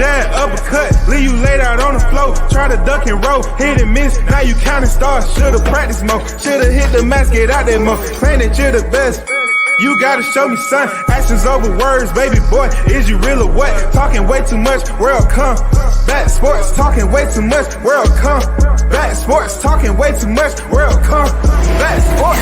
jab, uppercut, leave you laid out on the floor. Try to duck and roll, hit and miss. Now you counting stars. Should've practiced more. Should've hit the mask, get out there more. Man, that you're the best. You gotta show me, son. Actions over words, baby boy. Is you real or what? Talking way too much, world come. Back sports, talking way too much, world come. Back sports, talking way too much, world come. Back sports,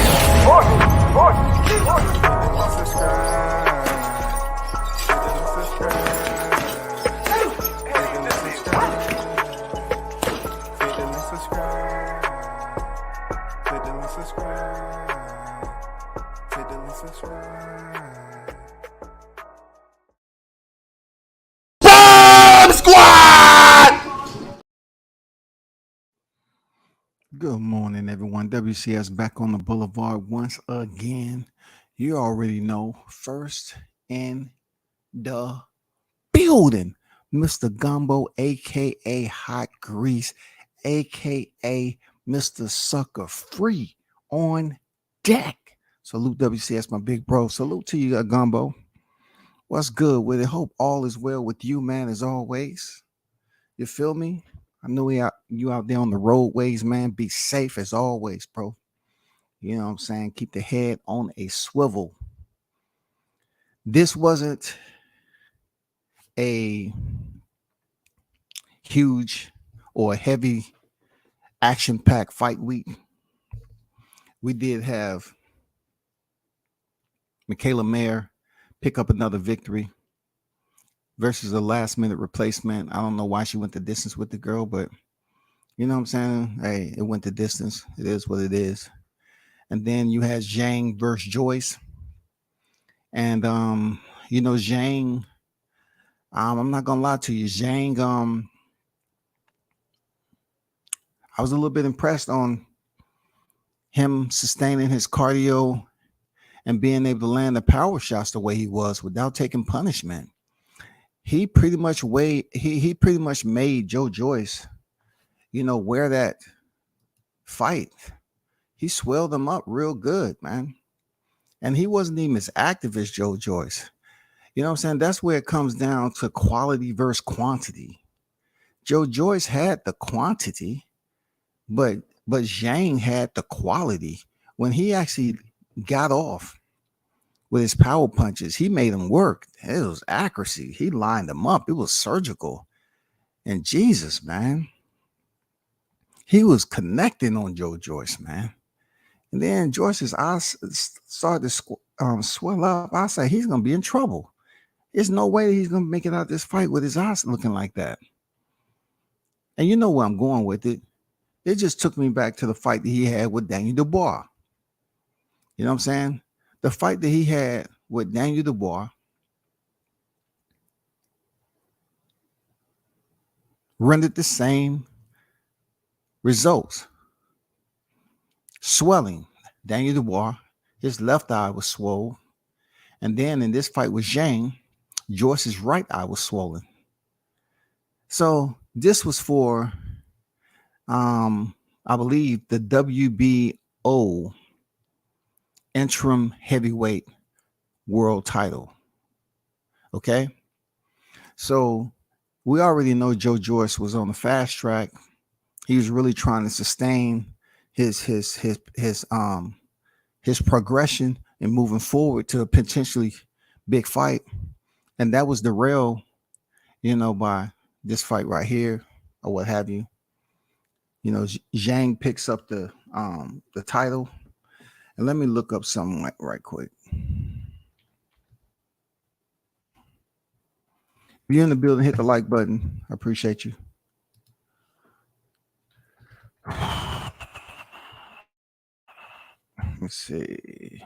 Good morning, everyone. WCS back on the boulevard once again. You already know, first in the building, Mr. Gumbo, a.k.a. Hot Grease, a.k.a. Mr. Sucker Free on deck. Salute WCS, my big bro. Salute to you, Gumbo. What's good with it? Hope all is well with you, man, as always. You feel me? I know you out there on the roadways, man. Be safe as always, bro. You know what I'm saying? Keep the head on a swivel. This wasn't a huge or heavy action-packed fight week. We did have Michaela Mayer pick up another victory versus a last-minute replacement. I don't know why she went the distance with the girl, but you know what I'm saying? Hey, it went the distance. It is what it is. And then you had Zhang versus Joyce. And, you know, Zhang, I'm not going to lie to you. Zhang, I was a little bit impressed on him sustaining his cardio and being able to land the power shots the way he was without taking punishment. He pretty much made Joe Joyce, you know, wear that fight. He swelled him up real good, man. And he wasn't even as active as Joe Joyce. You know what I'm saying? That's where it comes down to quality versus quantity. Joe Joyce had the quantity, but Zhang had the quality. When he actually got off with his power punches, he made him work. It was accuracy. He lined him up. It was surgical. And Jesus, man, he was connecting on Joe Joyce, man. And then Joyce's eyes started to swell up. I said, he's going to be in trouble. There's no way he's going to make it out this fight with his eyes looking like that. And you know where I'm going with it. It just took me back to the fight that he had with Daniel Dubois. You know what I'm saying? The fight that he had with Daniel Dubois rendered the same results. Swelling. Daniel Dubois, his left eye was swollen. And then in this fight with Zhang, Joyce's right eye was swollen. So this was for, I believe, the WBO interim heavyweight world title. Okay. So we already know Joe Joyce was on the fast track. He was really trying to sustain his progression and moving forward to a potentially big fight. And that was derailed, you know, by this fight right here or what have you. You know, Zhang picks up the title. And let me look up something right quick. If you're in the building, hit the like button. I appreciate you. Let's see.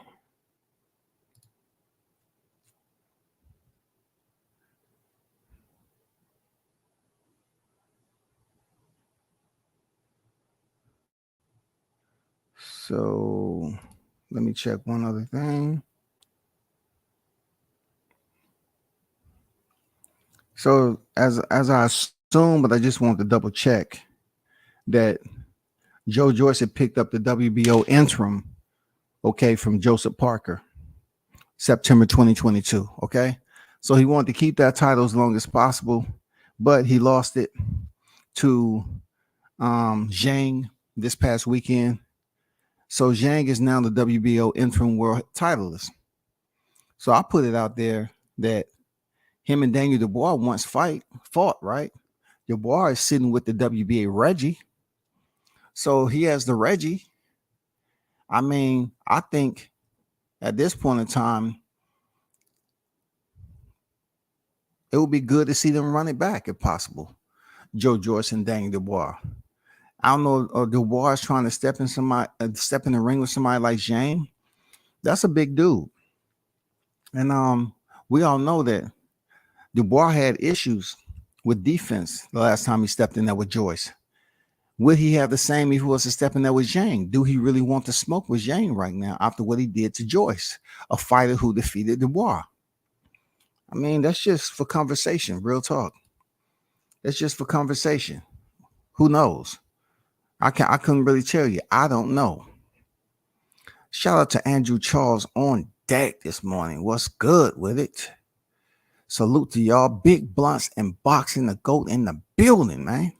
So let me check one other thing. So as I assume, but I just want to double check that Joe Joyce had picked up the WBO interim, okay, from Joseph Parker, September 2022, okay? So he wanted to keep that title as long as possible, but he lost it to Zhang this past weekend. So Zhang is now the WBO interim world titleist. So I put it out there that him and Daniel Dubois once fought, right? Dubois is sitting with the WBA Reggie. So he has the Reggie. I mean, I think at this point in time, it would be good to see them run it back if possible. Joe Joyce and Daniel Dubois. I don't know. Dubois is trying to step in the ring with somebody like Zhang. That's a big dude, and we all know that Dubois had issues with defense the last time he stepped in there with Joyce. Would he have the same if he was to step in there with Zhang? Do he really want to smoke with Zhang right now after what he did to Joyce, a fighter who defeated Dubois? I mean, that's just for conversation, real talk. That's just for conversation. Who knows? I couldn't really tell you. I don't know. Shout out to Andrew Charles on deck this morning. What's good with it? Salute to y'all. Big Blunts and Boxing, the GOAT in the building, man.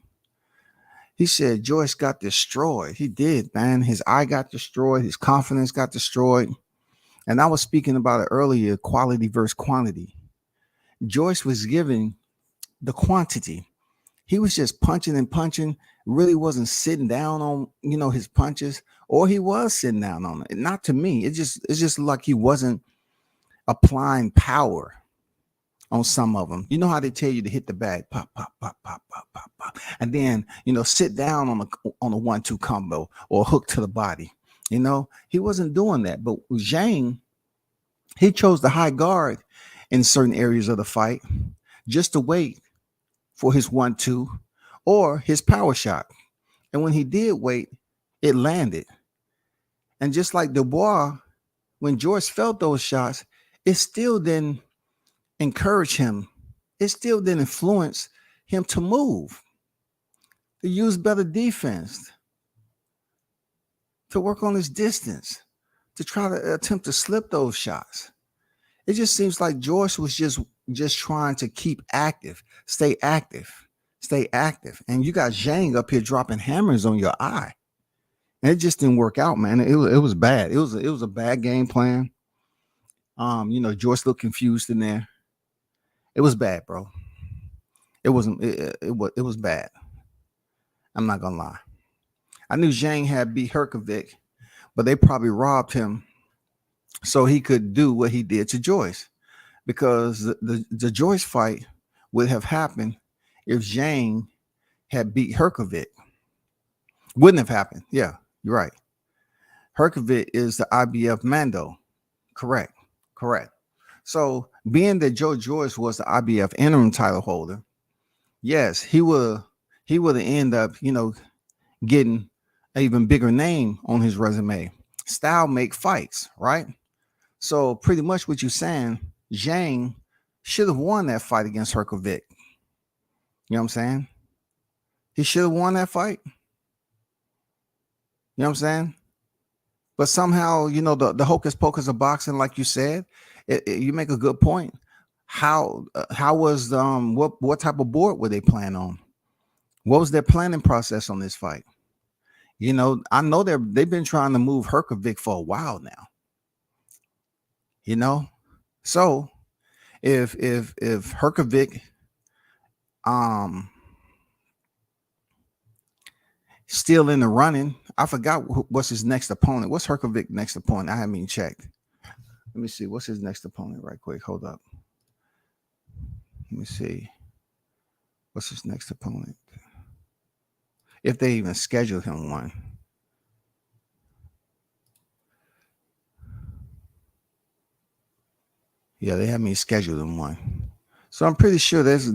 He said Joyce got destroyed. He did, man. His eye got destroyed. His confidence got destroyed. And I was speaking about it earlier, quality versus quantity. Joyce was giving the quantity. He was just punching and punching, really wasn't sitting down on, his punches, or he was sitting down on it. Not to me. It's just like he wasn't applying power on some of them. You know how they tell you to hit the bag, pop, pop, pop, pop, pop, pop, pop, and then, sit down on a 1-2 combo or hook to the body. He wasn't doing that. But Zhang, he chose the high guard in certain areas of the fight just to wait for his 1-2 or his power shot. And when he did wait, it landed. And just like Dubois, when Joyce felt those shots, it still didn't encourage him. It still didn't influence him to move, to use better defense, to work on his distance, to try to attempt to slip those shots. It just seems like Joyce was just trying to keep active, stay active. And you got Zhang up here dropping hammers on your eye. And it just didn't work out, man. It was bad. It was a bad game plan. Joyce looked confused in there. It was bad, bro. It was bad. I'm not gonna lie. I knew Zhang had beat Herkovic, but they probably robbed him so he could do what he did to Joyce. Because the Joyce fight would have happened if Zhang had beat Herkovic. Wouldn't have happened. Yeah, you're right. Herkovic is the IBF Mando. Correct. So being that Joe Joyce was the IBF interim title holder, yes, he would end up, getting an even bigger name on his resume. Style make fights, right? So pretty much what you're saying, Zhang should have won that fight against Herkovic. You know what I'm saying? He should have won that fight. You know what I'm saying? But somehow, the hocus pocus of boxing, like you said, you make a good point. How was what type of board were they playing on? What was their planning process on this fight? I know they've been trying to move Herkovic for a while now. So if Herkovic still in the running, I forgot what's his next opponent. What's Herkovic's next opponent? I haven't even checked. Let me see. What's his next opponent right quick? Hold up. Let me see. What's his next opponent? If they even scheduled him one. Yeah, they haven't even scheduled him one. So I'm pretty sure there's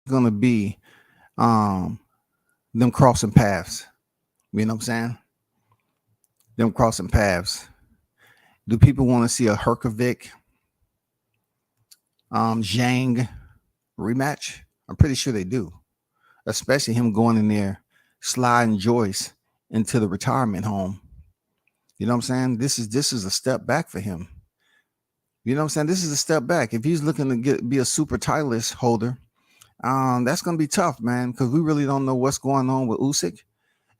going to be them crossing paths. You know what I'm saying? Them crossing paths. Do people want to see a Herkovic Zhang rematch? I'm pretty sure they do. Especially him going in there, sliding Joyce into the retirement home. You know what I'm saying? This is a step back for him. You know what I'm saying? This is a step back. If he's looking to be a super titleist holder, That's gonna be tough, man, because we really don't know what's going on with Usyk,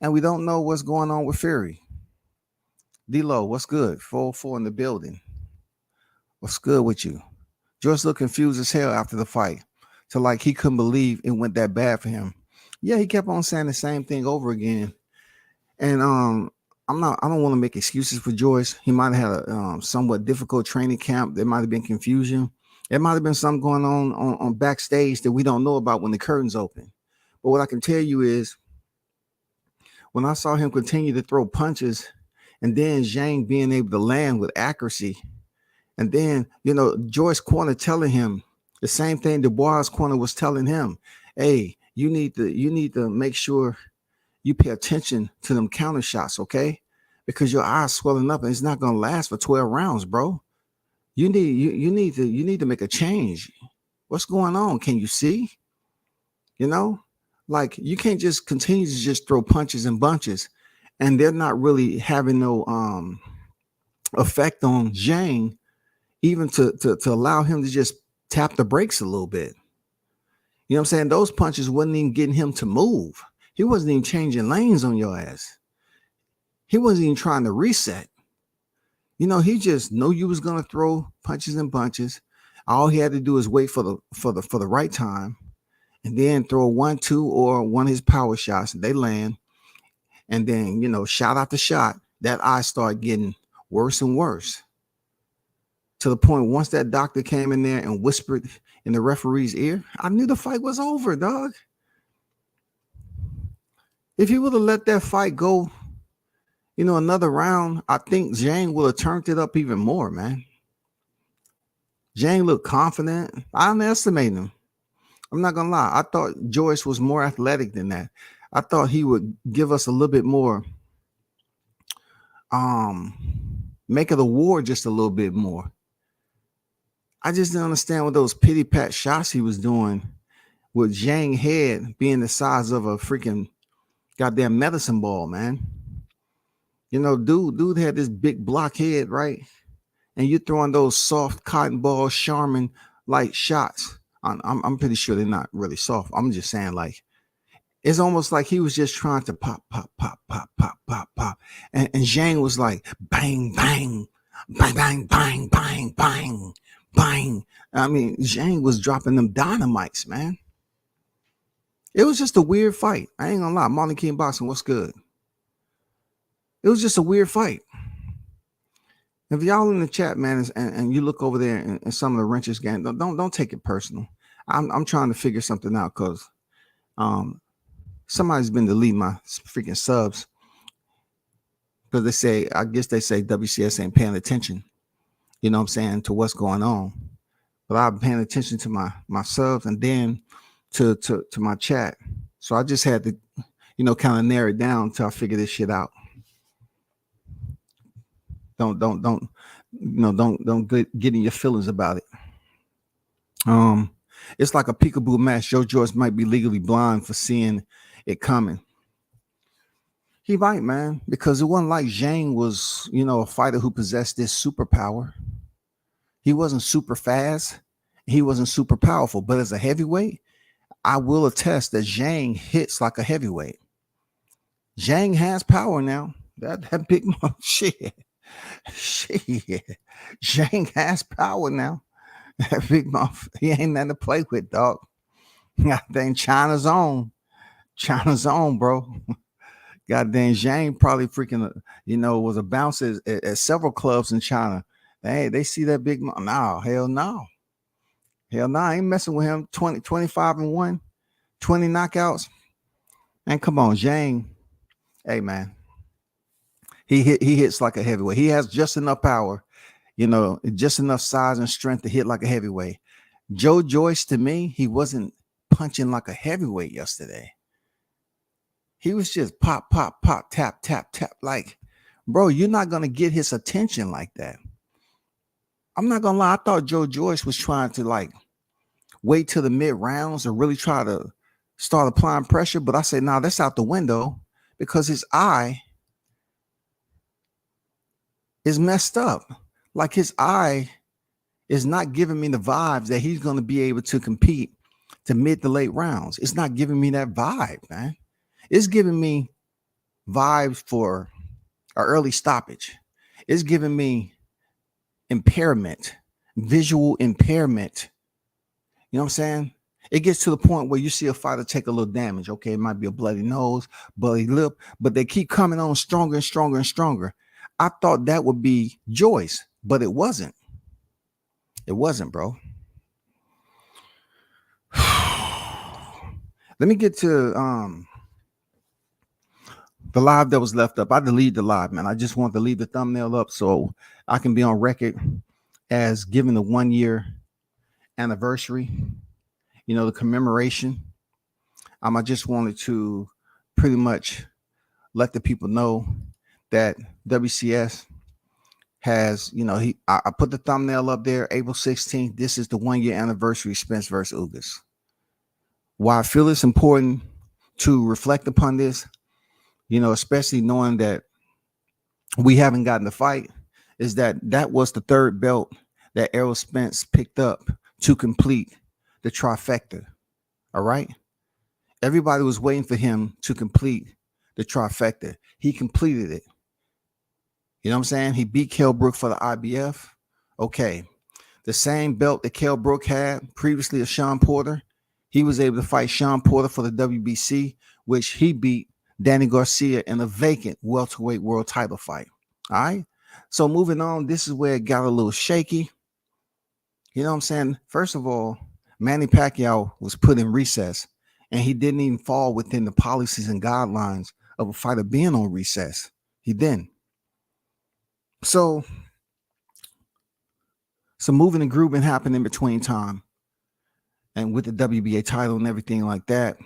and we don't know what's going on with Fury. D-Lo, what's good? 404 in the building. What's good with you? George looked confused as hell after the fight, to like he couldn't believe it went that bad for him. Yeah, he kept on saying the same thing over again, and I don't want to make excuses for Joyce. He might have had a somewhat difficult training camp. There might have been confusion. There might have been something going on backstage that we don't know about when the curtains open. But what I can tell you is, when I saw him continue to throw punches, and then Zhang being able to land with accuracy, and then Joyce corner telling him the same thing Dubois' corner was telling him, "Hey, you need to make sure you pay attention to them counter shots, okay? Because your eyes swelling up and it's not gonna last for 12 rounds, bro. You need to make a change. What's going on? Can you see? Like you can't just continue to just throw punches and bunches, and they're not really having no effect on Zhang, even to allow him to just tap the brakes a little bit. You know what I'm saying? Those punches wasn't even getting him to move. He wasn't even changing lanes on your ass. He wasn't even trying to reset. He just knew you was gonna throw punches and bunches. All he had to do is wait for the right time, and then throw 1-2 or one of his power shots. They land, and then shot after shot, that eye started getting worse and worse. To the point, once that doctor came in there and whispered in the referee's ear, I knew the fight was over, dog. If he would have let that fight go, another round, I think Zhang would have turned it up even more, man. Zhang looked confident. I underestimated him. I'm not gonna lie. I thought Joyce was more athletic than that. I thought he would give us a little bit more, make it a war just a little bit more. I just didn't understand what those pity pat shots he was doing with Zhang head being the size of a freaking goddamn medicine ball, man. Dude had this big block head, right? And you're throwing those soft cotton ball Charmin like shots. I'm pretty sure they're not really soft. I'm just saying, like, it's almost like he was just trying to pop, pop, pop, pop, pop, pop, pop. And Zhang was like bang, bang, bang, bang, bang, bang, bang, bang. I mean, Zhang was dropping them dynamites, man. It was just a weird fight. I ain't gonna lie. Marlon King Boxing, what's good? It was just a weird fight. If y'all in the chat, man, and you look over there in some of the wrenches game, don't take it personal. I'm trying to figure something out because somebody's been deleting my freaking subs because I guess they say WCS ain't paying attention. You know what I'm saying, to what's going on. But I've been paying attention to my subs and then to my chat. So I just had to, kind of narrow it down until I figure this shit out. Don't get in your feelings about it. It's like a peekaboo match. Joe Joyce might be legally blind for seeing it coming. He might, man, because it wasn't like Zhang was, a fighter who possessed this superpower. He wasn't super fast. He wasn't super powerful. But as a heavyweight, I will attest that Zhang hits like a heavyweight. Zhang has power now. That big shit. Zhang has power now. That big mouth, he ain't nothing to play with, dog. Goddamn China's on, bro. Goddamn Zhang probably freaking, was a bouncer at several clubs in China. They see that big mouth. No, hell no. I ain't messing with him. 25-1, 20 knockouts. Man, come on, Zhang. Hey, man. He hits like a heavyweight. He has just enough power, just enough size and strength to hit like a heavyweight. Joe Joyce, to me, he wasn't punching like a heavyweight yesterday. He was just pop, pop, pop, tap, tap, tap. Like, bro, you're not going to get his attention like that. I'm not going to lie. I thought Joe Joyce was trying to, like, wait till the mid rounds or really try to start applying pressure. But I said, nah, that's out the window because his eye is messed up. Like his eye is not giving me the vibes that he's going to be able to compete to mid to late rounds. It's not giving me that vibe, man. It's giving me vibes for an early stoppage. It's giving me impairment, visual impairment. You know what I'm saying? It gets to the point where you see a fighter take a little damage. Okay, it might be a bloody nose, bloody lip, but they keep coming on stronger and stronger and stronger. I thought that would be Joyce, but it wasn't. It wasn't, bro. Let me get to the live that was left up. I deleted the live, man. I just want to leave the thumbnail up so I can be on record as giving the 1 year anniversary, the commemoration. I just wanted to pretty much let the people know that WCS has, I put the thumbnail up there, April 16th. This is the 1 year anniversary, Spence versus Ugas. Why I feel it's important to reflect upon this, especially knowing that we haven't gotten the fight, is that was the third belt that Errol Spence picked up to complete the trifecta. All right. Everybody was waiting for him to complete the trifecta. He completed it. You know what I'm saying? He beat Kell Brook for the IBF. Okay. The same belt that Kell Brook had previously of Sean Porter, he was able to fight Sean Porter for the WBC, which he beat Danny Garcia in a vacant welterweight world title fight. All right. So moving on, this is where it got a little shaky. You know what I'm saying? First of all, Manny Pacquiao was put in recess, and he didn't even fall within the policies and guidelines of a fighter being on recess. He didn't. So some moving and grooving happened in between time. And with the WBA title and everything like that,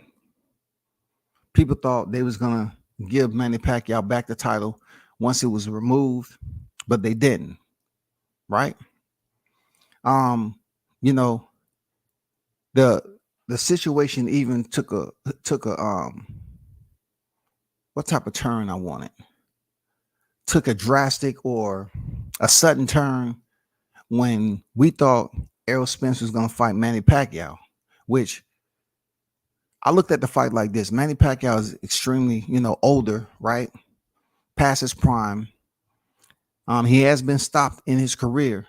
people thought they was going to give Manny Pacquiao back the title once it was removed, but they didn't. Right? The situation even took a what type of turn I wanted? Took a drastic or a sudden turn when we thought Errol Spence was going to fight Manny Pacquiao, which I looked at the fight like this. Manny Pacquiao is extremely, older, right? Past his prime. He has been stopped in his career,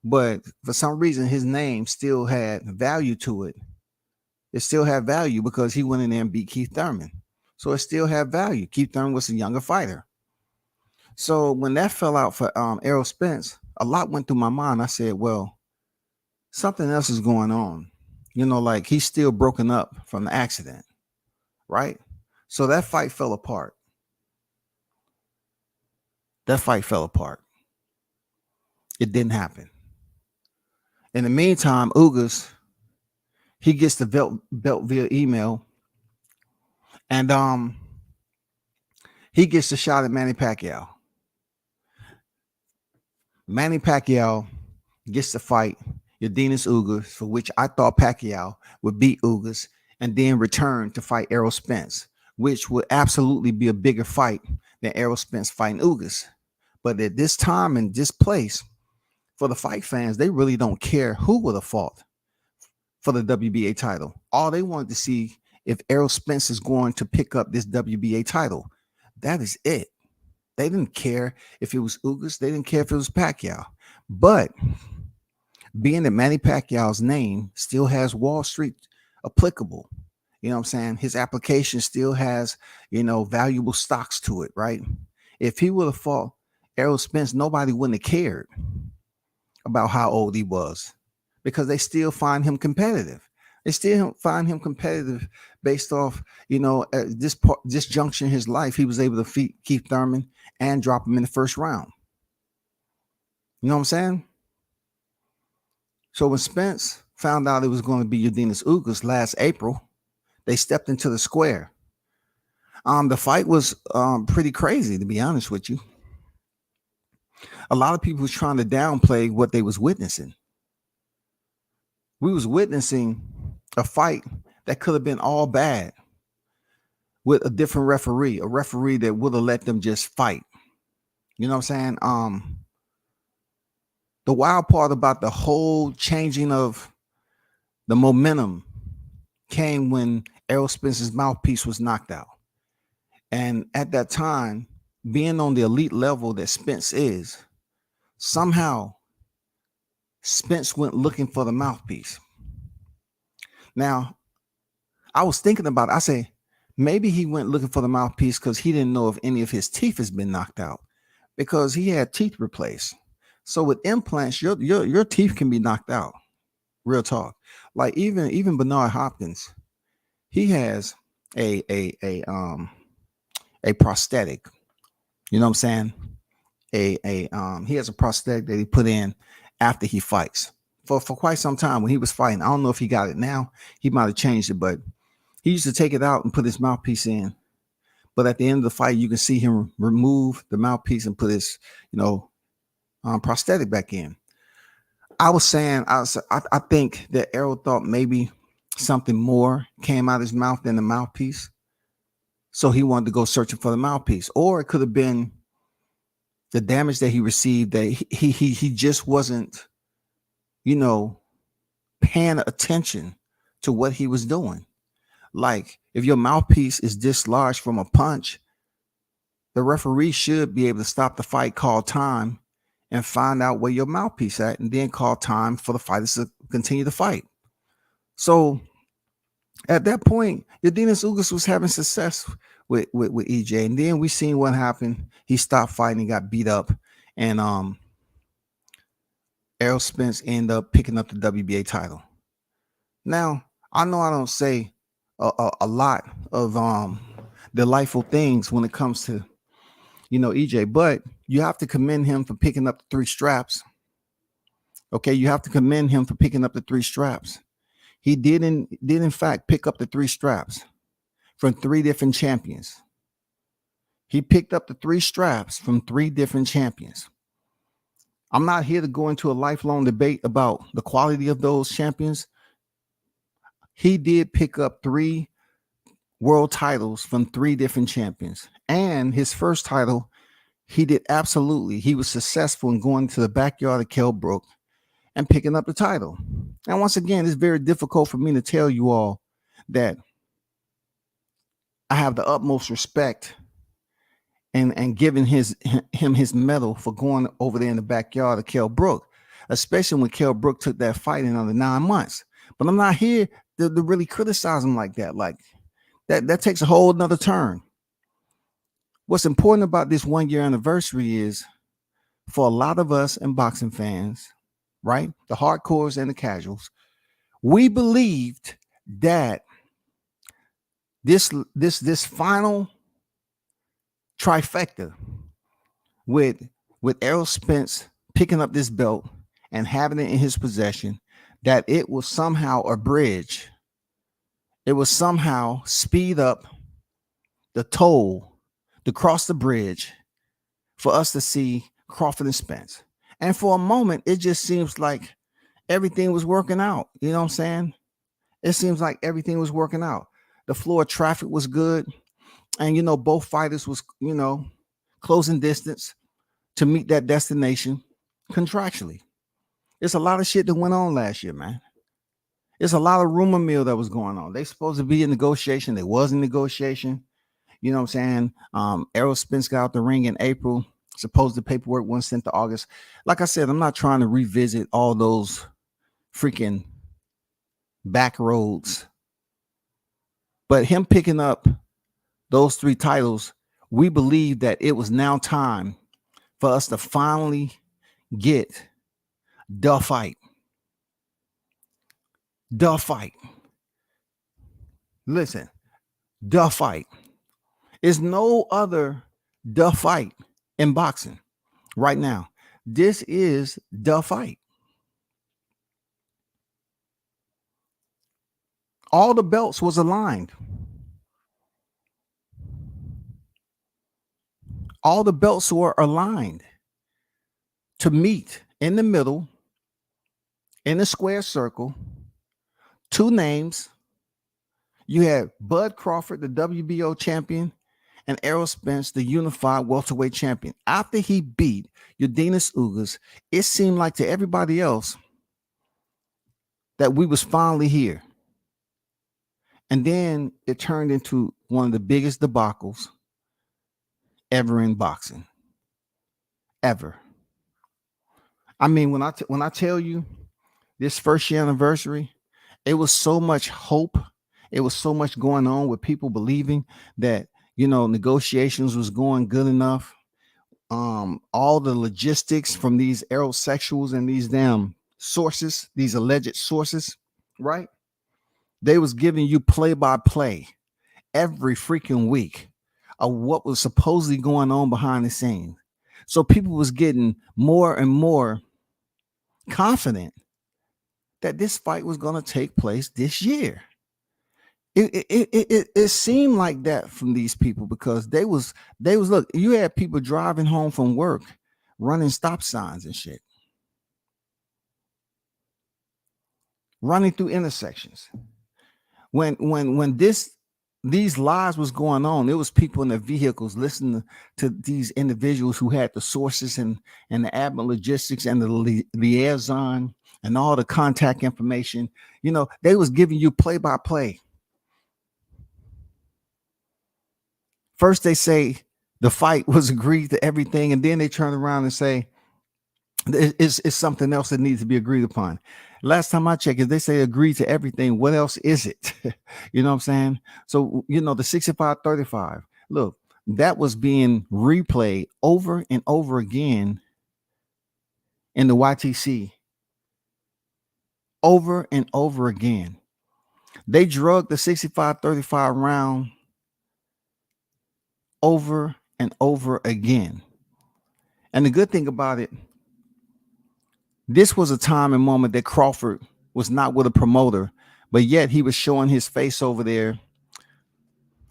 but for some reason, his name still had value to it. It still had value because he went in there and beat Keith Thurman. So it still had value. Keith Thurman was a younger fighter. So when that fell out for Errol Spence, a lot went through my mind. I said, well, something else is going on. Like he's still broken up from the accident, right? So that fight fell apart. It didn't happen. In the meantime, Ugas, he gets the belt via email, and he gets the shot at Manny Pacquiao. Manny Pacquiao gets to fight Yordenis Ugas, for which I thought Pacquiao would beat Ugas and then return to fight Errol Spence, which would absolutely be a bigger fight than Errol Spence fighting Ugas. But at this time and this place, for the fight fans, they really don't care who would have fought for the WBA title. All they wanted to see if Errol Spence is going to pick up this WBA title. That is it. They didn't care if it was Ugas. They didn't care if it was Pacquiao. But being that Manny Pacquiao's name still has Wall Street applicable, you know what I'm saying? His application still has, valuable stocks to it, right? If he would have fought Errol Spence, nobody wouldn't have cared about how old he was because they still find him competitive. They still find him competitive based off, at this juncture in his life, he was able to defeat Keith Thurman and drop him in the first round. You know what I'm saying? So when Spence found out it was going to be Yordenis Ugas last April, they stepped into the square. The fight was pretty crazy, to be honest with you. A lot of people was trying to downplay what they was witnessing. We was witnessing a fight that could have been all bad with a different referee, a referee that would have let them just fight. You know what I'm saying? The wild part about the whole changing of the momentum came when Errol Spence's mouthpiece was knocked out. And at that time, being on the elite level that Spence is, somehow Spence went looking for the mouthpiece. Now, I was thinking about it. I say, maybe he went looking for the mouthpiece because he didn't know if any of his teeth has been knocked out, because he had teeth replaced. So with implants, your teeth can be knocked out. Real talk. Like even Bernard Hopkins, he has a prosthetic. You know what I'm saying? He has a prosthetic that he put in after he fights for quite some time when he was fighting. I don't know if he got it now. He might have changed it, but he used to take it out and put his mouthpiece in. But at the end of the fight, you can see him remove the mouthpiece and put his, prosthetic back in. I was saying, I think that Errol thought maybe something more came out of his mouth than the mouthpiece. So he wanted to go searching for the mouthpiece. Or it could have been the damage that he received, that he just wasn't, paying attention to what he was doing. Like, if your mouthpiece is dislodged from a punch, the referee should be able to stop the fight, call time, and find out where your mouthpiece at, and then call time for the fighters to continue the fight. So at that point, Yordenis Ugas was having success with EJ. And then we seen what happened. He stopped fighting, got beat up, and Errol Spence ended up picking up the WBA title. Now, I know I don't say a lot of delightful things when it comes to, EJ, but you have to commend him for picking up the 3 straps. Okay, you have to commend him for picking up the 3 straps. He did in fact pick up the 3 straps from 3 different champions. He picked up the 3 straps from 3 different champions. I'm not here to go into a lifelong debate about the quality of those champions. He did pick up 3 world titles from 3 different champions. And his first title, he was successful in going to the backyard of Kell Brook and picking up the title. And once again, it's very difficult for me to tell you all that I have the utmost respect and giving him his medal for going over there in the backyard of Kell Brook, especially when Kell Brook took that fight in under 9 months. But I'm not here to really criticize him like that. Like that takes a whole nother turn. What's important about this 1-year anniversary is, for a lot of us and boxing fans, right, the hardcores and the casuals, we believed that this final trifecta with Errol Spence picking up this belt and having it in his possession, that it was somehow a bridge. It was somehow speed up the toll to cross the bridge for us to see Crawford and Spence. And for a moment, it just seems like everything was working out. You know what I'm saying? It seems like everything was working out. The floor of traffic was good. And, both fighters was, closing distance to meet that destination contractually. It's a lot of shit that went on last year, man. It's a lot of rumor mill that was going on. They supposed to be in negotiation. There was a negotiation. You know what I'm saying? Errol Spence got out the ring in April. Supposed the paperwork wasn't sent to August. Like I said, I'm not trying to revisit all those freaking back roads. But him picking up those 3 titles, we believe that it was now time for us to finally get the fight. The fight. Listen, the fight. Is no other the fight in boxing right now. This is the fight. All the belts was aligned. All the belts were aligned to meet in the middle, in a square circle. 2 names. You had Bud Crawford, the WBO champion, and Errol Spence, the unified welterweight champion. After he beat Yordenis Ugas, it seemed like to everybody else that we was finally here. And then it turned into one of the biggest debacles ever in boxing, ever. I mean, when I tell you this first year anniversary, it was so much hope. It was so much going on with people believing that, negotiations was going good enough. All the logistics from these aerosexuals and these damn sources, these alleged sources, right? They was giving you play by play every freaking week of what was supposedly going on behind the scenes. So people was getting more and more confident that this fight was going to take place this year. It seemed like that from these people because they was look, you had people driving home from work running stop signs and shit, running through intersections. When these lies was going on, there was people in their vehicles listening to these individuals who had the sources and the admin logistics and the liaison and all the contact information. They was giving you play by play. First, they say the fight was agreed to everything, and then they turn around and say it's something else that needs to be agreed upon. Last time I checked, if they say agree to everything, what else is it? You know what I'm saying? So, the 65-35, look, that was being replayed over and over again in the YTC. Over and over again. They drugged the 65-35 round over and over again. And the good thing about it, this was a time and moment that Crawford was not with a promoter, but yet he was showing his face over there.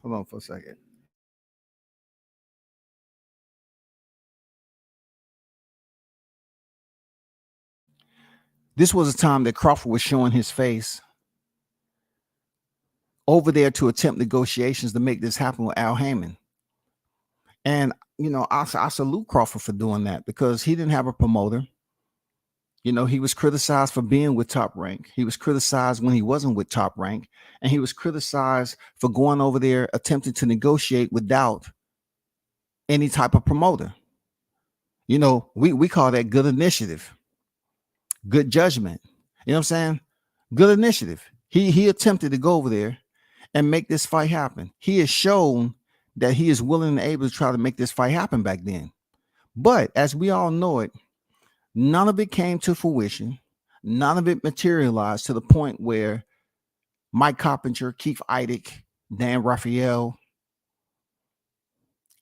Hold on for a second. This was a time that Crawford was showing his face over there to attempt negotiations to make this happen with Al Heyman. And, I salute Crawford for doing that because he didn't have a promoter. He was criticized for being with Top Rank. He was criticized when he wasn't with Top Rank. And he was criticized for going over there attempting to negotiate without any type of promoter. We call that good initiative, good judgment. You know what I'm saying? Good initiative. He attempted to go over there and make this fight happen. He has shown that he is willing and able to try to make this fight happen back then. But as we all know it, none of it came to fruition. None of it materialized to the point where Mike Coppinger, Keith Idec, Dan Raphael,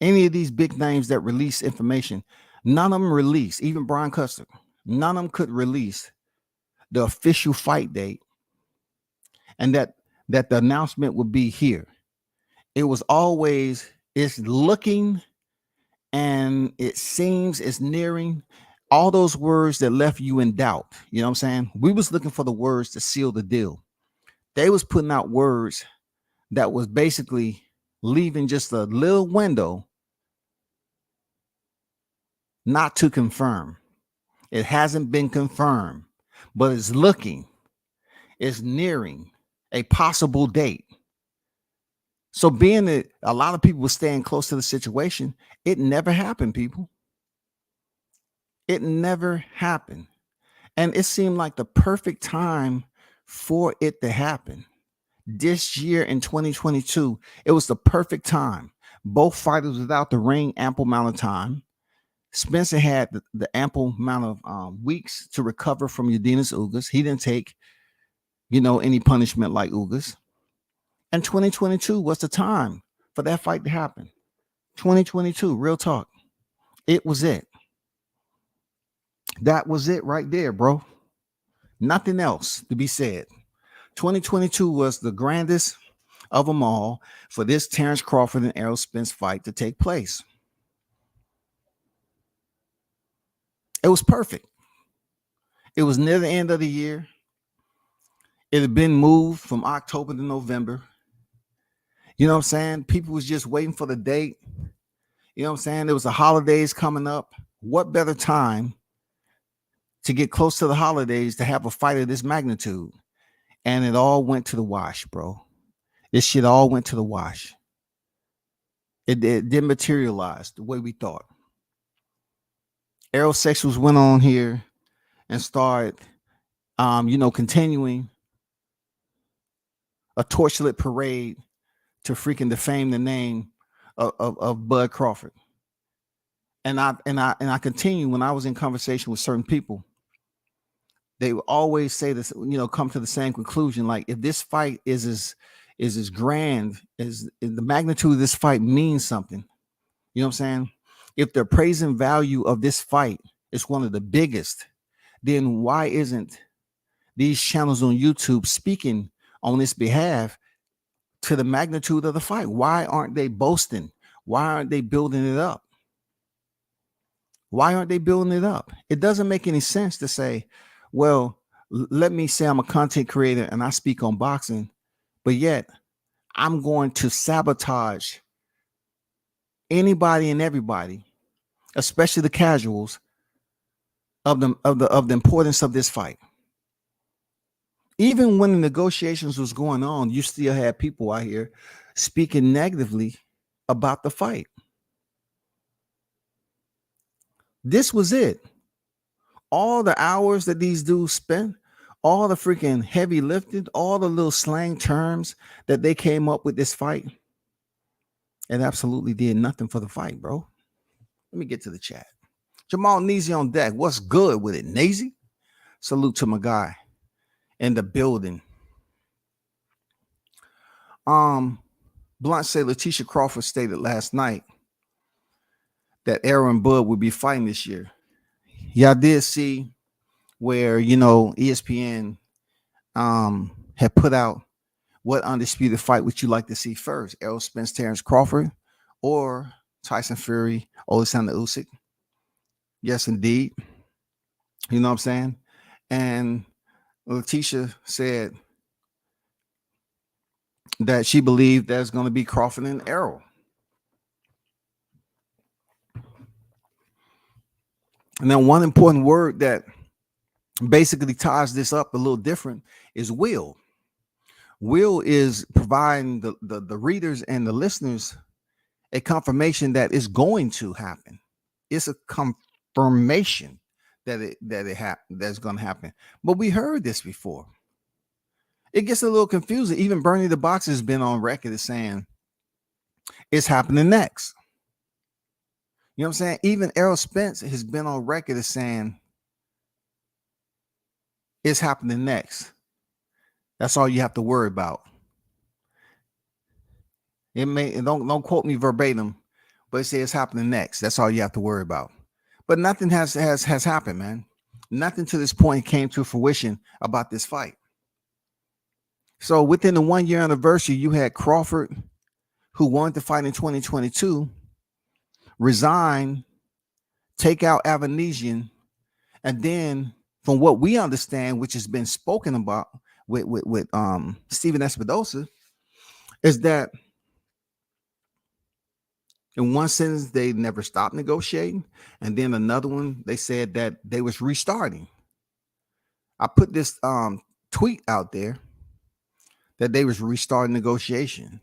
any of these big names that release information, none of them released, even Brian Custer, none of them could release the official fight date and that the announcement would be here. It was always, it's looking and it seems it's nearing, all those words that left you in doubt. You know what I'm saying? We was looking for the words to seal the deal. They was putting out words that was basically leaving just a little window not to confirm. It hasn't been confirmed, but it's looking, it's nearing a possible date. So being that a lot of people were staying close to the situation, it never happened, people. It never happened. And it seemed like the perfect time for it to happen. This year in 2022, it was the perfect time. Both fighters without the ring, ample amount of time. Spencer had the ample amount of weeks to recover from Udinese Ugas. He didn't take, any punishment like Ugas. And 2022 was the time for that fight to happen. 2022, real talk. It was it. That was it right there, bro. Nothing else to be said. 2022 was the grandest of them all for this Terrence Crawford and Errol Spence fight to take place. It was perfect. It was near the end of the year. It had been moved from October to November. You know what I'm saying? People was just waiting for the date. You know what I'm saying? There was the holidays coming up. What better time to get close to the holidays to have a fight of this magnitude? And it all went to the wash, bro. This shit all went to the wash. It didn't materialize the way we thought. Aerosexuals went on here and started, continuing a torchlit parade to freaking defame the name of Bud Crawford. And I continue when I was in conversation with certain people, they would always say this, come to the same conclusion. Like, if this fight is as grand as the magnitude of this fight means something, you know what I'm saying? If the appraising value of this fight is one of the biggest, then why isn't these channels on YouTube speaking on this behalf to the magnitude of the fight? Why aren't they boasting? Why aren't they building it up? Why aren't they building it up? It doesn't make any sense to say, well, let me say I'm a content creator and I speak on boxing, but yet I'm going to sabotage anybody and everybody, especially the casuals, of the importance of this fight. Even when the negotiations was going on, you still had people out here speaking negatively about the fight. This was it. All the hours that these dudes spent, all the freaking heavy lifting, all the little slang terms that they came up with this fight, it absolutely did nothing for the fight, bro. Let me get to the chat. Jamal Neasy on deck. What's good with it, Neasy? Salute to my guy in the building. Blunt said Letitia Crawford stated last night that Errol and Bud would be fighting this year. Y'all did see where, ESPN had put out what undisputed fight would you like to see first? Errol Spence, Terrence Crawford, or Tyson Fury, Alexander Usyk? Yes, indeed. You know what I'm saying? And Letitia said that she believed there's going to be Crawford and Errol. And then one important word that basically ties this up a little different is will. Will is providing the readers and the listeners a confirmation that it's going to happen. It's a confirmation that that's going to happen. But we heard this before. It gets a little confusing. Even Bernie the Boxer has been on record as saying it's happening next. You know what I'm saying? Even Errol Spence has been on record as saying it's happening next. That's all you have to worry about. It may don't quote me verbatim, but it says it's happening next. That's all you have to worry about. But nothing has happened, man. Nothing to this point came to fruition about this fight. So within the 1 year anniversary, you had Crawford, who wanted to fight in 2022, resign, take out Avanesian, and then from what we understand, which has been spoken about with Steven Espinosa, is that in one sentence they never stopped negotiating, and then another one they said that they was restarting. I put this tweet out there that they was restarting negotiation.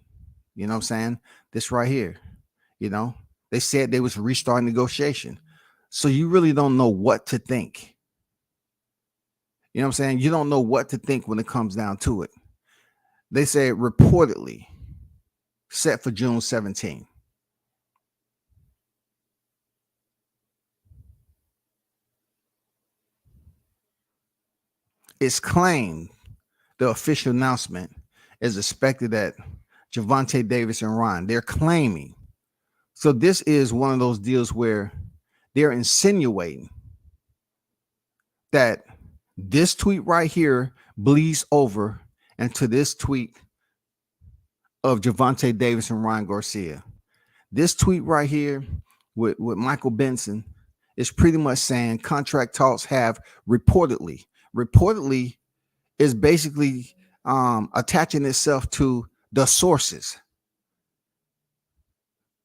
You know what I'm saying? This right here, they said they was restarting negotiation. So you really don't know what to think. You know what I'm saying? You don't know what to think when it comes down to it. They said reportedly set for June 17th. It's claimed the official announcement is expected at Gervonta Davis and Ryan. They're claiming. So this is one of those deals where they're insinuating that this tweet right here bleeds over into this tweet of Gervonta Davis and Ryan Garcia. This tweet right here with Michael Benson is pretty much saying contract talks have reportedly is basically attaching itself to the sources.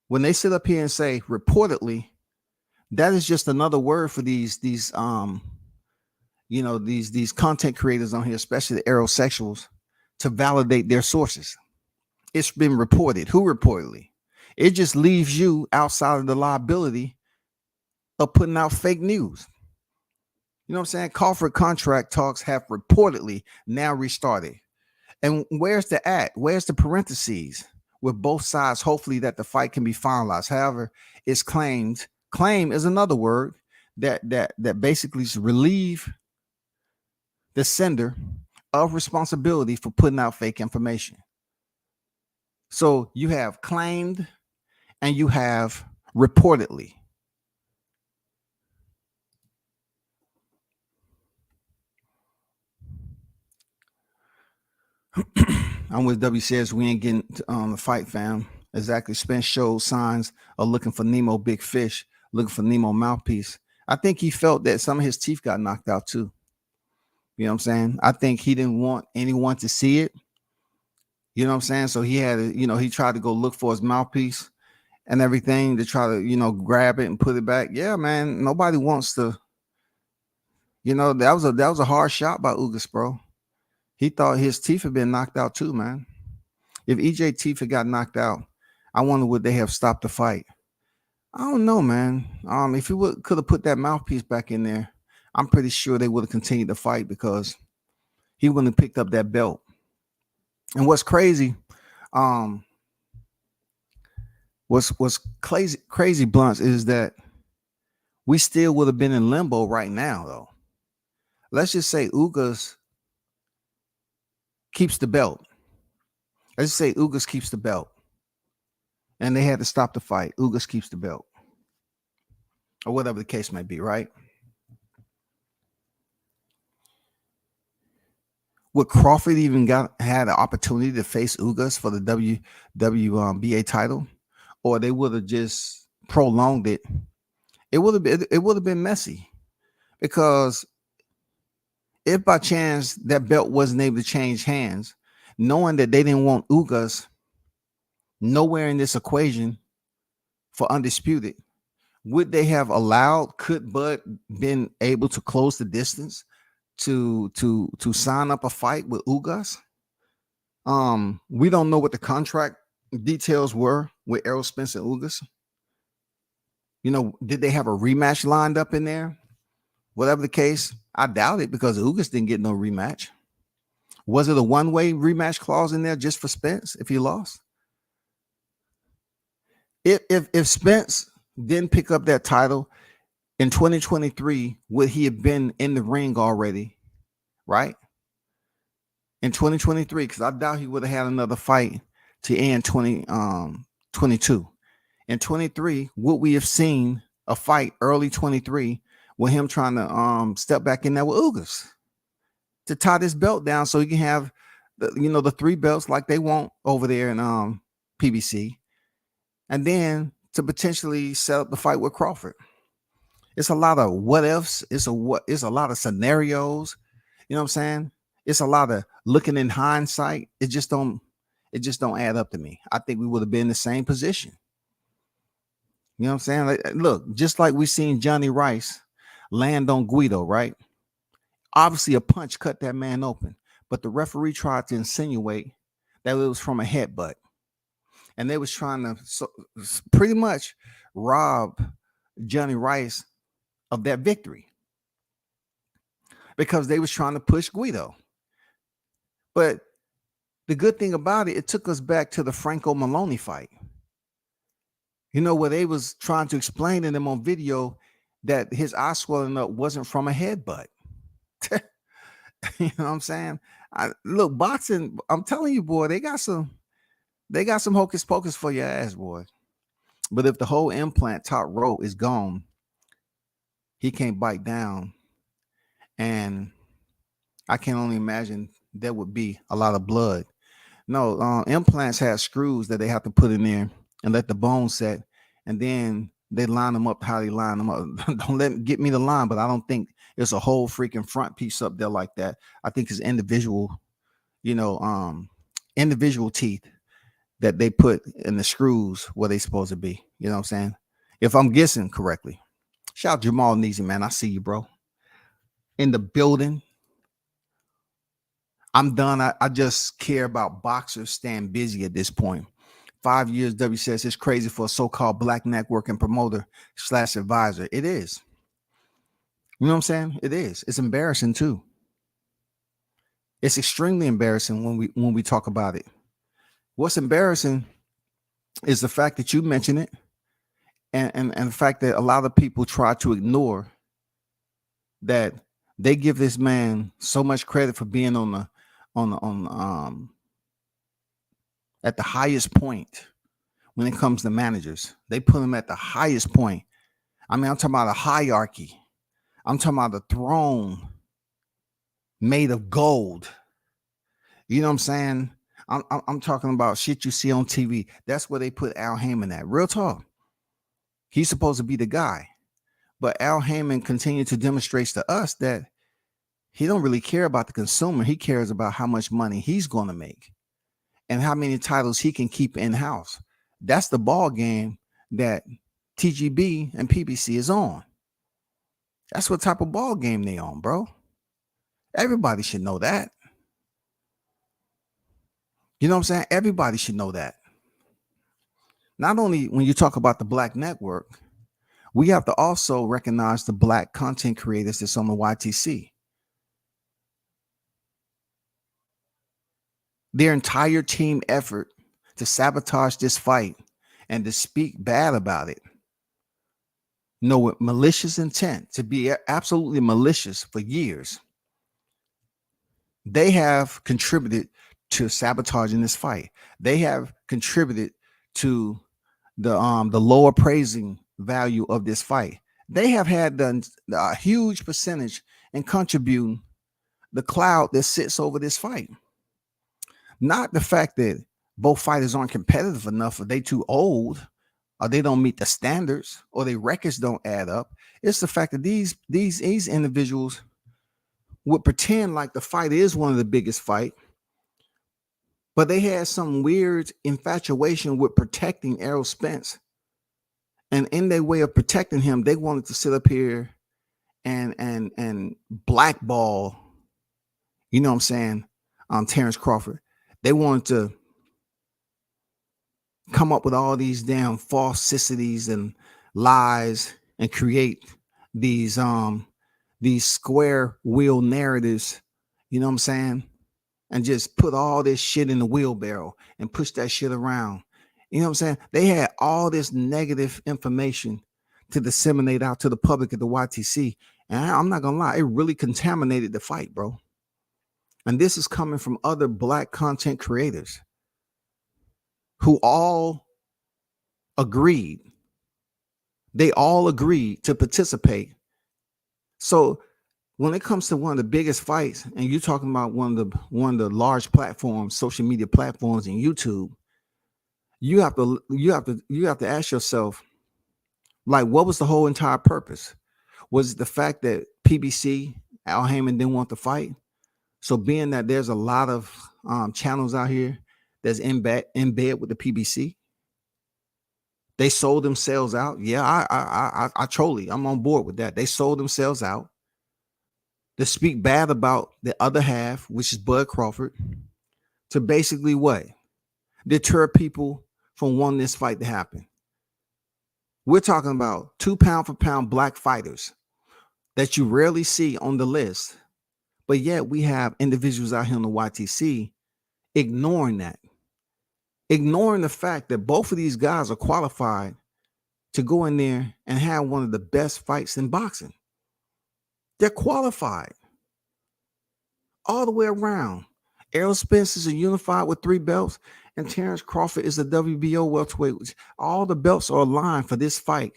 When they sit up here and say reportedly, that is just another word for these content creators on here, especially the aerosexuals, to validate their sources. It's been reported. Who reportedly? It just leaves you outside of the liability of putting out fake news. You know what I'm saying? Crawford contract talks have reportedly now restarted. And where's the at? Where's the parentheses with both sides? Hopefully that the fight can be finalized. However, it's claimed. Claim is another word that basically relieve the sender of responsibility for putting out fake information. So you have claimed and you have reportedly. I'm with W says we ain't getting on the fight, fam. Exactly. Spence showed signs of looking for Nemo big fish, looking for Nemo mouthpiece. I think he felt that some of his teeth got knocked out too. You know what I'm saying? I think he didn't want anyone to see it. You know what I'm saying? So he had, he tried to go look for his mouthpiece and everything to try to, grab it and put it back. Yeah, man. Nobody wants to. That was a hard shot by Ugas, bro. He thought his teeth had been knocked out too, man. If EJ teeth had got knocked out, I wonder would they have stopped the fight? I don't know, man. If he could have put that mouthpiece back in there, I'm pretty sure they would have continued the fight because he wouldn't have picked up that belt. And what's crazy, what's crazy, Blunts, is that we still would have been in limbo right now, though. Let's just say Ugas keeps the belt. Let's just say Ugas keeps the belt. And they had to stop the fight. Ugas keeps the belt. Or whatever the case may be, right? Would Crawford even had an opportunity to face Ugas for the WBA title? Or they would have just prolonged it? It would have been messy. Because if by chance that belt wasn't able to change hands, knowing that they didn't want Ugas nowhere in this equation for undisputed, would they have could Bud been able to close the distance to sign up a fight with Ugas? We don't know what the contract details were with Errol Spence and Ugas. Did they have a rematch lined up in there? Whatever the case, I doubt it because Ugas didn't get no rematch. Was it a one-way rematch clause in there just for Spence if he lost? If Spence didn't pick up that title in 2023, would he have been in the ring already? Right? In 2023, because I doubt he would have had another fight to end 2022. In 23, would we have seen a fight early 23 with him trying to step back in there with Ugas to tie this belt down so he can have the 3 belts like they want over there in PBC, and then to potentially set up the fight with Crawford? It's a lot of what ifs. It's a lot of scenarios. You know what I'm saying? It's a lot of looking in hindsight. It just don't add up to me. I think we would have been in the same position. You know what I'm saying? Like, look, just like we seen Johnny Rice land on Guido, right? Obviously, a punch cut that man open, but the referee tried to insinuate that it was from a headbutt, and they was trying to pretty much rob Johnny Rice of that victory because they was trying to push Guido. But the good thing about it took us back to the Franco Maloney fight. Where they was trying to explain to them on video that his eye swelling up wasn't from a headbutt. You know what I'm saying? Look, boxing, I'm telling you, boy, they got some hocus pocus for your ass, boy. But if the whole implant top row is gone, he can't bite down. And I can only imagine there would be a lot of blood. No, implants have screws that they have to put in there and let the bone set, and then they line them up how they line them up. Don't get me the line, but I don't think it's a whole freaking front piece up there like that. I think it's individual, individual teeth that they put in the screws where they supposed to be. You know what I'm saying? If I'm guessing correctly. Shout out Jamal Neezy, man. I see you, bro. In the building. I'm done. I just care about boxers staying busy at this point. 5 years, W says it's crazy for a so-called black network and promoter / advisor. It is. You know what I'm saying? It is. It's embarrassing too. It's extremely embarrassing when we talk about it. What's embarrassing is the fact that you mention it, and the fact that a lot of people try to ignore that they give this man so much credit for being on at the highest point when it comes to managers. They put him at the highest point. I mean, I'm talking about a hierarchy. I'm talking about a throne made of gold. You know what I'm saying? I'm talking about shit you see on TV. That's where they put Al Heyman at. Real talk. He's supposed to be the guy. But Al Heyman continued to demonstrate to us that he don't really care about the consumer. He cares about how much money he's going to make and how many titles he can keep in-house. That's the ball game that TGB and PBC is on. That's what type of ball game they on, bro. Everybody should know that. You know what I'm saying? Everybody should know that. Not only when you talk about the black network, we have to also recognize the black content creators that's on the YTC. Their entire team effort to sabotage this fight and to speak bad about it, with malicious intent, to be absolutely malicious for years, they have contributed to sabotaging this fight. They have contributed to the lower praising value of this fight. They have had a huge percentage in contributing the cloud that sits over this fight. Not the fact that both fighters aren't competitive enough, or they too old, or they don't meet the standards, or their records don't add up. It's the fact that these individuals would pretend like the fight is one of the biggest fight, but they had some weird infatuation with protecting Errol Spence. And in their way of protecting him, they wanted to sit up here and blackball, you know what I'm saying, Terrence Crawford. They wanted to come up with all these damn falsicities and lies and create these square wheel narratives, you know what I'm saying, and just put all this shit in the wheelbarrow and push that shit around. You know what I'm saying? They had all this negative information to disseminate out to the public at the YTC. And I'm not gonna lie, it really contaminated the fight, bro. And this is coming from other black content creators who all agreed. They all agreed to participate. So when it comes to one of the biggest fights, and you're talking about one of the large platforms, social media platforms, and YouTube, you have to ask yourself, like, what was the whole entire purpose? Was it the fact that PBC, Al Heyman, didn't want to fight? So being that there's a lot of channels out here that's in bed with the PBC, they sold themselves out. Yeah, I'm on board with that. They sold themselves out to speak bad about the other half, which is Bud Crawford, to basically what? Deter people from wanting this fight to happen. We're talking about 2 pound for pound black fighters that you rarely see on the list, but yet we have individuals out here on the YTC ignoring that, ignoring the fact that both of these guys are qualified to go in there and have one of the best fights in boxing. They're qualified all the way around. Errol Spence is a unified with 3 belts, and Terrence Crawford is a WBO welterweight. All the belts are aligned for this fight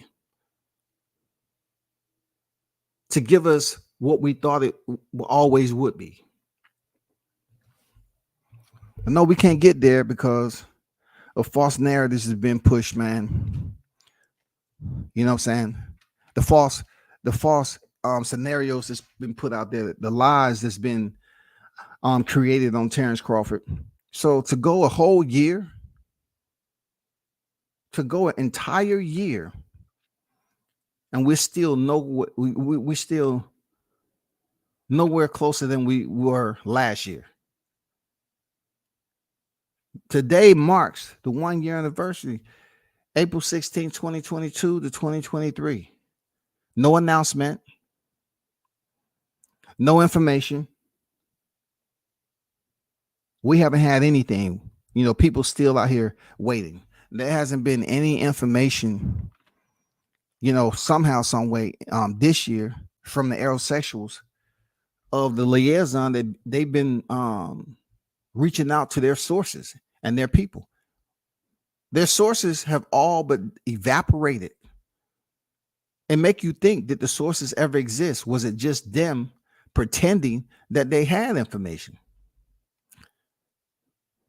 to give us what we thought it always would be. I know we can't get there because of false narratives has been pushed, man. You know what I'm saying? The false scenarios that's been put out there, the lies that's been created on Terrence Crawford. So to go a whole year, to go an entire year, and we're still we're still nowhere closer than we were last year. Today marks the 1 year anniversary, April 16, 2022 to 2023. No announcement, no information. We haven't had anything. People still out here waiting. There hasn't been any information, somehow, some way, this year from the aerosexuals of the liaison that they've been reaching out to their sources and their people. Their sources have all but evaporated and make you think that the sources ever exist. Was it just them pretending that they had information?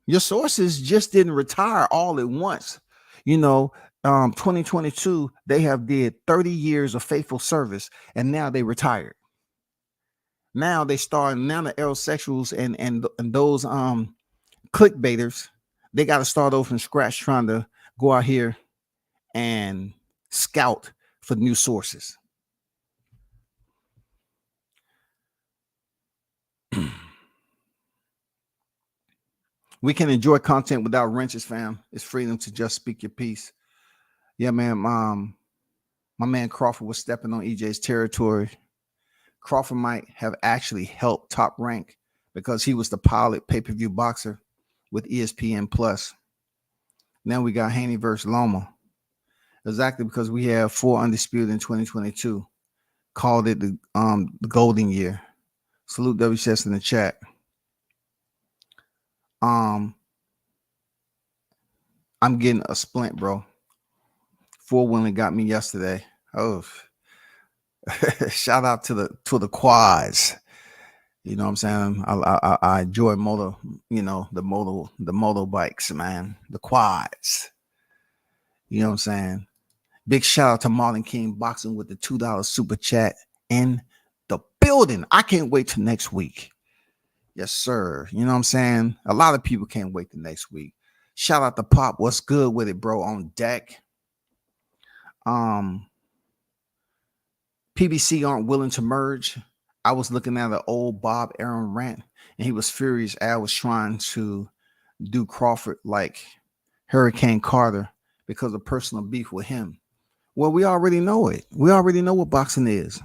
Your sources just didn't retire all at once. 2022, they have did 30 years of faithful service, and now they retired. Now they start. Now the aerosexuals and those clickbaiters, they got to start over from scratch, trying to go out here and scout for new sources. We can enjoy content without wrenches, fam. It's freedom to just speak your piece. Yeah, man. My man Crawford was stepping on EJ's territory. Crawford might have actually helped Top Rank because he was the pilot pay-per-view boxer with ESPN Plus. Now we got Haney versus Loma. Exactly, because we have 4 undisputed in 2022. Called it the golden year. Salute WCS in the chat. I'm getting a splint, bro. 4-wheeling got me yesterday. Oh, shout out to the quads. You know what I'm saying? I enjoy motor, the motorbikes, man. The quads. You know what I'm saying? Big shout out to Marlon King Boxing with the $2 super chat in the building. I can't wait till next week. Yes, sir. You know what I'm saying? A lot of people can't wait till next week. Shout out to Pop. What's good with it, bro? On deck. PBC aren't willing to merge. I was looking at an old Bob Arum rant, and he was furious. Al was trying to do Crawford like Hurricane Carter because of personal beef with him. Well, we already know it. We already know what boxing is.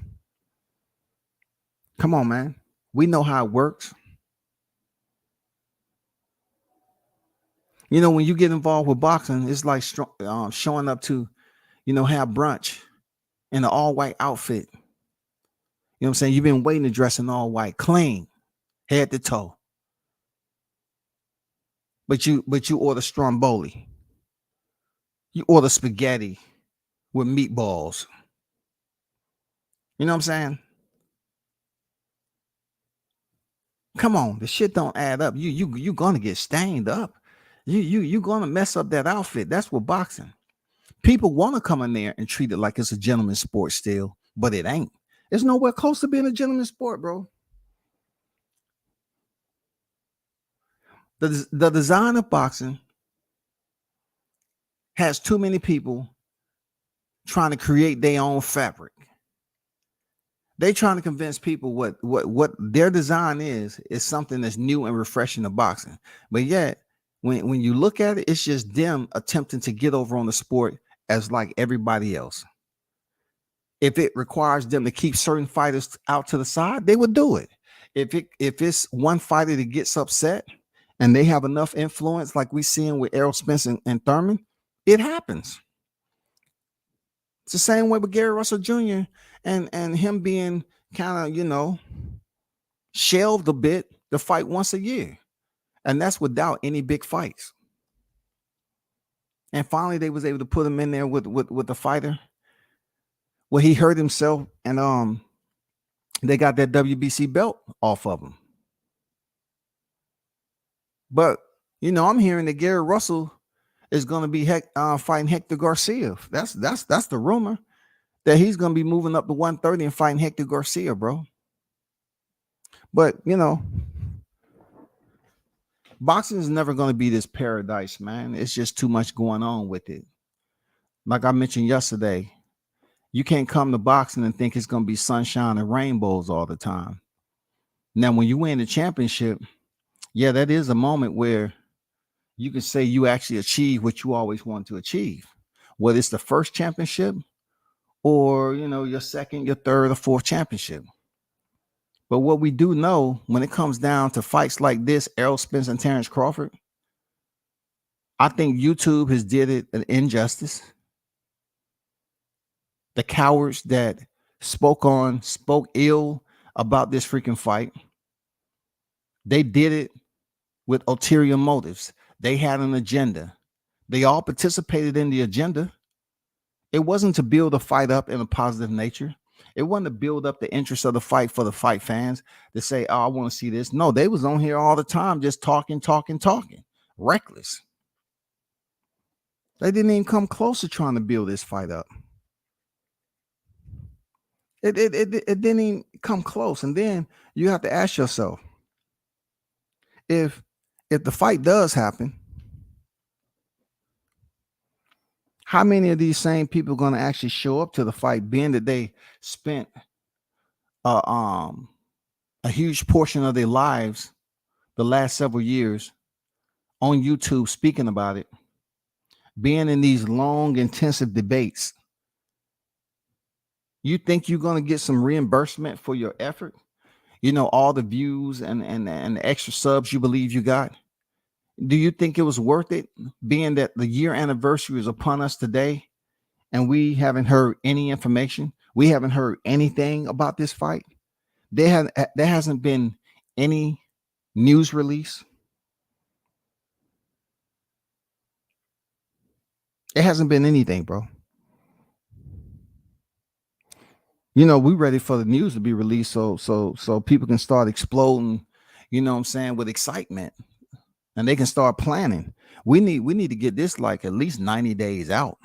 Come on, man. We know how it works. When you get involved with boxing, it's like showing up to, have brunch in an all-white outfit. You know what I'm saying? You've been waiting to dress in all white, clean, head to toe. But you order stromboli. You order spaghetti with meatballs. You know what I'm saying? Come on, the shit don't add up. You gonna get stained up. You gonna mess up that outfit. That's what boxing. People want to come in there and treat it like it's a gentleman's sport still, but it ain't. It's nowhere close to being a gentleman's sport, bro. The design of boxing has too many people trying to create their own fabric. They trying to convince people what their design is something that's new and refreshing to boxing. But yet, when you look at it, it's just them attempting to get over on the sport as like everybody else. If it requires them to keep certain fighters out to the side, they would do it. If it's one fighter that gets upset and they have enough influence, like we seeing with Errol Spence and Thurman, it happens. It's the same way with Gary Russell Jr. and him being kind of, shelved a bit to fight once a year. And that's without any big fights. And finally, they was able to put him in there with the fighter. Well, he hurt himself, and they got that WBC belt off of him. But I'm hearing that Gary Russell is going to be fighting Hector Garcia. That's the rumor, that he's going to be moving up to 130 and fighting Hector Garcia, bro. But boxing is never going to be this paradise, man. It's just too much going on with it. Like I mentioned yesterday, you can't come to boxing and think it's going to be sunshine and rainbows all the time. Now, when you win the championship, yeah, that is a moment where, you can say you actually achieve what you always want to achieve, whether it's the first championship or your second, your third, or fourth championship. But what we do know when it comes down to fights like this, Errol Spence and Terrence Crawford, I think YouTube has did it an injustice. The cowards that spoke ill about this freaking fight, they did it with ulterior motives. They had an agenda. They all participated in the agenda. It wasn't to build a fight up in a positive nature. It wasn't to build up the interest of the fight for the fight fans to say, oh, I want to see this. No, they was on here all the time just talking, reckless. They didn't even come close to trying to build this fight up. It didn't even come close. And then you have to ask yourself, if the fight does happen, how many of these same people are going to actually show up to the fight, being that they spent a huge portion of their lives the last several years on YouTube speaking about it, being in these long, intensive debates? You think you're going to get some reimbursement for your effort? All the views and the extra subs you believe you got? Do you think it was worth it, being that the year anniversary is upon us today and we haven't heard any information? We haven't heard anything about this fight. There hasn't been any news release. It hasn't been anything, bro. We ready for the news to be released so people can start exploding, with excitement, and they can start planning. We need to get this like at least 90 days out,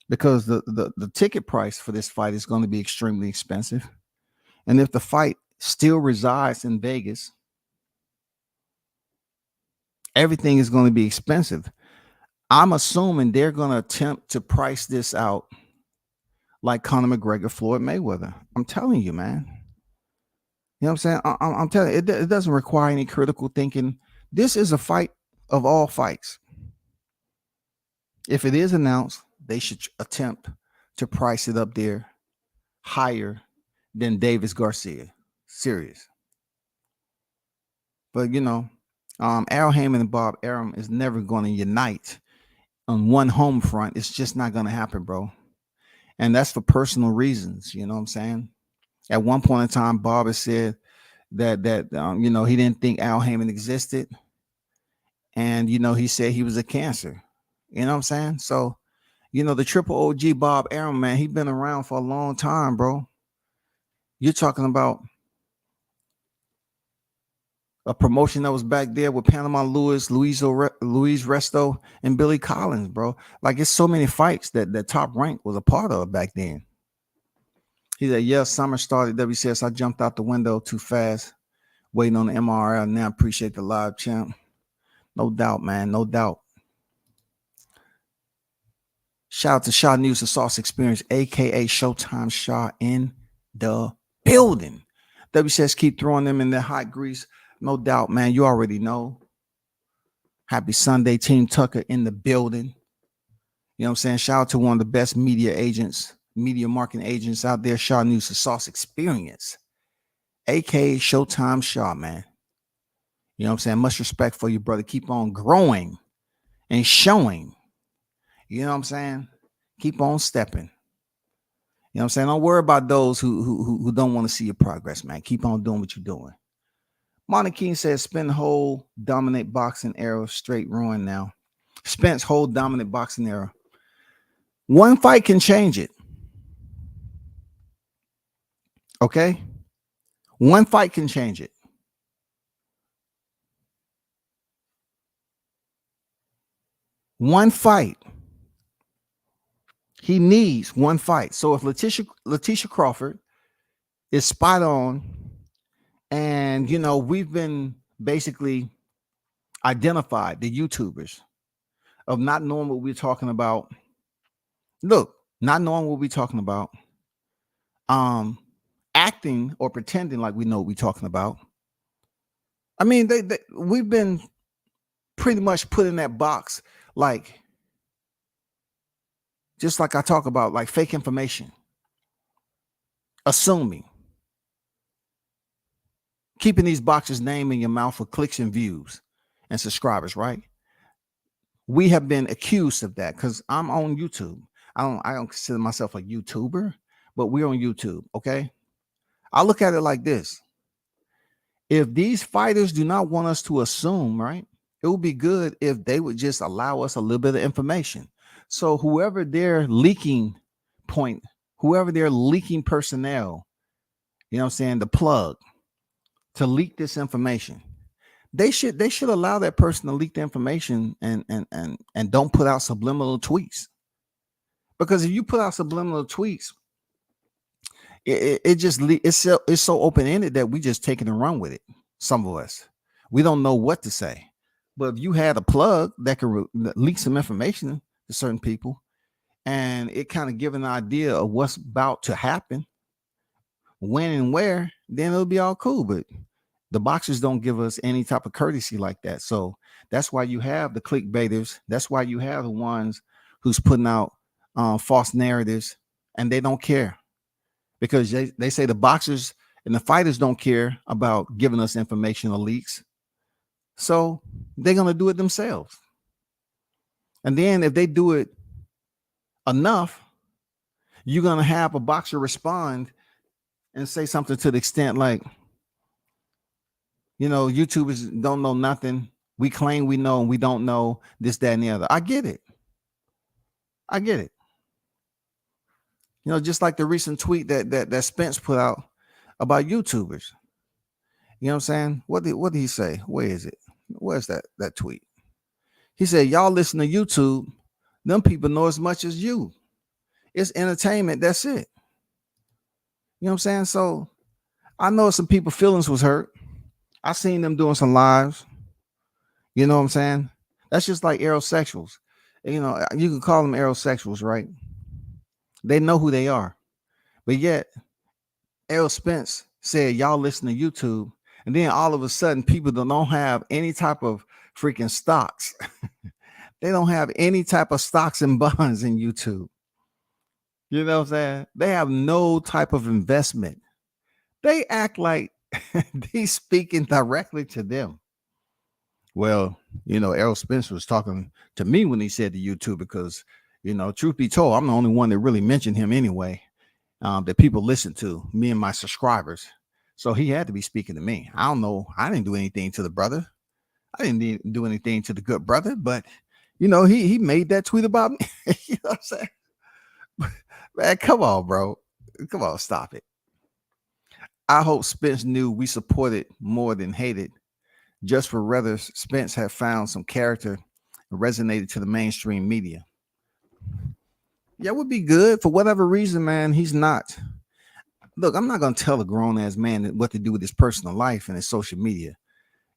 because the ticket price for this fight is going to be extremely expensive. And if the fight still resides in Vegas, everything is going to be expensive. I'm assuming they're going to attempt to price this out like Conor McGregor, Floyd Mayweather. I'm telling you, man. You know what I'm saying? I'm telling you, it doesn't require any critical thinking. This is a fight of all fights. If it is announced, they should attempt to price it up there higher than Davis Garcia. Serious. But Errol Heyman and Bob Arum is never going to unite on one home front. It's just not going to happen, bro. And that's for personal reasons. You know what I'm saying? At one point in time, Bob has said that he didn't think Al Heyman existed. And, he said he was a cancer. You know what I'm saying? So, the triple OG Bob Arum, man, he's been around for a long time, bro. You're talking about a promotion that was back there with Panama Luis Resto, and Billy Collins, bro. Like, it's so many fights that Top Rank was a part of back then. He said, yeah, summer started WCS. I jumped out the window too fast, waiting on the MRL. Now I appreciate the live champ. No doubt, man. No doubt. Shout out to Shaw News and Sauce Experience, a.k.a. Showtime Shaw, in the building. WCS keep throwing them in their hot grease. No doubt, man. You already know. Happy Sunday, Team Tucker in the building. You know what I'm saying? Shout out to one of the best media marketing agents out there, Shaw News and Sauce Experience, a.k.a. Showtime Shaw, man. You know what I'm saying? Much respect for you, brother. Keep on growing and showing. You know what I'm saying? Keep on stepping. You know what I'm saying? Don't worry about those who don't want to see your progress, man. Keep on doing what you're doing. Monty King says, Spence whole dominant boxing era, straight ruin now. Spence whole dominant boxing era. One fight can change it. Okay? One fight can change it. One fight. He needs one fight. So if Letitia Crawford is spot on, and we've been basically identified, the YouTubers, of not knowing what we're talking about. Look, not knowing what we're talking about. Acting or pretending like we know what we're talking about. I mean, we've been pretty much put in that box, like, just like I talk about, like fake information, assuming, keeping these boxes name in your mouth for clicks and views and subscribers, right? We have been accused of that because I'm on YouTube. I don't consider myself a YouTuber, but we're on YouTube. Okay. I look at it like this. If these fighters do not want us to assume, right, it would be good if they would just allow us a little bit of information. So whoever their leaking point, whoever their leaking personnel, you know what I'm saying, the plug to leak this information, they should allow that person to leak the information and don't put out subliminal tweets. Because if you put out subliminal tweets, it's so open-ended that we just take it and run with it. Some of us, we don't know what to say. But if you had a plug that could leak some information to certain people, and it kind of give an idea of what's about to happen, when and where, then it'll be all cool. But the boxers don't give us any type of courtesy like that. So that's why you have the clickbaiters. That's why you have the ones who's putting out false narratives, and they don't care, because they say the boxers and the fighters don't care about giving us information or leaks. So they're going to do it themselves. And then if they do it enough, you're going to have a boxer respond and say something to the extent like, you know, YouTubers don't know nothing. We claim we know and we don't know this, that, and the other. I get it. You know, just like the recent tweet that Spence put out about YouTubers. You know what I'm saying? What did he say? Where is it? Where's that tweet? He said, y'all listen to YouTube. Them people know as much as you. It's entertainment. That's it. You know what I'm saying? So I know some people's feelings was hurt. I seen them doing some lives. You know what I'm saying? That's just like aerosexuals. You know, you can call them aerosexuals, right? They know who they are. But yet, Errol Spence said, y'all listen to YouTube. And then all of a sudden, people don't have any type of freaking stocks. They don't have any type of stocks and bonds in YouTube. You know what I'm saying? They have no type of investment. They act like he's speaking directly to them. Well, you know, Errol Spence was talking to me when he said to YouTube, because, you know, truth be told, I'm the only one that really mentioned him anyway, that people listen to, me and my subscribers. So he had to be speaking to me. I don't know. I didn't do anything to the brother. I didn't do anything to the good brother, but, you know, he made that tweet about me. You know what I'm saying? Man, come on, bro. Come on, stop it. I hope Spence knew we supported more than hated. Just for rather, Spence had found some character and resonated to the mainstream media. Yeah, it would be good. For whatever reason, man, he's not. Look, I'm not going to tell a grown-ass man what to do with his personal life and his social media.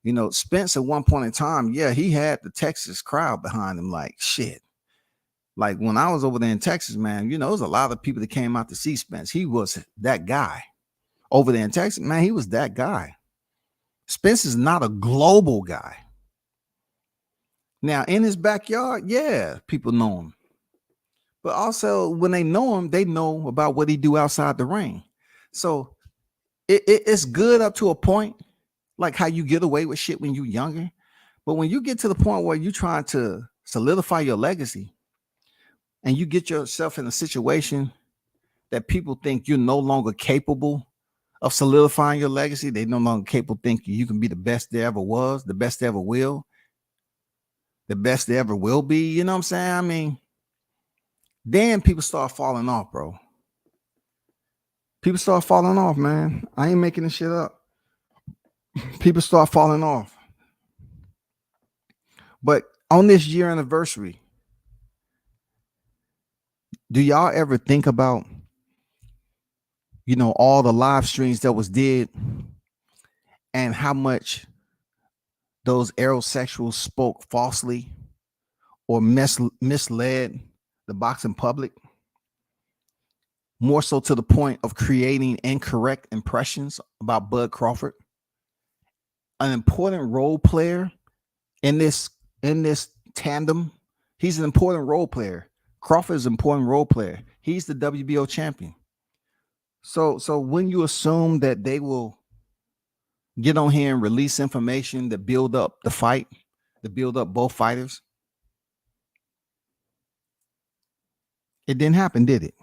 You know, Spence at one point in time, yeah, he had the Texas crowd behind him like shit. Like when I was over there in Texas, man, you know, there was a lot of people that came out to see Spence. He was that guy. Over there in Texas, man, he was that guy. Spence is not a global guy. Now, in his backyard, yeah, people know him. But also, when they know him, they know about what he do outside the ring. So it's good up to a point, like how you get away with shit when you're younger. But when you get to the point where you're trying to solidify your legacy and you get yourself in a situation that people think you're no longer capable of solidifying your legacy, they no longer capable thinking you can be the best there ever was, the best there ever will, the best there ever will be. You know what I'm saying? I mean, then people start falling off, bro. People start falling off, man. I ain't making this shit up. People start falling off. But on this year anniversary, do y'all ever think about, you know, all the live streams that was did and how much those aerosexuals spoke falsely or misled the boxing public? More so to the point of creating incorrect impressions about Bud Crawford, an important role player in this in this tandem. He's an important role player. Crawford is an important role player. He's the WBO champion. So when you assume that they will get on here and release information to build up the fight, to build up both fighters, it didn't happen, did it?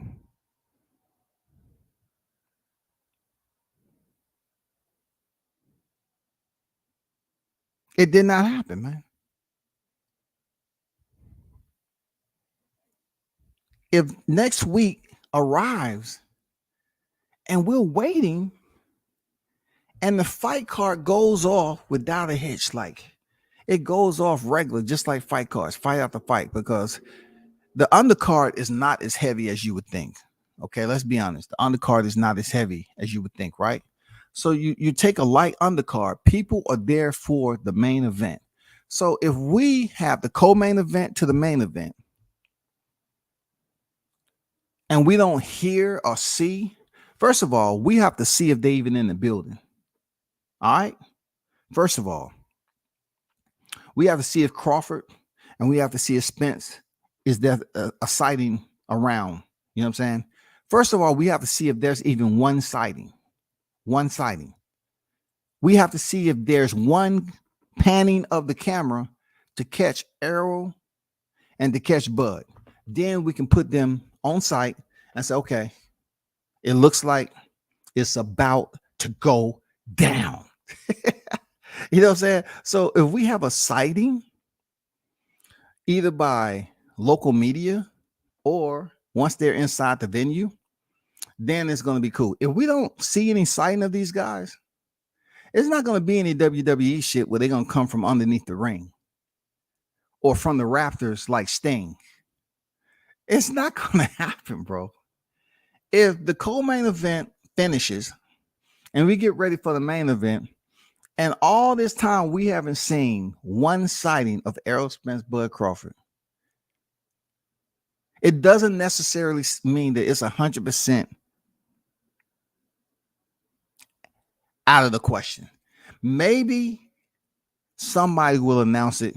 It did not happen, man. If next week arrives and we're waiting and the fight card goes off without a hitch, like it goes off regular, just like fight cards, fight after fight, because the undercard is not as heavy as you would think. Okay, let's be honest. The undercard is not as heavy as you would think, right? So you take a light undercard, people are there for the main event. So if we have the co-main event to the main event, and we don't hear or see, first of all, we have to see if they even in the building. All right. First of all, we have to see if Crawford and we have to see if Spence is there a sighting around. You know what I'm saying? First of all, we have to see if there's even one sighting. One sighting. We have to see if there's one panning of the camera to catch Errol and to catch Bud. Then we can put them on site and say, okay, it looks like it's about to go down. You know what I'm saying? So if we have a sighting, either by local media or once they're inside the venue, then it's going to be cool. If we don't see any sighting of these guys, it's not going to be any WWE shit where they're going to come from underneath the ring or from the rafters like Sting. It's not going to happen, bro. If the co-main event finishes and we get ready for the main event, and all this time we haven't seen one sighting of Errol Spence, Bud Crawford, it doesn't necessarily mean that it's 100% out of the question. Maybe somebody will announce it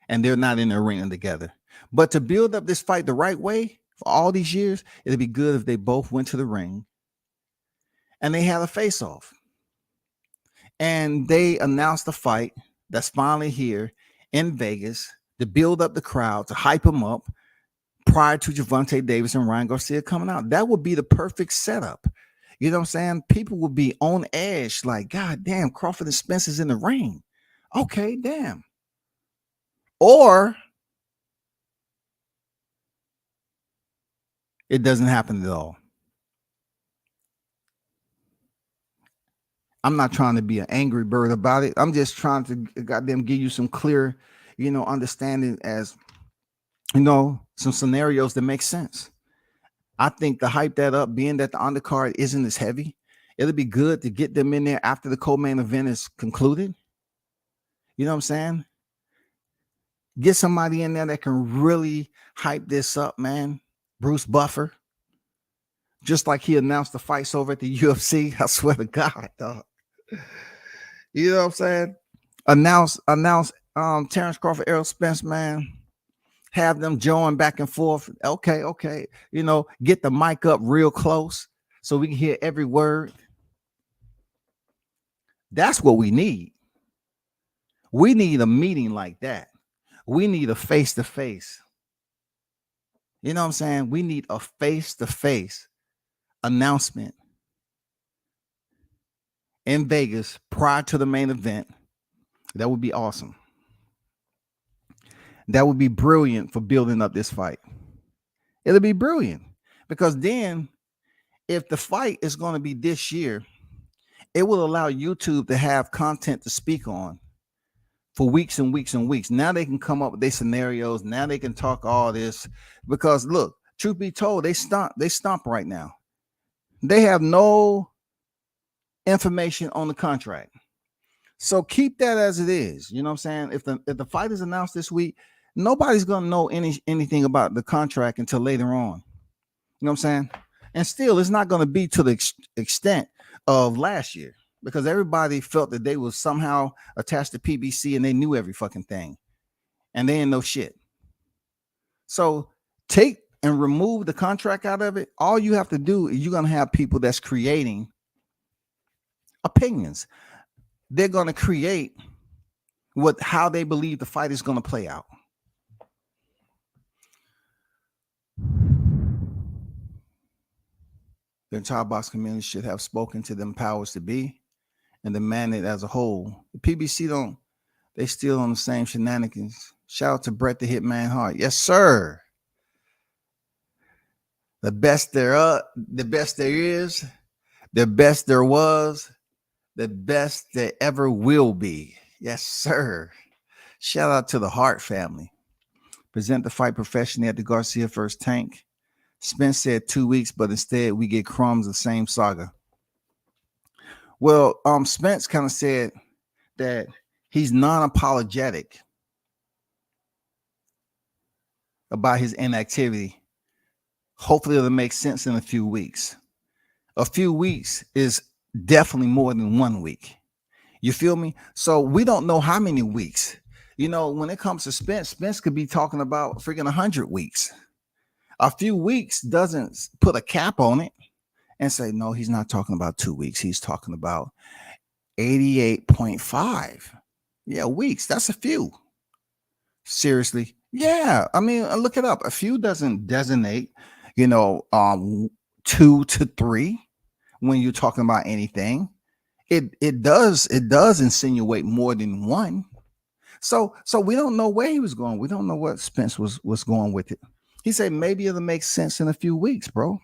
and they're not in the arena together. But to build up this fight the right way for all these years, it'd be good if they both went to the ring and they had a face-off. And they announced the fight that's finally here in Vegas to build up the crowd, to hype them up prior to Gervonta Davis and Ryan Garcia coming out. That would be the perfect setup. You know what I'm saying? People would be on edge like, God damn, Crawford and Spence is in the ring. Okay, damn. Or it doesn't happen at all. I'm not trying to be an angry bird about it. I'm just trying to goddamn give you some clear, understanding as, some scenarios that make sense. I think to hype that up, being that the undercard isn't as heavy, it'll be good to get them in there after the co-main event is concluded. You know what I'm saying? Get somebody in there that can really hype this up, man. Bruce Buffer. Just like he announced the fights over at the UFC. I swear to God, dog. You know what I'm saying? Announce Terrence Crawford, Errol Spence, man. Have them join back and forth. Okay. Get the mic up real close so we can hear every word. That's what we need. We need a meeting like that. We need a face-to-face. You know what I'm saying? We need a face-to-face announcement in Vegas prior to the main event. That would be awesome. That would be brilliant for building up this fight. It'll be brilliant because then if the fight is going to be this year, it will allow YouTube to have content to speak on for weeks and weeks and weeks. Now they can come up with their scenarios. Now they can talk all this because look, truth be told, they stomp right now. They have no information on the contract. So keep that as it is. You know what I'm saying? If the fight is announced this week, nobody's going to know anything about the contract until later on. You know what I'm saying? And still, it's not going to be to the extent of last year because everybody felt that they was somehow attached to PBC and they knew every fucking thing. and they ain't no shit. So take and remove the contract out of it. All you have to do is you're gonna have people that's creating opinions. They're gonna create how they believe the fight is gonna play out. The entire box community should have spoken to them powers to be and demanded as a whole. The PBC they still on the same shenanigans. Shout out to Bret the Hitman Hart. Yes, sir. The best there is, the best there was, the best there ever will be. Yes, sir. Shout out to the Hart family. Present the fight professionally at the Garcia First Tank. Spence said 2 weeks, but instead we get crumbs of the same saga. Well, Spence kind of said that he's non-apologetic about his inactivity. Hopefully it'll make sense in a few weeks. A few weeks is definitely more than 1 week. You feel me? So we don't know how many weeks. You know, when it comes to Spence could be talking about freaking 100 weeks. A few weeks doesn't put a cap on it and say, no, he's not talking about 2 weeks. He's talking about 88.5. Yeah, weeks. That's a few. Seriously. Yeah. I mean, look it up. A few doesn't designate, 2 to 3 when you're talking about anything. It does insinuate more than one. So we don't know where he was going. We don't know what Spence was going with it. He said maybe it'll make sense in a few weeks, bro.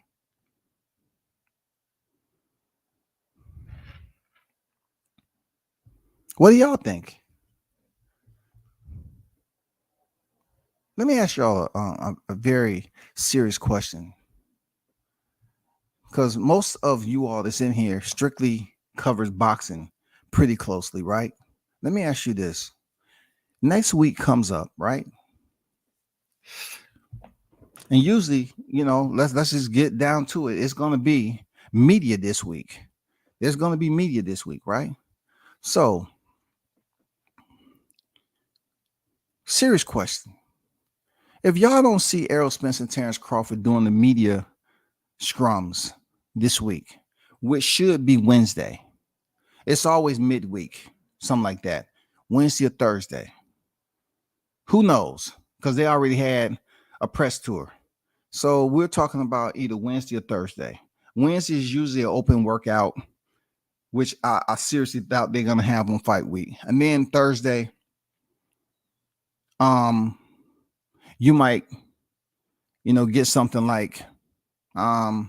What do y'all think? Let me ask y'all a very serious question, because most of you all that's in here strictly covers boxing pretty closely, right? Let me ask you this. Next week comes up, right? And usually, let's just get down to it. It's going to be media this week. There's going to be media this week, right? So, serious question. If y'all don't see Errol Spence and Terrence Crawford doing the media scrums this week, which should be Wednesday. It's always midweek, something like that. Wednesday or Thursday. Who knows? Because they already had a press tour. So we're talking about either Wednesday or Thursday. Wednesday is usually an open workout, which I seriously doubt they're going to have on fight week. And then Thursday, you might, get something like, I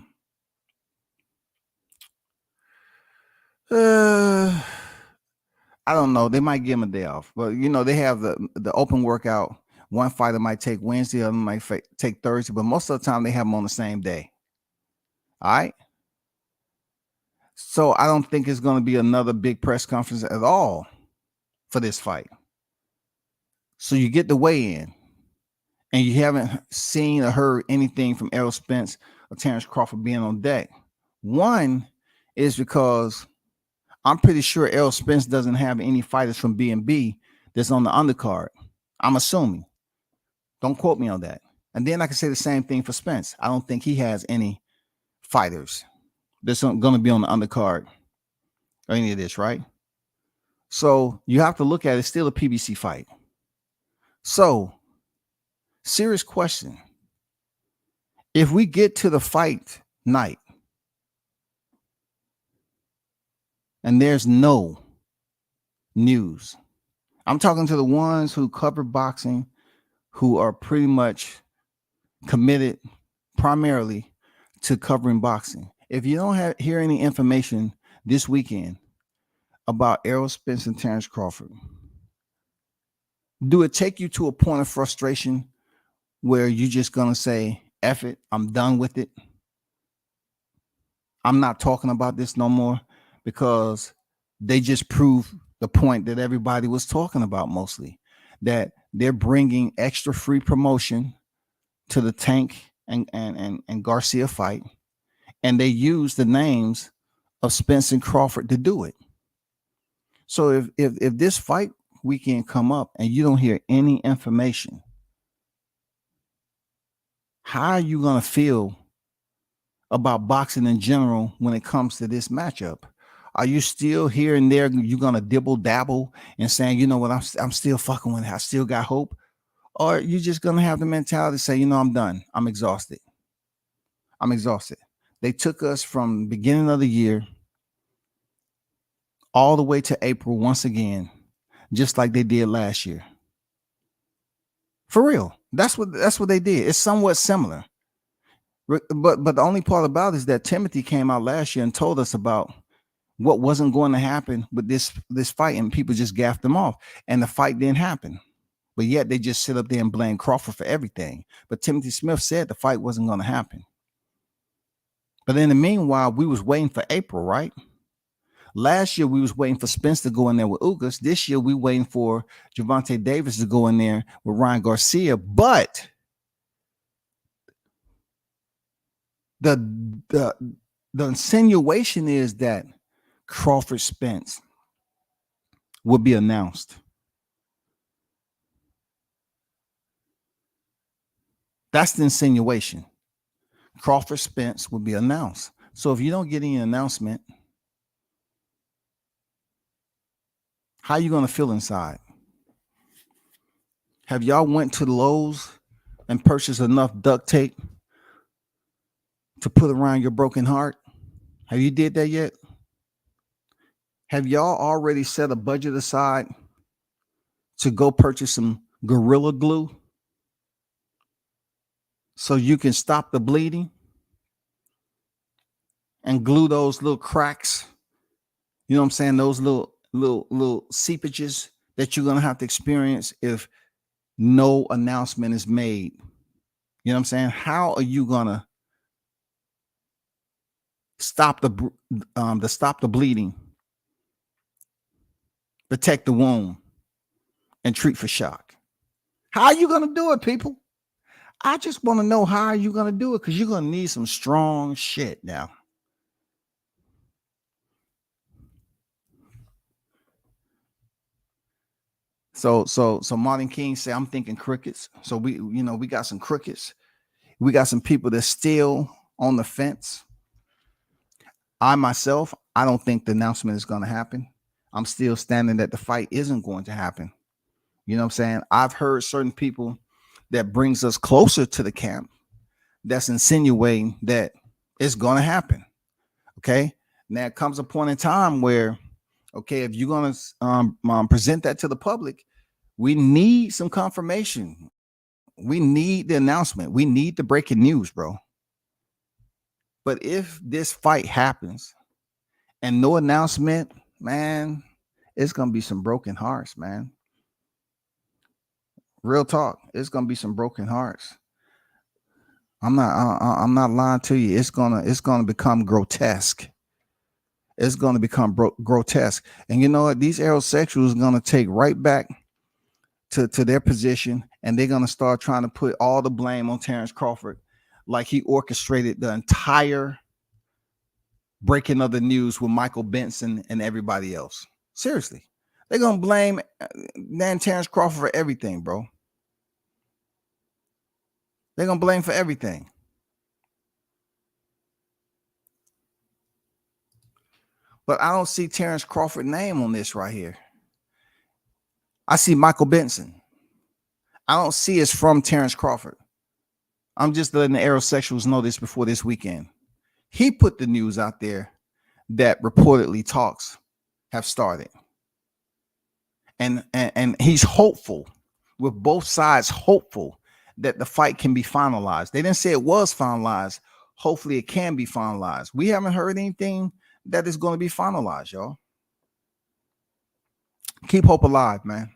don't know. They might give them a day off, but they have the open workout. One fighter might take Wednesday, other might take Thursday, but most of the time they have them on the same day. All right. So I don't think it's going to be another big press conference at all for this fight. So you get the weigh in, and you haven't seen or heard anything from Errol Spence or Terrence Crawford being on deck. One is because I'm pretty sure Errol Spence doesn't have any fighters from B&B that's on the undercard. I'm assuming. Don't quote me on that. And then I can say the same thing for Spence. I don't think he has any fighters that's going to be on the undercard or any of this, right? So you have to look at it. It's still a PBC fight. So, serious question. If we get to the fight night and there's no news, I'm talking to the ones who cover boxing, who are pretty much committed primarily to covering boxing. If you don't hear any information this weekend about Errol Spence and Terrence Crawford, do it take you to a point of frustration where you're just going to say, F it, I'm done with it? I'm not talking about this no more, because they just proved the point that everybody was talking about mostly, that they're bringing extra free promotion to the Tank and Garcia fight, and they use the names of Spence and Crawford to do it. So if this fight weekend come up and you don't hear any information, how are you going to feel about boxing in general when it comes to this matchup? Are you still here and there? You're going to dibble dabble and saying, you know what, I'm still fucking with it. I still got hope. Or you just going to have the mentality to say, you know, I'm done. I'm exhausted. I'm exhausted. They took us from the beginning of the year all the way to April once again, just like they did last year. For real. That's what they did. It's somewhat similar. But the only part about it is that Timothy came out last year and told us about what wasn't going to happen with this fight, and people just gaffed them off, and the fight didn't happen. But yet they just sit up there and blame Crawford for everything. But Timothy Smith said the fight wasn't going to happen. But in the meanwhile, we was waiting for April, right? Last year, we was waiting for Spence to go in there with Ugas. This year, we waiting for Gervonta Davis to go in there with Ryan Garcia. But the insinuation is that Crawford Spence will be announced. That's the insinuation. Crawford Spence will be announced. So if you don't get any announcement, how are you going to feel inside? Have y'all went to Lowe's and purchased enough duct tape to put around your broken heart? Have you did that yet? Have y'all already set a budget aside to go purchase some Gorilla Glue so you can stop the bleeding and glue those little cracks? You know what I'm saying? Those little seepages that you're going to have to experience if no announcement is made. You know what I'm saying? How are you going to stop the bleeding, protect the wound, and treat for shock? How are you going to do it, people? I just want to know, how are you going to do it? Because you're going to need some strong shit now. So Martin King said, I'm thinking crickets. So we got some crickets. We got some people that's still on the fence. I myself, I don't think the announcement is going to happen. I'm still standing that the fight isn't going to happen. You know what I'm saying? I've heard certain people that brings us closer to the camp that's insinuating that it's going to happen. Okay. Now it comes a point in time where, okay, if you're going to present that to the public, we need some confirmation. We need the announcement. We need the breaking news, bro. But if this fight happens and no announcement, man, it's going to be some broken hearts, man. Real talk. It's going to be some broken hearts. I'm not lying to you. It's going to become grotesque. It's going to become grotesque. And you know what? These aerosexuals are going to take right back to their position, and they're going to start trying to put all the blame on Terrence Crawford, like he orchestrated the entire breaking of the news with Michael Benson and everybody else. Seriously. They're going to blame Terrence Crawford for everything, bro. They're going to blame for everything. But I don't see Terrence Crawford's name on this right here. I see Michael Benson. I don't see it's from Terrence Crawford. I'm just letting the aerosexuals know this before this weekend. He put the news out there that reportedly talks have started. And he's hopeful, with both sides hopeful, that the fight can be finalized. They didn't say it was finalized. Hopefully it can be finalized. We haven't heard anything that is going to be finalized, y'all. Keep hope alive, man.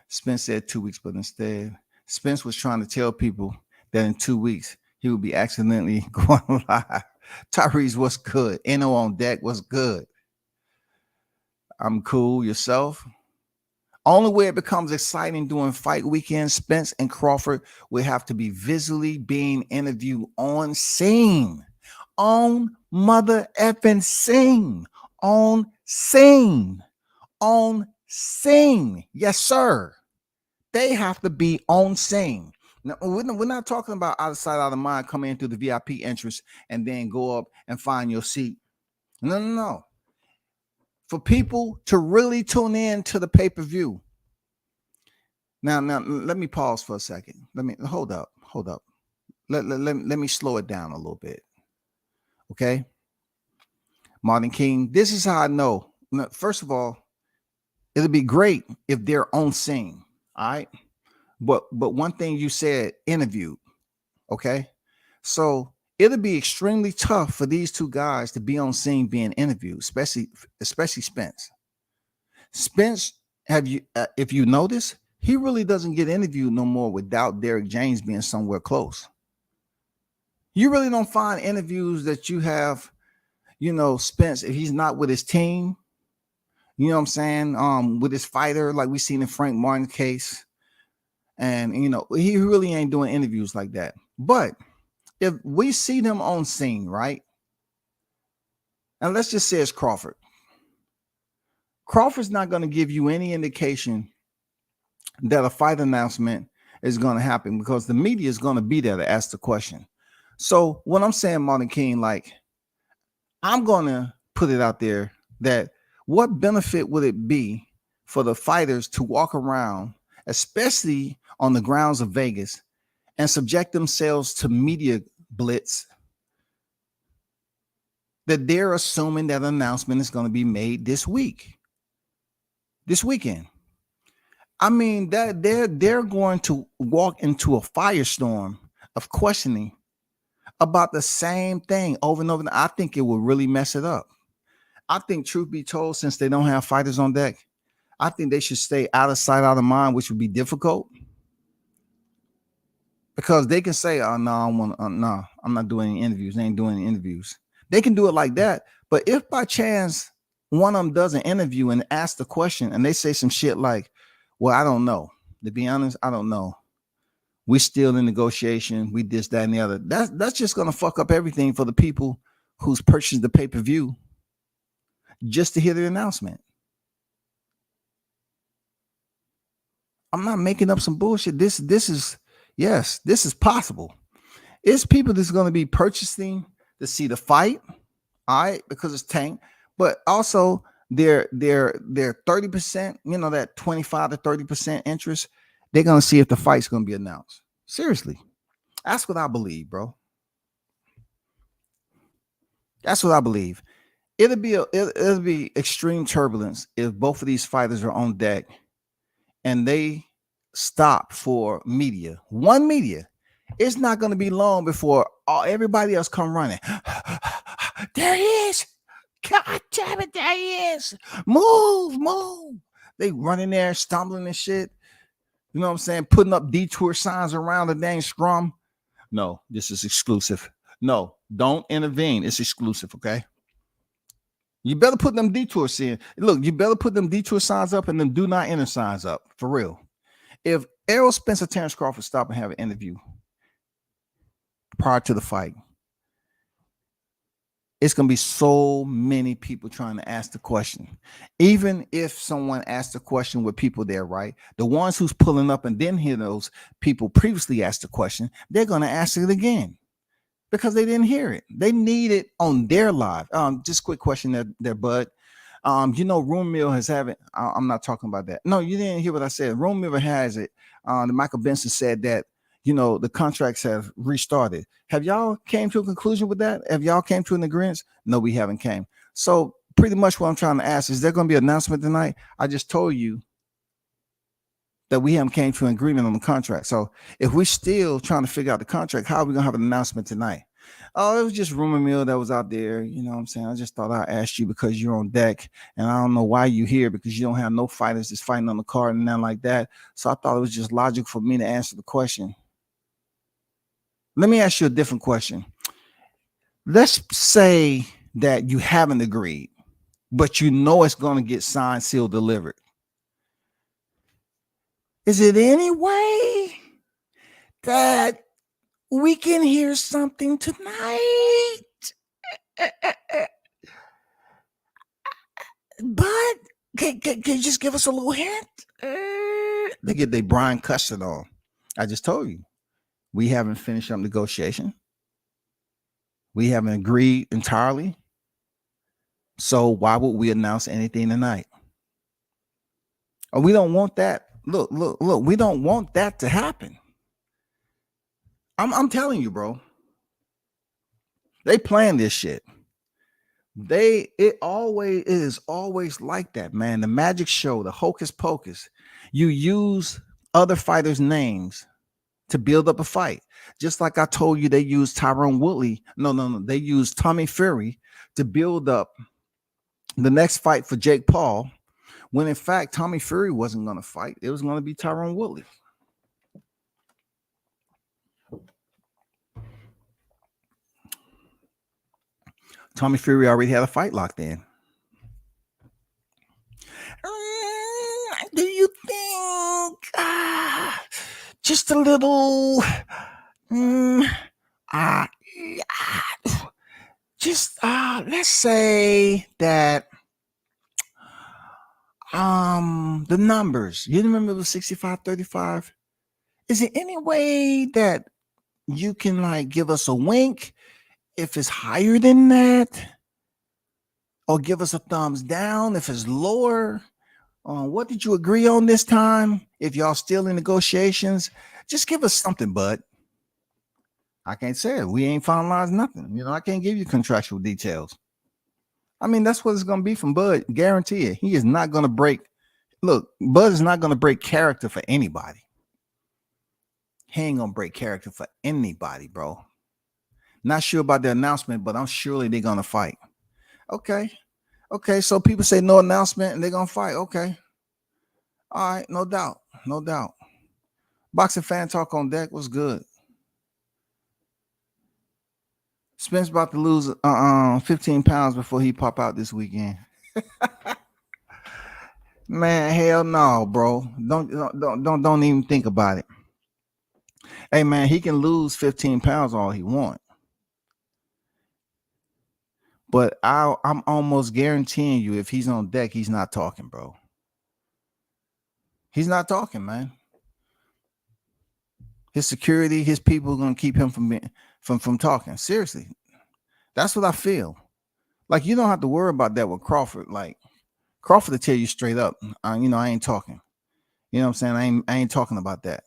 Spence said 2 weeks, but instead, Spence was trying to tell people that in 2 weeks he would be accidentally going live. Tyrese, what's good? NO on deck, what's good? I'm cool. Yourself? Only way it becomes exciting during fight weekend, Spence and Crawford will have to be visually being interviewed on scene. On mother effing scene. On scene. On scene. Yes, sir. They have to be on scene. Now, we're not talking about out of sight, out of mind, coming in through the VIP entrance and then go up and find your seat. No. For people to really tune in to the pay-per-view. Now, let me pause for a second. Let me hold up. Let me slow it down a little bit. Okay. Martin King, this is how I know. First of all, it'll be great if they're on scene. All right. But one thing you said, interviewed. Okay. So it'll be extremely tough for these two guys to be on scene being interviewed, especially Spence. Spence, if you notice, he really doesn't get interviewed no more without Derrick James being somewhere close. You really don't find interviews that you have, Spence, if he's not with his team, you know what I'm saying? With his fighter, like we seen in Frank Martin's case. And, he really ain't doing interviews like that. But if we see them on scene, right? And let's just say it's Crawford. Crawford's not going to give you any indication that a fight announcement is going to happen because the media is going to be there to ask the question. So what I'm saying, Martin King, like, I'm going to put it out there that what benefit would it be for the fighters to walk around, especially on the grounds of Vegas, and subject themselves to media blitz that they're assuming that announcement is going to be made this weekend? I mean, that they're going to walk into a firestorm of questioning about the same thing over and over. I think it will really mess it up. I think, truth be told, since they don't have fighters on deck, I think they should stay out of sight, out of mind, which would be difficult. Because they can say, "Oh no, I'm not doing any interviews. They ain't doing any interviews." They can do it like that. But if by chance one of them does an interview and asks the question, and they say some shit like, "Well, I don't know. To be honest, I don't know. We still in negotiation. We this, that, and the other." That's just gonna fuck up everything for the people who's purchased the pay-per-view just to hear the announcement. I'm not making up some bullshit. This is possible. It's people that's going to be purchasing to see the fight, all right, because it's Tank, but also their 30%, that 25 to 30% interest, they're going to see if the fight's going to be announced. Seriously. That's what I believe, bro. That's what I believe. It'll be extreme turbulence if both of these fighters are on deck and they stop for media. One media. It's not going to be long before everybody else come running. There he is. God damn it, there he is. Move. They running there, stumbling and shit. You know what I'm saying? Putting up detour signs around the dang scrum. No, this is exclusive. No, don't intervene. It's exclusive, okay? You better put them detour signs. Look, you better put them detour signs up and them do not enter signs up. For real. If Errol Spence or Terrence Crawford stop and have an interview prior to the fight, it's going to be so many people trying to ask the question. Even if someone asks the question with people there, right? The ones who's pulling up and then hear those people previously ask the question, they're going to ask it again because they didn't hear it. They need it on their live. Just quick question there, Bud. Rumor mill has have it. I'm not talking about that. No, you didn't hear what I said. Rumor mill has it. The Michael Benson said that, the contracts have restarted. Have y'all came to a conclusion with that? Have y'all came to an agreement? No, we haven't came. So pretty much what I'm trying to ask, is there going to be an announcement tonight? I just told you that we haven't came to an agreement on the contract. So if we're still trying to figure out the contract, how are we going to have an announcement tonight? Oh, it was just rumor mill that was out there. You know what I'm saying? I just thought I'd ask you because you're on deck, and I don't know why you're here because you don't have no fighters that's fighting on the card and nothing like that. So I thought it was just logical for me to answer the question. Let me ask you a different question. Let's say that you haven't agreed, but you know it's going to get signed, sealed, delivered. Is it any way that we can hear something tonight? But can you just give us a little hint? They get their Brian Custer on. I just told you, we haven't finished up negotiation. We haven't agreed entirely. So why would we announce anything tonight? Oh, we don't want that. Look. We don't want that to happen. I'm telling you, bro. They plan this shit. It is always like that, man. The magic show, the hocus pocus. You use other fighters' names to build up a fight. Just like I told you, they used Tyrone Woodley. No. They used Tommy Fury to build up the next fight for Jake Paul, when in fact Tommy Fury wasn't going to fight. It was going to be Tyrone Woodley. Tommy Fury already had a fight locked in. Do you think just a little let's say that the numbers, you remember it was 65-35? Is there any way that you can like give us a wink if it's higher than that, or give us a thumbs down if it's lower? What did you agree on this time? If y'all still in negotiations, just give us something, bud. I can't say it. We ain't finalized nothing. You know, I can't give you contractual details. I mean, that's what it's going to be from Bud. Guarantee it. He is not going to break. Look, Bud is not going to break character for anybody. He ain't going to break character for anybody, bro. Not sure about the announcement, but I'm surely they're going to fight. Okay. So people say no announcement and they're going to fight. Okay. All right. No doubt. Boxing Fan Talk on deck was good. Spence about to lose 15 pounds before he pop out this weekend. Man, hell no, bro. Don't even think about it. Hey, man, he can lose 15 pounds all he wants. But I'm almost guaranteeing you, if he's on deck, he's not talking, bro. He's not talking, man. His security, his people are gonna keep him from talking. Seriously, that's what I feel. Like, you don't have to worry about that with Crawford. Like, Crawford will tell you straight up, I ain't talking. You know what I'm saying? I ain't talking about that.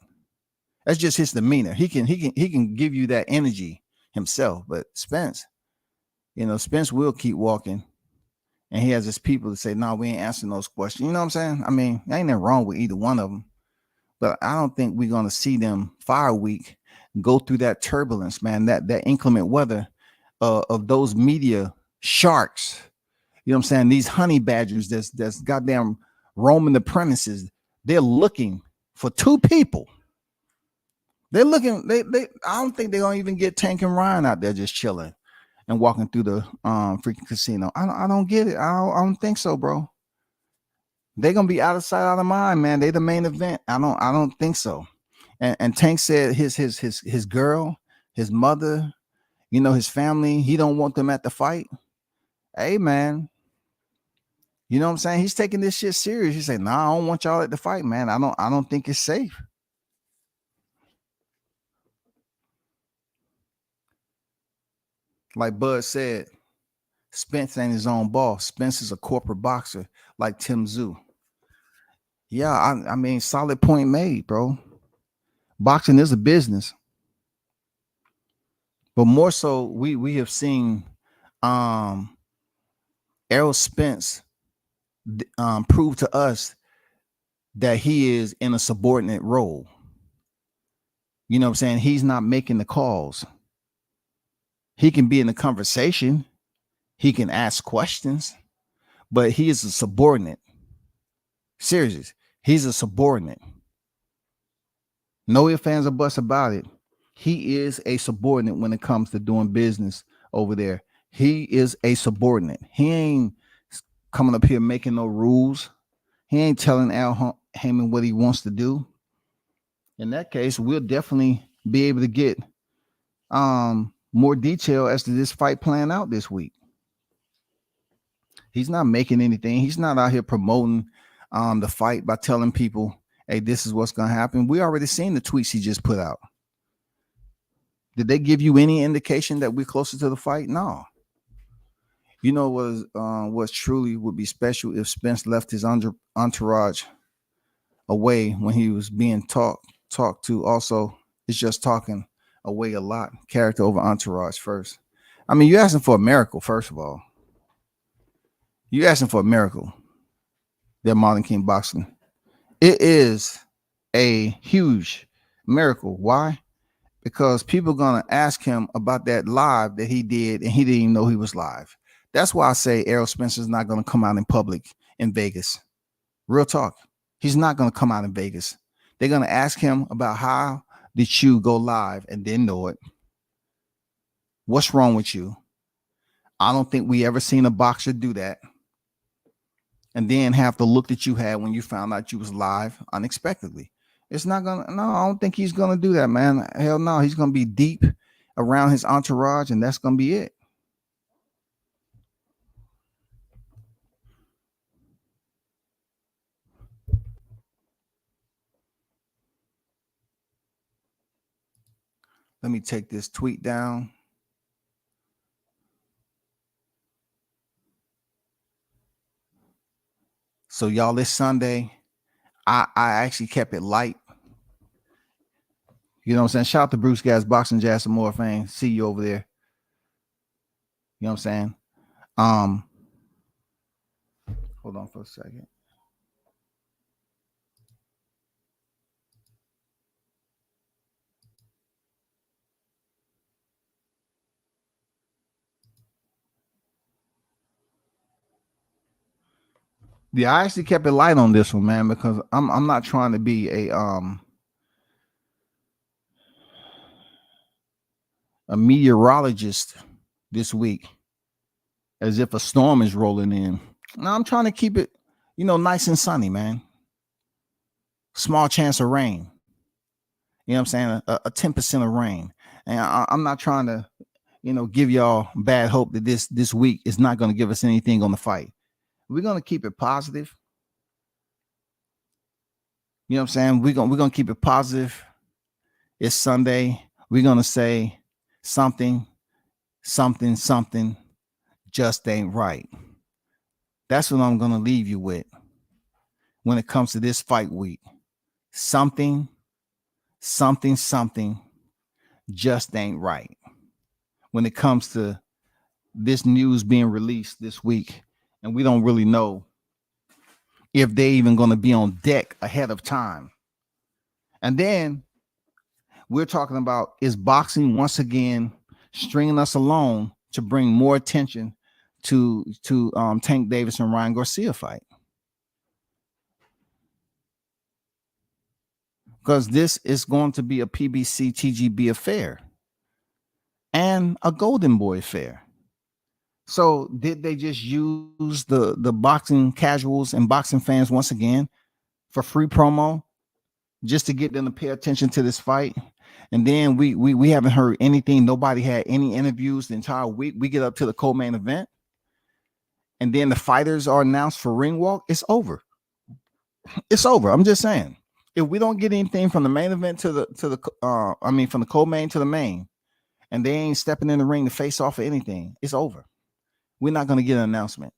That's just his demeanor. He can give you that energy himself. But Spence, Spence will keep walking, and he has his people to say, no, we ain't answering those questions. You know what I'm saying? I mean, ain't nothing wrong with either one of them, but I don't think we're going to see them fire week go through that turbulence, man, that inclement weather of those media sharks. You know what I'm saying? These honey badgers that's goddamn roaming the premises. They're looking for two people. They're looking, I don't think they're going to even get Tank and Ryan out there just chilling and walking through the freaking casino. I don't get it. I don't think so, bro. They're gonna be out of sight, out of mind, man. They the main event. I don't think so. And Tank said his girl, his mother, his family, he don't want them at the fight. Hey, man. You know what I'm saying? He's taking this shit serious. He said, nah, I don't want y'all at the fight, man. I don't think it's safe. Like Bud said, Spence ain't his own boss. Spence is a corporate boxer like Tim Tszyu. Yeah, I mean, solid point made, bro. Boxing is a business. But more so, we have seen Errol Spence prove to us that he is in a subordinate role. You know what I'm saying? He's not making the calls. He can be in the conversation. He can ask questions, but he is a subordinate. Seriously, he's a subordinate. No ifs, ands, or buts about it. He is a subordinate when it comes to doing business over there. He is a subordinate. He ain't coming up here making no rules. He ain't telling Al Heyman what he wants to do. In that case, we'll definitely be able to get more detail as to this fight playing out this week. He's not making anything. He's not out here promoting the fight by telling people, hey, this is what's going to happen. We already seen the tweets he just put out. Did they give you any indication that we're closer to the fight? No. You know what truly would be special if Spence left his entourage away when he was being talked to. Also, it's just talking away a lot. Character over entourage first. I mean, you're asking for a miracle, first of all. You're asking for a miracle. That Modern King Boxing. It is a huge miracle. Why? Because people are going to ask him about that live that he did, and he didn't even know he was live. That's why I say Errol Spencer's not going to come out in public in Vegas. Real talk. He's not going to come out in Vegas. They're going to ask him about how did you go live and didn't know it. What's wrong with you? I don't think we ever seen a boxer do that. And then have the look that you had when you found out you was live unexpectedly. It's not going to, no, I don't think he's going to do that, man. Hell no, he's going to be deep around his entourage, and that's going to be it. Let me take this tweet down. So y'all, this Sunday, I actually kept it light. You know what I'm saying? Shout out to Bruce Gas, Boxing Jazz, some more fame. See you over there. You know what I'm saying? Hold on for a second. Yeah, I actually kept it light on this one, man, because I'm not trying to be a meteorologist this week as if a storm is rolling in. Now I'm trying to keep it, nice and sunny, man. Small chance of rain. You know what I'm saying? A 10% of rain. And I'm not trying to, give y'all bad hope that this week is not going to give us anything on the fight. We're going to keep it positive. You know what I'm saying? We're going to keep it positive. It's Sunday. We're going to say something just ain't right. That's what I'm going to leave you with when it comes to this fight week. Something just ain't right when it comes to this news being released this week. And we don't really know if they're even going to be on deck ahead of time. And then we're talking about, is boxing once again stringing us along to bring more attention to Tank Davis and Ryan Garcia fight? Because this is going to be a PBC TGB affair and a Golden Boy affair. So did they just use the boxing casuals and boxing fans once again for free promo just to get them to pay attention to this fight? And then we haven't heard anything. Nobody had any interviews the entire week. We get up to the co-main event, and then the fighters are announced for ring walk. It's over. It's over. I'm just saying. If we don't get anything from the main event from the co-main to the main, and they ain't stepping in the ring to face off or anything, it's over. We're not going to get an announcement.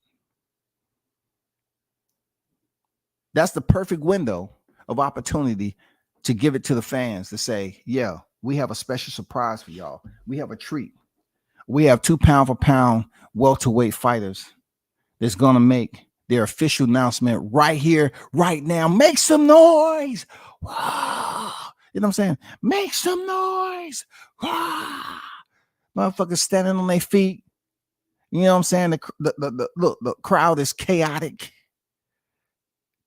That's the perfect window of opportunity to give it to the fans to say, yeah, we have a special surprise for y'all. We have a treat. We have 2 pound for pound welterweight fighters that's going to make their official announcement right here, right now. Make some noise. Wow. You know what I'm saying? Make some noise. Wow. Motherfuckers standing on their feet. You know what I'm saying? The crowd is chaotic.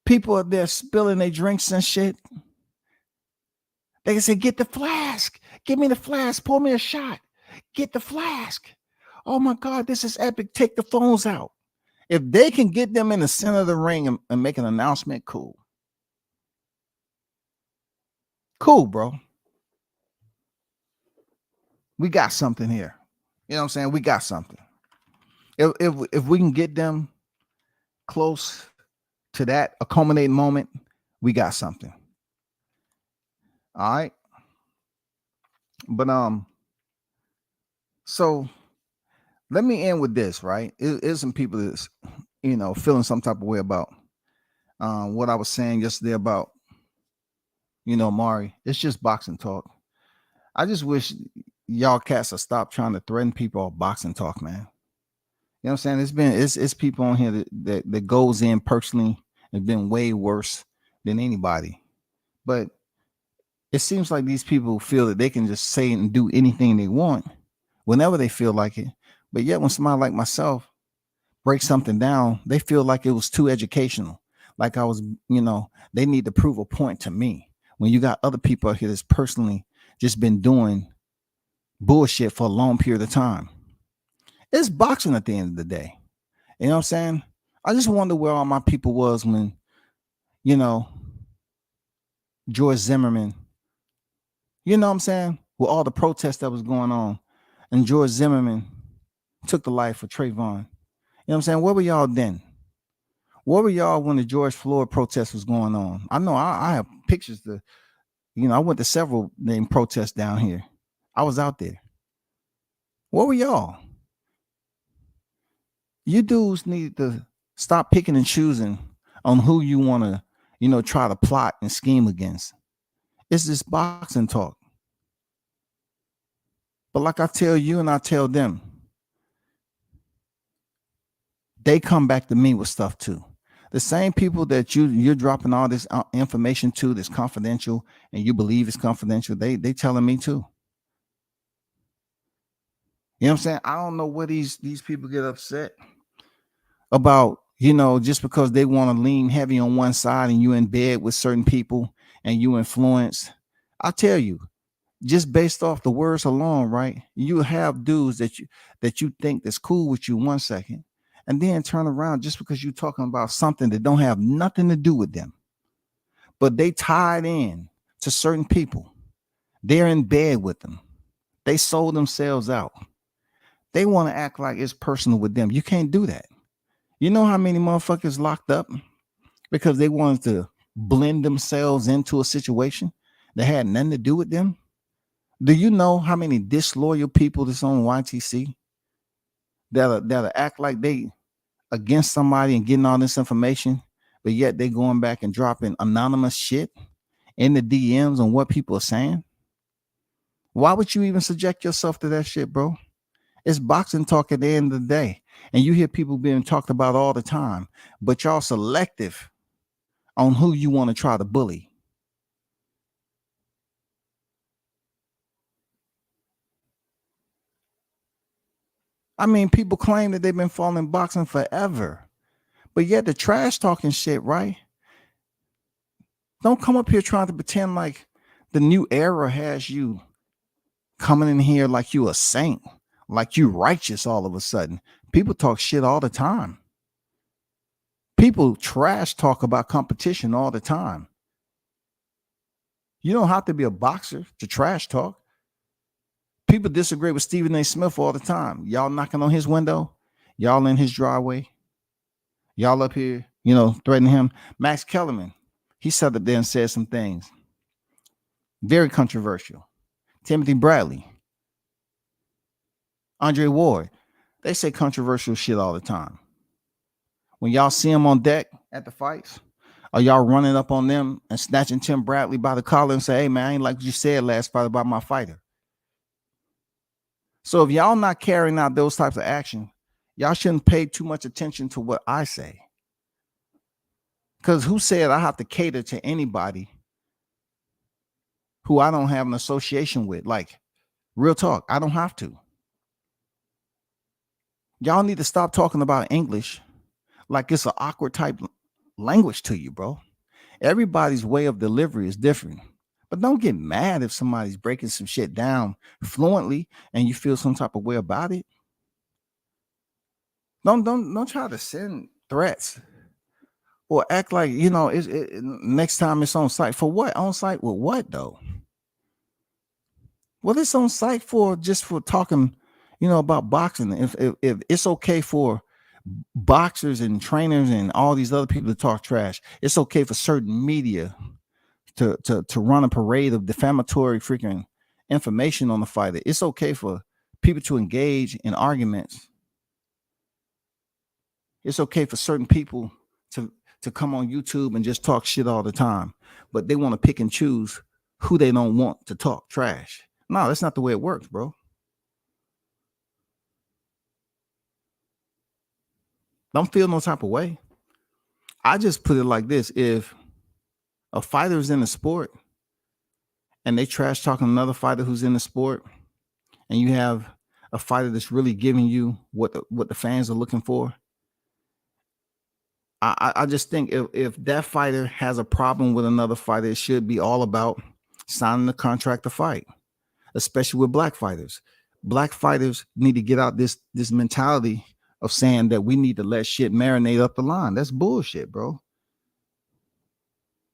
People are there spilling their drinks and shit. They can say, get the flask. Give me the flask. Pour me a shot. Get the flask. Oh my God, this is epic. Take the phones out. If they can get them in the center of the ring and make an announcement, cool. Cool, bro. We got something here. You know what I'm saying? We got something. If we can get them close to that accommodating moment, we got something. All right. But so let me end with this, right? There's some people that's feeling some type of way about what I was saying yesterday about Mari. It's just boxing talk. I just wish y'all cats would stop trying to threaten people off boxing talk, man. You know what I'm saying? It's people on here that goes in personally and been way worse than anybody. But it seems like these people feel that they can just say and do anything they want whenever they feel like it. But yet when somebody like myself breaks something down, they feel like it was too educational. Like I was, they need to prove a point to me. When you got other people out here that's personally just been doing bullshit for a long period of time. It's boxing at the end of the day. You know what I'm saying? I just wonder where all my people was when, George Zimmerman, you know what I'm saying? With all the protests that was going on. And George Zimmerman took the life of Trayvon. You know what I'm saying? Where were y'all then? Where were y'all when the George Floyd protest was going on? I know I have pictures I went to several named protests down here. I was out there. Where were y'all? You dudes need to stop picking and choosing on who you want to, try to plot and scheme against. It's this boxing talk. But like I tell you and I tell them, they come back to me with stuff too. The same people that you're dropping all this information to that's confidential and you believe it's confidential, they telling me too. You know what I'm saying? I don't know what these people get upset about, just because they want to lean heavy on one side and you in bed with certain people and you influence. I tell you, just based off the words alone, right? You have dudes that you think that's cool with you 1 second, and then turn around just because you're talking about something that don't have nothing to do with them. But they tied in to certain people. They're in bed with them. They sold themselves out. They want to act like it's personal with them. You can't do that. You know how many motherfuckers locked up because they wanted to blend themselves into a situation that had nothing to do with them? Do you know how many disloyal people that's on YTC that'll act like they against somebody and getting all this information, but yet they going back and dropping anonymous shit in the DMs on what people are saying? Why would you even subject yourself to that shit, bro? It's boxing talk at the end of the day. And you hear people being talked about all the time, but y'all selective on who you want to try to bully. I mean, people claim that they've been following boxing forever, but yet the trash talking shit, right? Don't come up here trying to pretend like the new era has you coming in here like you a saint, like you righteous all of a sudden. People talk shit all the time. People trash talk about competition all the time. You don't have to be a boxer to trash talk. People disagree with Stephen A. Smith all the time. Y'all knocking on his window. Y'all in his driveway. Y'all up here, threatening him. Max Kellerman, he sat up there and said some things. Very controversial. Timothy Bradley. Andre Ward. They say controversial shit all the time. When y'all see them on deck at the fights, are y'all running up on them and snatching Tim Bradley by the collar and say, hey, man, I ain't like you said last fight about my fighter. So if y'all not carrying out those types of action, y'all shouldn't pay too much attention to what I say. Because who said I have to cater to anybody who I don't have an association with? Like, real talk, I don't have to. Y'all need to stop talking about English like it's an awkward type language to you, bro. Everybody's way of delivery is different. But don't get mad if somebody's breaking some shit down fluently and you feel some type of way about it. Don't try to send threats or act like, next time it's on site. For what? On site with what, though? Well, it's on site for just for talking, about boxing. If it's okay for boxers and trainers and all these other people to talk trash, it's okay for certain media to run a parade of defamatory freaking information on the fighter. It's okay for people to engage in arguments. It's okay for certain people to come on YouTube and just talk shit all the time, but they want to pick and choose who they don't want to talk trash. No, that's not the way it works, bro. Don't feel no type of way. I just put it like this: if a fighter is in the sport and they trash talking another fighter who's in the sport, and you have a fighter that's really giving you what the fans are looking for, I just think if that fighter has a problem with another fighter, it should be all about signing the contract to fight, especially with black fighters. Black fighters need to get out this mentality of saying that we need to let shit marinate up the line. That's bullshit, bro.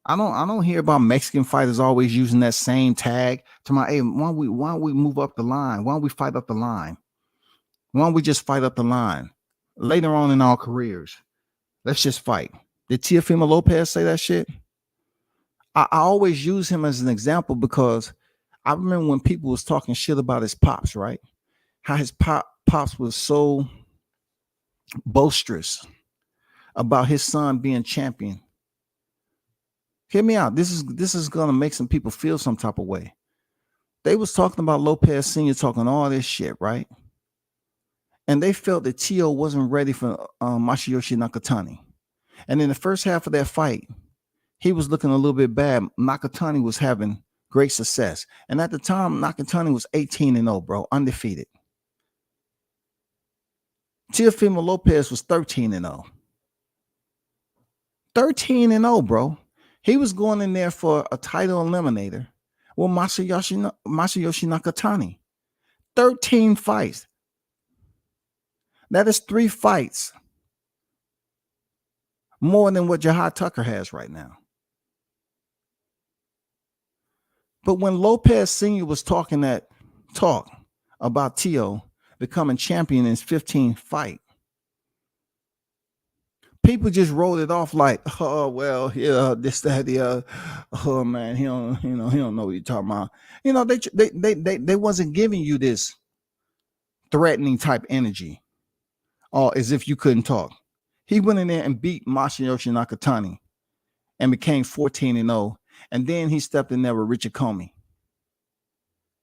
I don't hear about Mexican fighters always using that same tag to my, hey, why don't we move up the line? Why don't we fight up the line? Why don't we just fight up the line later on in our careers? Let's just fight. Did Teofimo Lopez say that shit? I always use him as an example because I remember when people was talking shit about his pops, right? How his pops was so boisterous about his son being champion. Hear me out. This is gonna make some people feel some type of way. They was talking about Lopez Sr. talking all this shit, right? And they felt that Tio wasn't ready for Masayoshi Nakatani. And in the first half of that fight, he was looking a little bit bad. Nakatani was having great success. And at the time, Nakatani was 18-0, bro, undefeated. Teofimo Lopez was 13-0. 13-0, bro. He was going in there for a title eliminator with Masayoshi Nakatani. 13 fights. That is 3 fights more than what Jahad Tucker has right now. But when Lopez Sr. was talking that talk about Tio becoming champion in his 15th fight, people just wrote it off like, oh, well, yeah, this, that, the oh man, he don't know what you're talking about. They wasn't giving you this threatening type energy, or as if you couldn't talk. He went in there and beat Masayoshi Nakatani and became 14-0. And then he stepped in there with Richard Comey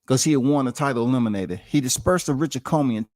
because he had won the title eliminator. He dispersed the Richard Comey and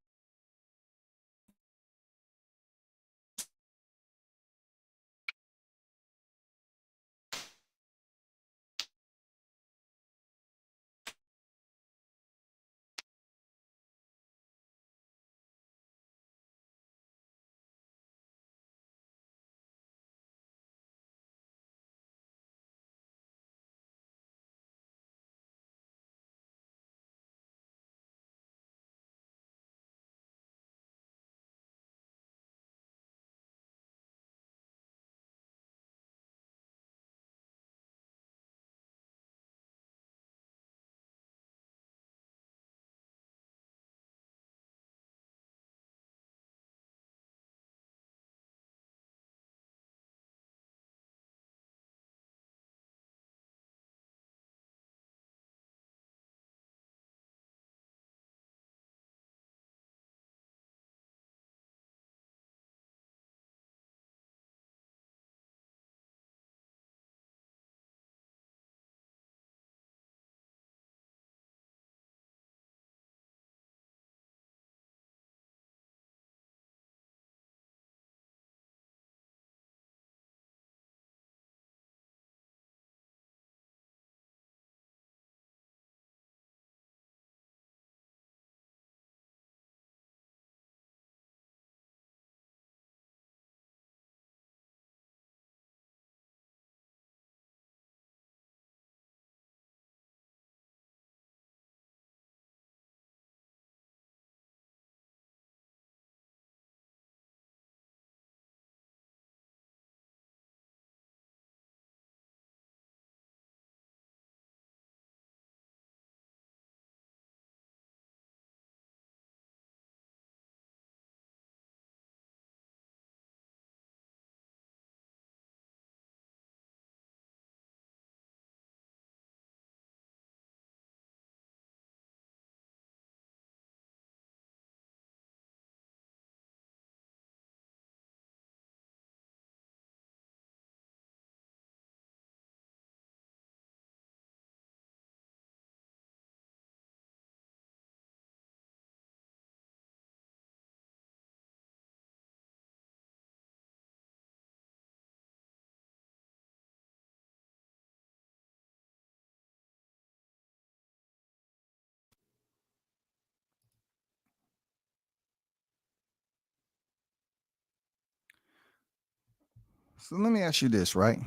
So let me ask you this, right?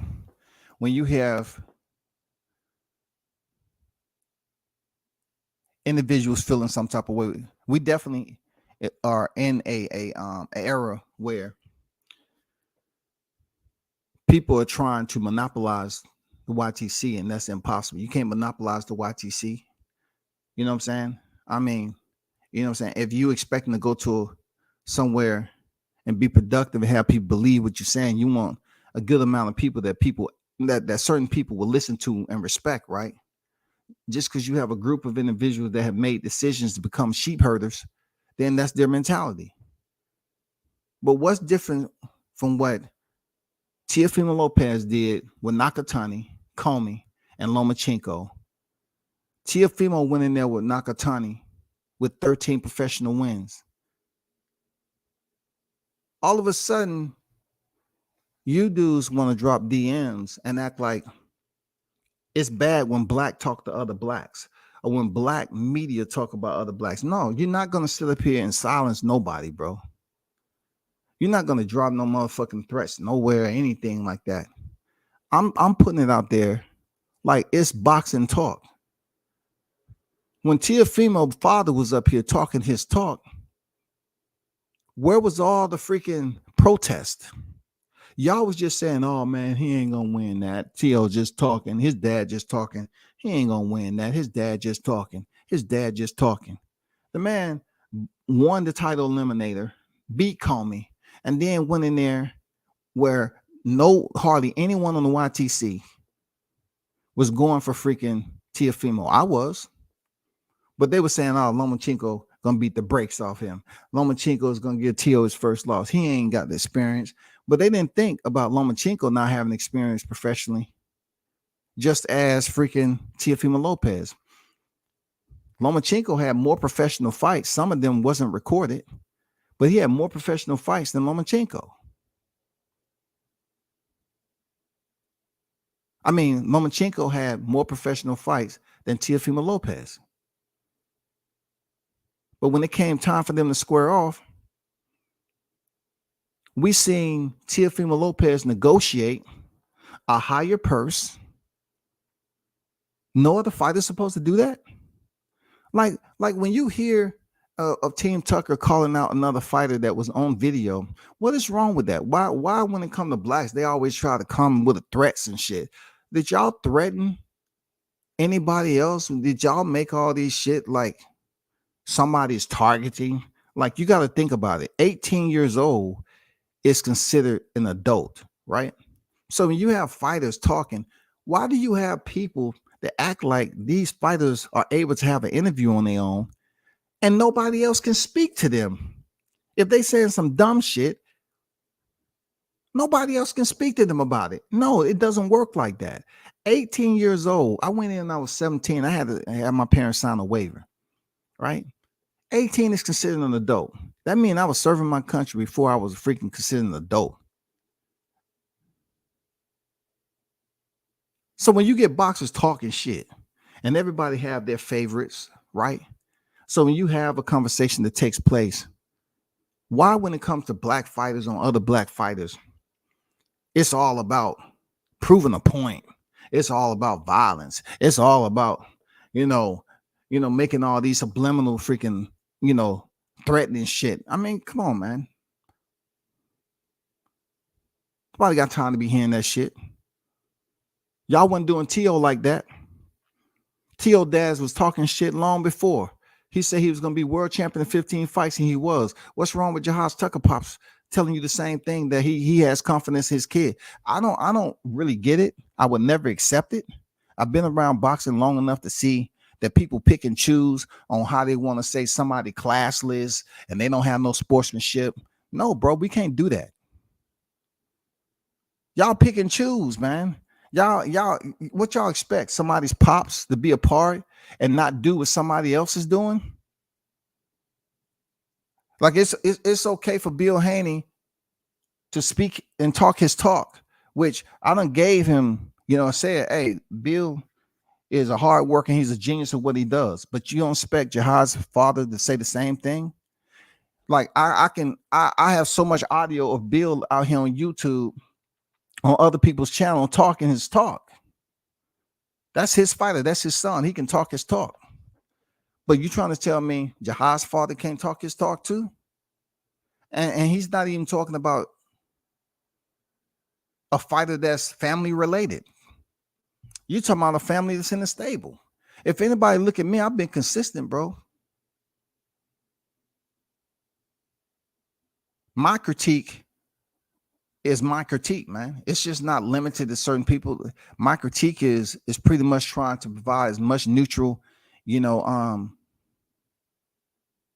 When you have individuals feeling some type of way, we definitely are in a era where people are trying to monopolize the YTC, and that's impossible. You can't monopolize the YTC. You know what I'm saying? I mean, you know what I'm saying? If you expecting to go to somewhere and be productive and have people believe what you're saying, you want a good amount of people that certain people will listen to and respect, right? Just because you have a group of individuals that have made decisions to become sheep herders, then that's their mentality. But what's different from what Teofimo Lopez did with Nakatani, Comey, and Lomachenko? Teofimo went in there with Nakatani with 13 professional wins. All of a sudden, you dudes want to drop DMs and act like it's bad when black talk to other blacks or when black media talk about other blacks. No, you're not going to sit up here and silence nobody, bro. You're not going to drop no motherfucking threats nowhere or anything like that. I'm putting it out there like it's boxing talk. When Teofimo's father was up here talking his talk, where was all the freaking protest? Y'all was just saying, oh man, he ain't gonna win that. Tio just talking, his dad just talking. He ain't gonna win that. His dad just talking. His dad just talking. The man won the title eliminator, beat Comey, and then went in there where hardly anyone on the YTC was going for freaking Teofimo. I was, but they were saying, oh, Lomachenko gonna beat the brakes off him. Lomachenko is gonna give Tio his first loss. He ain't got the experience. But they didn't think about Lomachenko not having experience professionally, just as freaking Teofimo Lopez. Lomachenko had more professional fights. Some of them wasn't recorded, but he had more professional fights than Lomachenko. I mean, Lomachenko had more professional fights than Teofimo Lopez. But when it came time for them to square off, we seen Teofimo Lopez negotiate a higher purse. No other fighter's supposed to do that. Like when you hear of Team Tucker calling out another fighter that was on video, what is wrong with that? Why when it comes to blacks, they always try to come with threats and shit? Did y'all threaten anybody else? Did y'all make all these shit like somebody's targeting? Like, you got to think about it. 18 years old is considered an adult, right? So when you have fighters talking, why do you have people that act like these fighters are able to have an interview on their own and nobody else can speak to them? If they saying some dumb shit, nobody else can speak to them about it. No, it doesn't work like that. 18 years old. I went in and I was 17. I had to have my parents sign a waiver, right? 18 is considered an adult. That means I was serving my country before I was freaking considered an adult. So when you get boxers talking shit and everybody have their favorites, right? So when you have a conversation that takes place, why when it comes to black fighters on other black fighters, it's all about proving a point. It's all about violence. It's all about, making all these subliminal freaking, threatening shit. I mean, come on, man. Nobody got time to be hearing that shit. Y'all wasn't doing T.O. like that. T.O. Daz was talking shit long before. He said he was going to be world champion in 15 fights, and he was. What's wrong with Jahaz Tucker Pops telling you the same thing, that he has confidence in his kid? I don't really get it. I would never accept it. I've been around boxing long enough to see that people pick and choose on how they want to say somebody classless and they don't have no sportsmanship. No, bro, we can't do that. Y'all pick and choose, man. Y'all, what y'all expect? Somebody's pops to be a part and not do what somebody else is doing? Like it's okay for Bill Haney to speak and talk his talk, which I done gave him, said, hey, Bill is a hard worker. He's a genius at what he does. But you don't expect Jahaz's father to say the same thing? Like I have so much audio of Bill out here on YouTube on other people's channel talking his talk. That's his fighter. That's his son. He can talk his talk. But you trying to tell me Jahad's father can't talk his talk too? And he's not even talking about a fighter that's family related. You're talking about a family that's in the stable. If anybody look at me, I've been consistent, bro. My critique is my critique, man. It's just not limited to certain people. My critique is pretty much trying to provide as much neutral,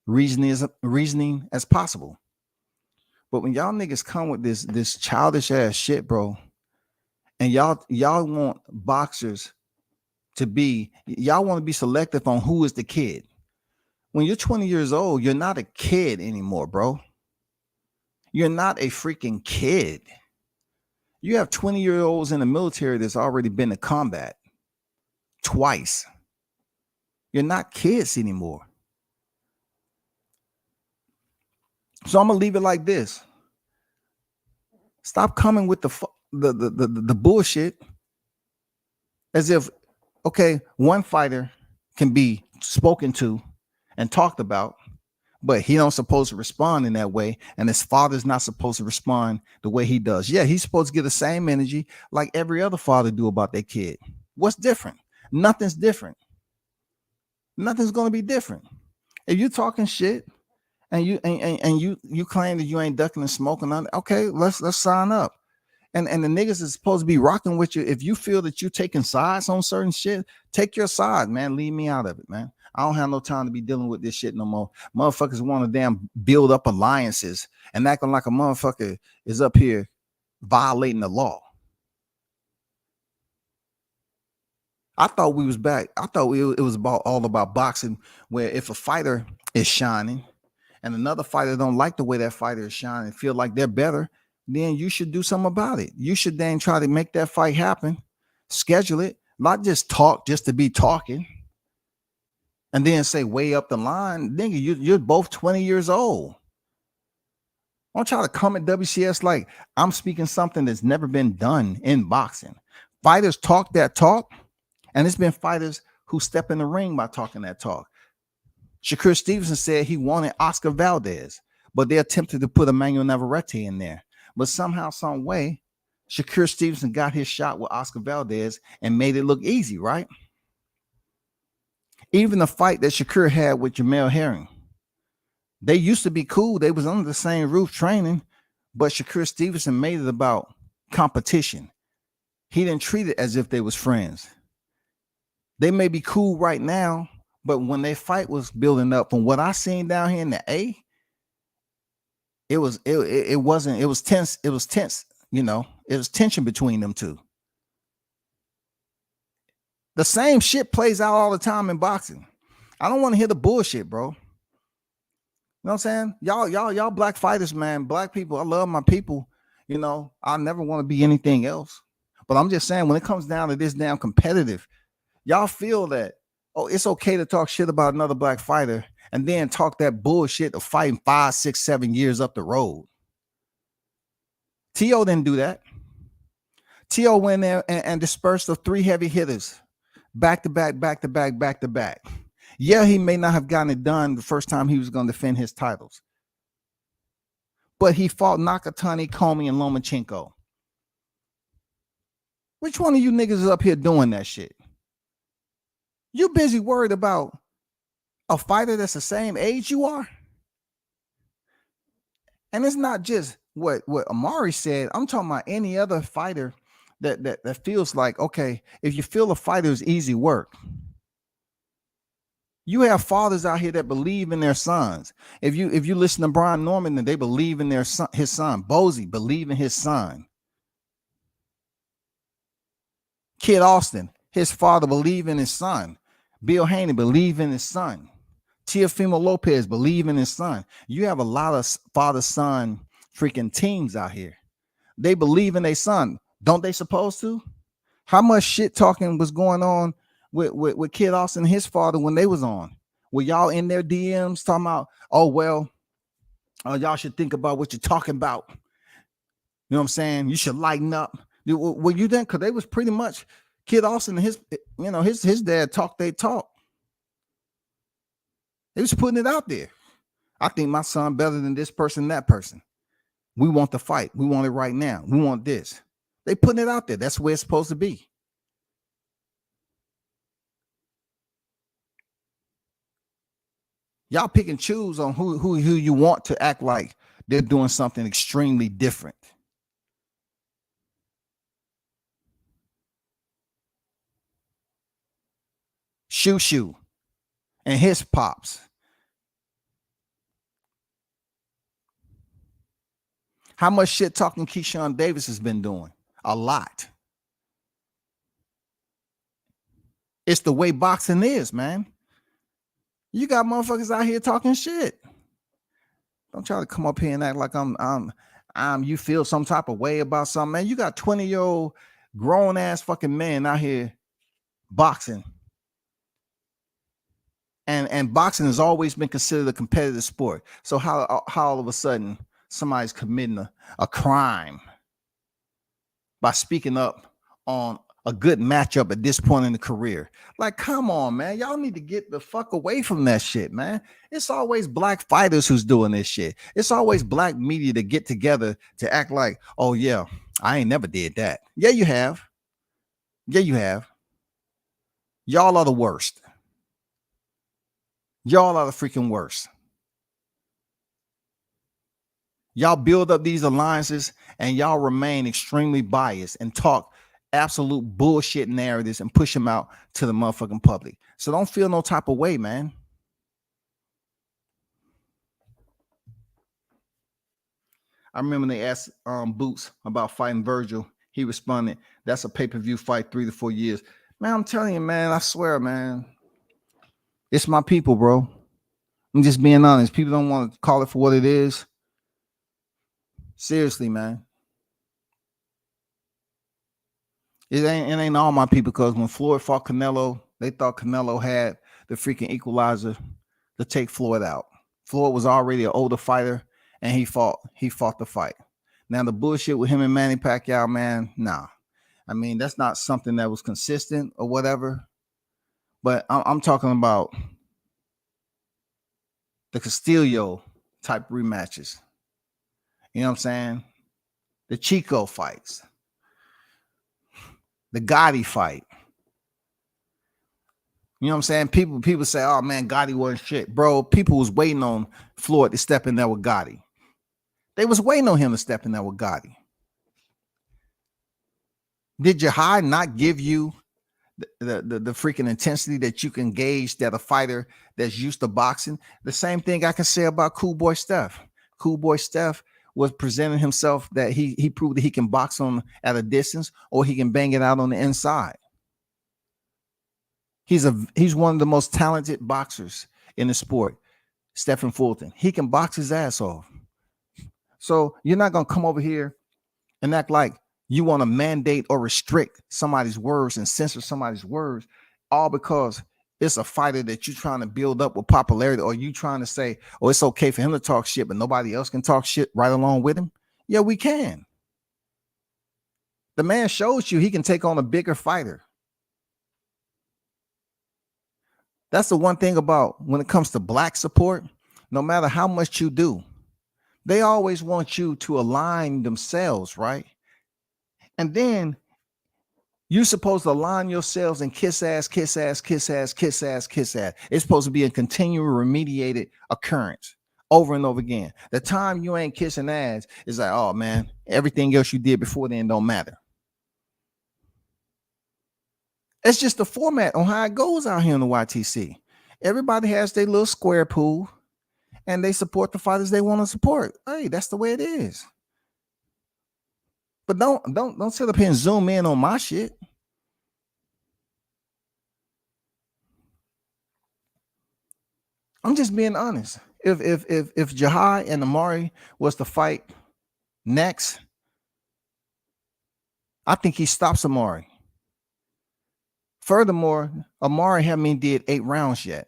reasoning as possible. But when y'all niggas come with this childish ass shit, bro, and y'all want boxers to be, y'all want to be selective on who is the kid. When you're 20 years old, you're not a kid anymore, bro. You're not a freaking kid. You have 20-year-olds in the military that's already been to combat twice. You're not kids anymore. So I'm gonna leave it like this. Stop coming with the bullshit as if, okay, one fighter can be spoken to and talked about, but he don't supposed to respond in that way, and his father's not supposed to respond the way he does. Yeah, he's supposed to get the same energy like every other father do about their kid. What's different? Nothing's different. Nothing's gonna be different. If you're talking shit and you claim that you ain't ducking and smoking on, okay, let's sign up. And the niggas is supposed to be rocking with you. If you feel that you're taking sides on certain shit, take your side, man. Leave me out of it, man. I don't have no time to be dealing with this shit no more. Motherfuckers want to damn build up alliances and acting like a motherfucker is up here violating the law. I thought we was back. I thought it was all about boxing, where if a fighter is shining and another fighter don't like the way that fighter is shining, feel like they're better, then you should do something about it. You should then try to make that fight happen, schedule it, not just talk just to be talking, and then say way up the line, nigga, you're both 20 years old. Don't try to come at WCS like I'm speaking something that's never been done in boxing. Fighters talk that talk, and it's been fighters who step in the ring by talking that talk. Shakur Stevenson said he wanted Oscar Valdez, but they attempted to put Emmanuel Navarrete in there. But somehow, some way, Shakur Stevenson got his shot with Oscar Valdez and made it look easy, right? Even the fight that Shakur had with Jamel Herring, they used to be cool. They was under the same roof training, but Shakur Stevenson made it about competition. He didn't treat it as if they was friends. They may be cool right now, but when their fight was building up, from what I seen down here in the A, it was tense. It was tense, it was tension between them two. The same shit plays out all the time in boxing. I don't want to hear the bullshit, bro. You know what I'm saying? Y'all black fighters, man. Black people, I love my people. I never want to be anything else. But I'm just saying, when it comes down to this damn competitive, y'all feel that, oh, it's okay to talk shit about another black fighter and then talk that bullshit of fighting 5, 6, 7 years up the road. T.O. didn't do that. T.O. went there and dispersed the 3 heavy hitters back to back. Yeah, he may not have gotten it done the first time he was going to defend his titles, but he fought Nakatani, Comey, and Lomachenko. Which one of you niggas is up here doing that shit? You busy worried about a fighter that's the same age you are? And it's not just what Amari said. I'm talking about any other fighter that feels like, okay, if you feel a fighter is easy work, you have fathers out here that believe in their sons. If you listen to Brian Norman, then they believe in his son. Bozy believe in his son. Kid Austin, his father believe in his son. Bill Haney believe in his son. Teofimo Lopez believe in his son. You have a lot of father-son freaking teams out here. They believe in their son. Don't they supposed to? How much shit talking was going on with Kid Austin and his father when they was on? Were y'all in their DMs talking about, oh, well, y'all should think about what you're talking about? You know what I'm saying? You should lighten up. Were you then? Because they was pretty much Kid Austin and his dad talk. They talk. They was putting it out there. I think my son better than this person, that person. We want the fight. We want it right now. We want this. They putting it out there. That's where it's supposed to be. Y'all pick and choose on who you want to act like they're doing something extremely different. Shoo and his pops. How much shit talking Keyshawn Davis has been doing? A lot. It's the way boxing is, man. You got motherfuckers out here talking shit. Don't try to come up here and act like you feel some type of way about something, man. You got 20-year-old grown ass fucking men out here boxing. And boxing has always been considered a competitive sport. So how all of a sudden somebody's committing a crime by speaking up on a good matchup at this point in the career? Like, come on, man. Y'all need to get the fuck away from that shit, man. It's always black fighters who's doing this shit. It's always black media to get together to act like, oh yeah, I ain't never did that. Yeah, you have. Yeah, you have. Y'all are the worst. Y'all are the freaking worst. Y'all build up these alliances and y'all remain extremely biased and talk absolute bullshit narratives and push them out to the motherfucking public. So don't feel no type of way, man. I remember they asked Boots about fighting Virgil. He responded, that's a pay-per-view fight, 3 to 4 years. Man, I'm telling you, man, I swear, man. It's my people, bro. I'm just being honest. People don't want to call it for what it is. Seriously, man. It ain't all my people, because when Floyd fought Canelo, they thought Canelo had the freaking equalizer to take Floyd out. Floyd was already an older fighter, and he fought the fight. Now the bullshit with him and Manny Pacquiao, man, nah. I mean, that's not something that was consistent or whatever. But I'm talking about the Castillo type rematches. You know what I'm saying? The Chico fights. The Gotti fight. You know what I'm saying? People say, oh man, Gotti wasn't shit. Bro, people was waiting on Floyd to step in there with Gotti. They was waiting on him to step in there with Gotti. Did Jahai not give you the freaking intensity that you can gauge that a fighter that's used to boxing? The same thing I can say about Cool Boy Steph. Cool Boy Steph was presenting himself that he proved that he can box on at a distance, or he can bang it out on the inside. He's one of the most talented boxers in the sport, Stephen Fulton. He can box his ass off. So you're not gonna come over here and act like you want to mandate or restrict somebody's words and censor somebody's words, all because it's a fighter that you're trying to build up with popularity, or you trying to say, oh, it's okay for him to talk shit, but nobody else can talk shit right along with him. Yeah, we can. The man shows you he can take on a bigger fighter. That's the one thing about when it comes to black support, no matter how much you do, they always want you to align themselves, right? And then you're supposed to align yourselves and kiss ass, kiss ass, kiss ass, kiss ass, kiss ass. It's supposed to be a continual remediated occurrence over and over again. The time you ain't kissing ass is like, oh man, everything else you did before then don't matter. It's just the format on how it goes out here in the YTC. Everybody has their little square pool and they support the fighters they want to support. Hey, that's the way it is. But don't sit up here and zoom in on my shit. I'm just being honest. If Jahai and Amari was to fight next, I think he stops Amari. Furthermore, Amari haven't did 8 rounds yet.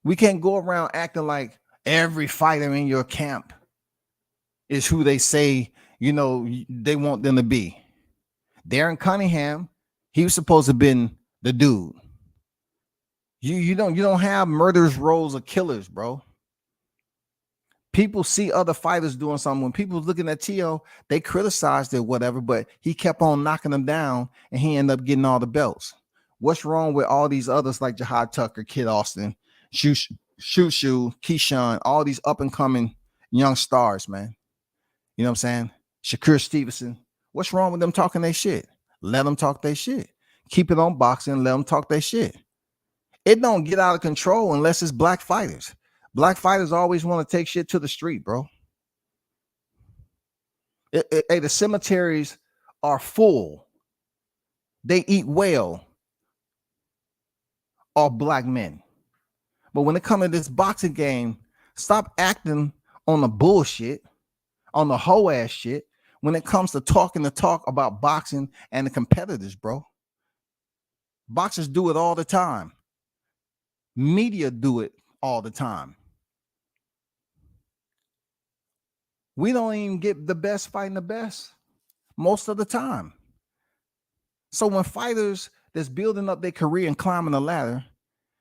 We can't go around acting like every fighter in your camp is who they say they want them to be. Darren Cunningham, he was supposed to have been the dude. You don't have murderers roles of killers, bro. People see other fighters doing something. When people looking at Tio, they criticized it, whatever, but he kept on knocking them down and he ended up getting all the belts. What's wrong with all these others like Jihad Tucker, Kid Austin, Shoo, Keyshawn, all these up and coming young stars, man? You know what I'm saying? Shakur Stevenson. What's wrong with them talking their shit? Let them talk their shit. Keep it on boxing. Let them talk their shit. It don't get out of control unless it's black fighters. Black fighters always want to take shit to the street, bro. The cemeteries are full. They eat well of black men. But when it comes to this boxing game, stop acting on the bullshit, on the hoe ass shit when it comes to talking the talk about boxing and the competitors, bro. Boxers do it all the time. Media do it all the time. We don't even get the best fighting the best most of the time. So when fighters that's building up their career and climbing the ladder,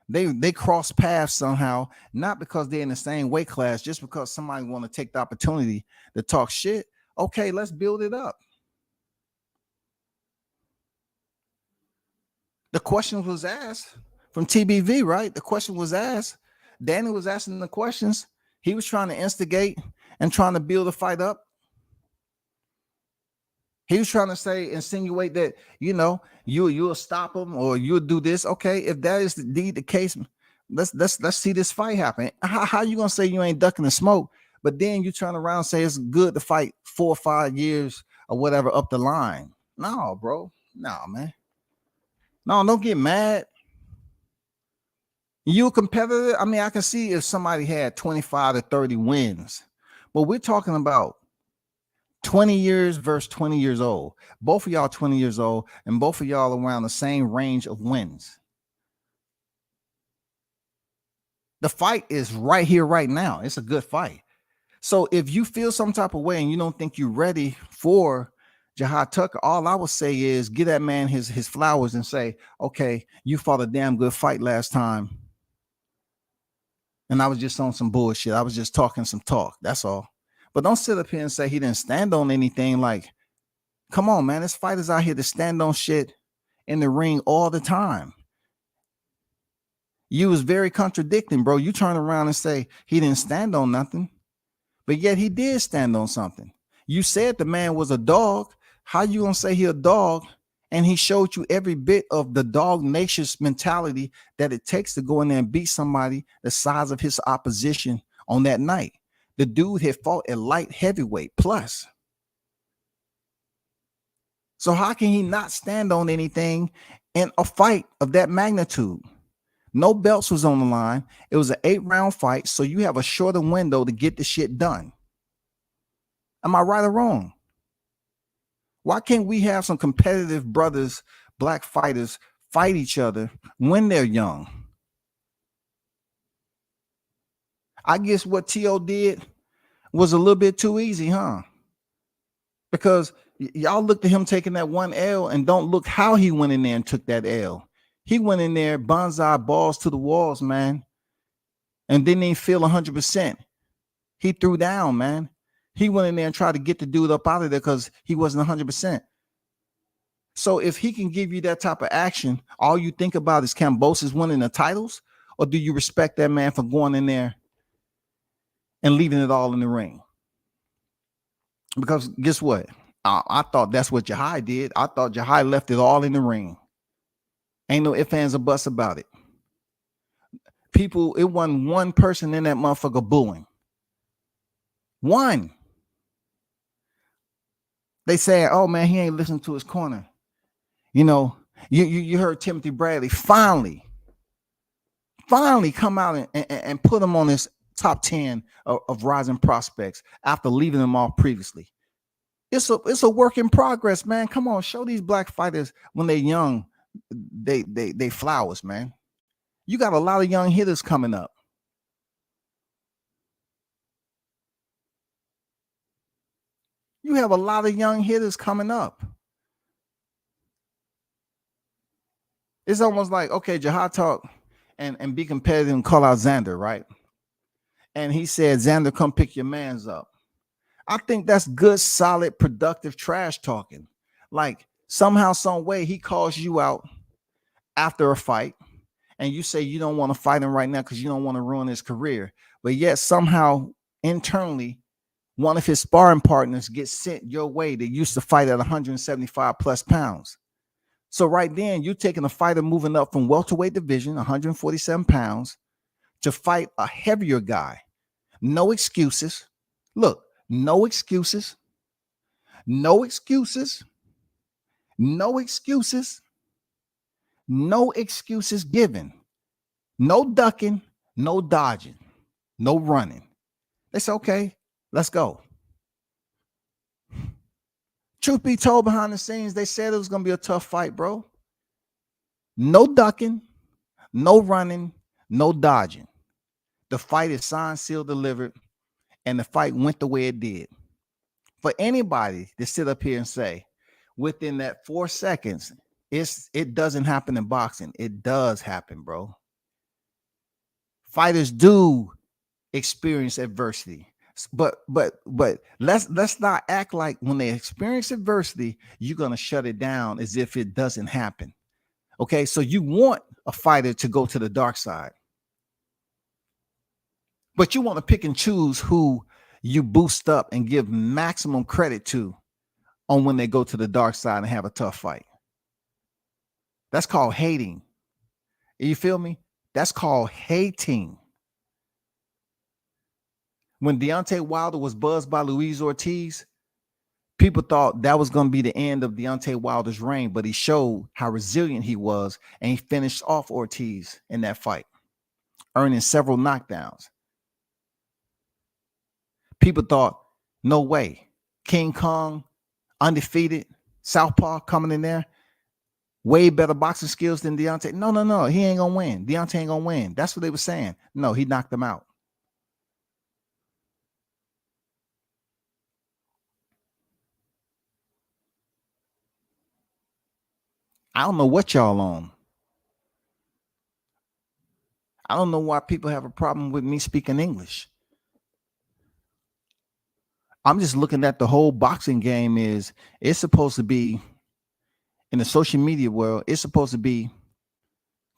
they cross paths somehow, not because they're in the same weight class, just because somebody want to take the opportunity to talk shit. Okay, let's build it up. The question was asked from TBV, right? The question was asked. Danny was asking the questions. He was trying to instigate and trying to build a fight up. He was trying to insinuate that, you'll stop him or you'll do this. Okay, if that is indeed the case, let's see this fight happen. How you gonna say you ain't ducking the smoke, but then you turn around and say it's good to fight 4 or 5 years or whatever up the line? No, bro. No, man. No, don't get mad. You a competitor? I mean, I can see if somebody had 25 to 30 wins, but we're talking about 20 years versus 20 years old. Both of y'all 20 years old, and both of y'all around the same range of wins. The fight is right here, right now. It's a good fight. So if you feel some type of way and you don't think you're ready for Jihad Tucker, all I would say is give that man his flowers and say, okay, you fought a damn good fight last time. And I was just on some bullshit. I was just talking some talk. That's all. But don't sit up here and say he didn't stand on anything. Like, come on, man. There's fighters out here that stand on shit in the ring all the time. You was very contradicting, bro. You turn around and say he didn't stand on nothing, but yet he did stand on something. You said the man was a dog. How you gonna say he a dog? And he showed you every bit of the dog nature's mentality that it takes to go in there and beat somebody the size of his opposition on that night. The dude had fought at light heavyweight plus. So how can he not stand on anything in a fight of that magnitude? No belts was on the line. It was an 8-round fight, so you have a shorter window to get the shit done. Am I right or wrong? Why can't we have some competitive brothers, black fighters, fight each other when they're young? I guess what T.O. did was a little bit too easy, huh? Because y'all looked at him taking that one L and don't look how he went in there and took that L. He went in there, bonsai balls to the walls, man, and didn't even feel 100%. He threw down, man. He went in there and tried to get the dude up out of there because he wasn't 100%. So if he can give you that type of action, all you think about is Kambosos winning the titles, or do you respect that man for going in there and leaving it all in the ring? Because guess what? I thought that's what Jahai did. I thought Jahai left it all in the ring. Ain't no ifs, ands, or buts about it. People, it wasn't one person in that motherfucker booing. One. They said, oh man, he ain't listening to his corner. You know, you heard Timothy Bradley finally come out and put him on his top 10 of rising prospects after leaving them off previously. It's a work in progress, man. Come on, show these black fighters when they're young, they flowers, man. You got a lot of young hitters coming up. You You have a lot of young hitters coming up. It's almost like, okay, Jahad talk and be competitive and call out Xander, right? And he said, Xander, come pick your mans up. I think that's good, solid, productive trash talking. Like somehow, some way, he calls you out after a fight, and you say you don't want to fight him right now because you don't want to ruin his career. But yet somehow internally, one of his sparring partners gets sent your way that used to fight at 175 plus pounds. So right then, you're taking a fighter moving up from welterweight division, 147 pounds, to fight a heavier guy. No excuses. Look, no excuses. No excuses. No excuses. No excuses given. No ducking, no dodging, no running. They say, okay, let's go. Truth be told, behind the scenes, they said it was going to be a tough fight, bro. No ducking, no running, no dodging. The fight is signed, sealed, delivered, and the fight went the way it did. For anybody to sit up here and say, within that 4 seconds, it doesn't happen in boxing. It does happen, bro. Fighters do experience adversity. But let's not act like when they experience adversity, you're gonna shut it down as if it doesn't happen. Okay, so you want a fighter to go to the dark side, but you want to pick and choose who you boost up and give maximum credit to on when they go to the dark side and have a tough fight. That's called hating. You feel me? That's called hating. When Deontay Wilder was buzzed by Luis Ortiz, people thought that was going to be the end of Deontay Wilder's reign, but he showed how resilient he was, and he finished off Ortiz in that fight, earning several knockdowns. People thought, no way. King Kong, undefeated, southpaw coming in there, way better boxing skills than Deontay. No. He ain't going to win. Deontay ain't going to win. That's what they were saying. No, he knocked him out. I don't know what y'all on. I don't know why people have a problem with me speaking English. I'm just looking at the whole boxing game it's supposed to be, in the social media world, it's supposed to be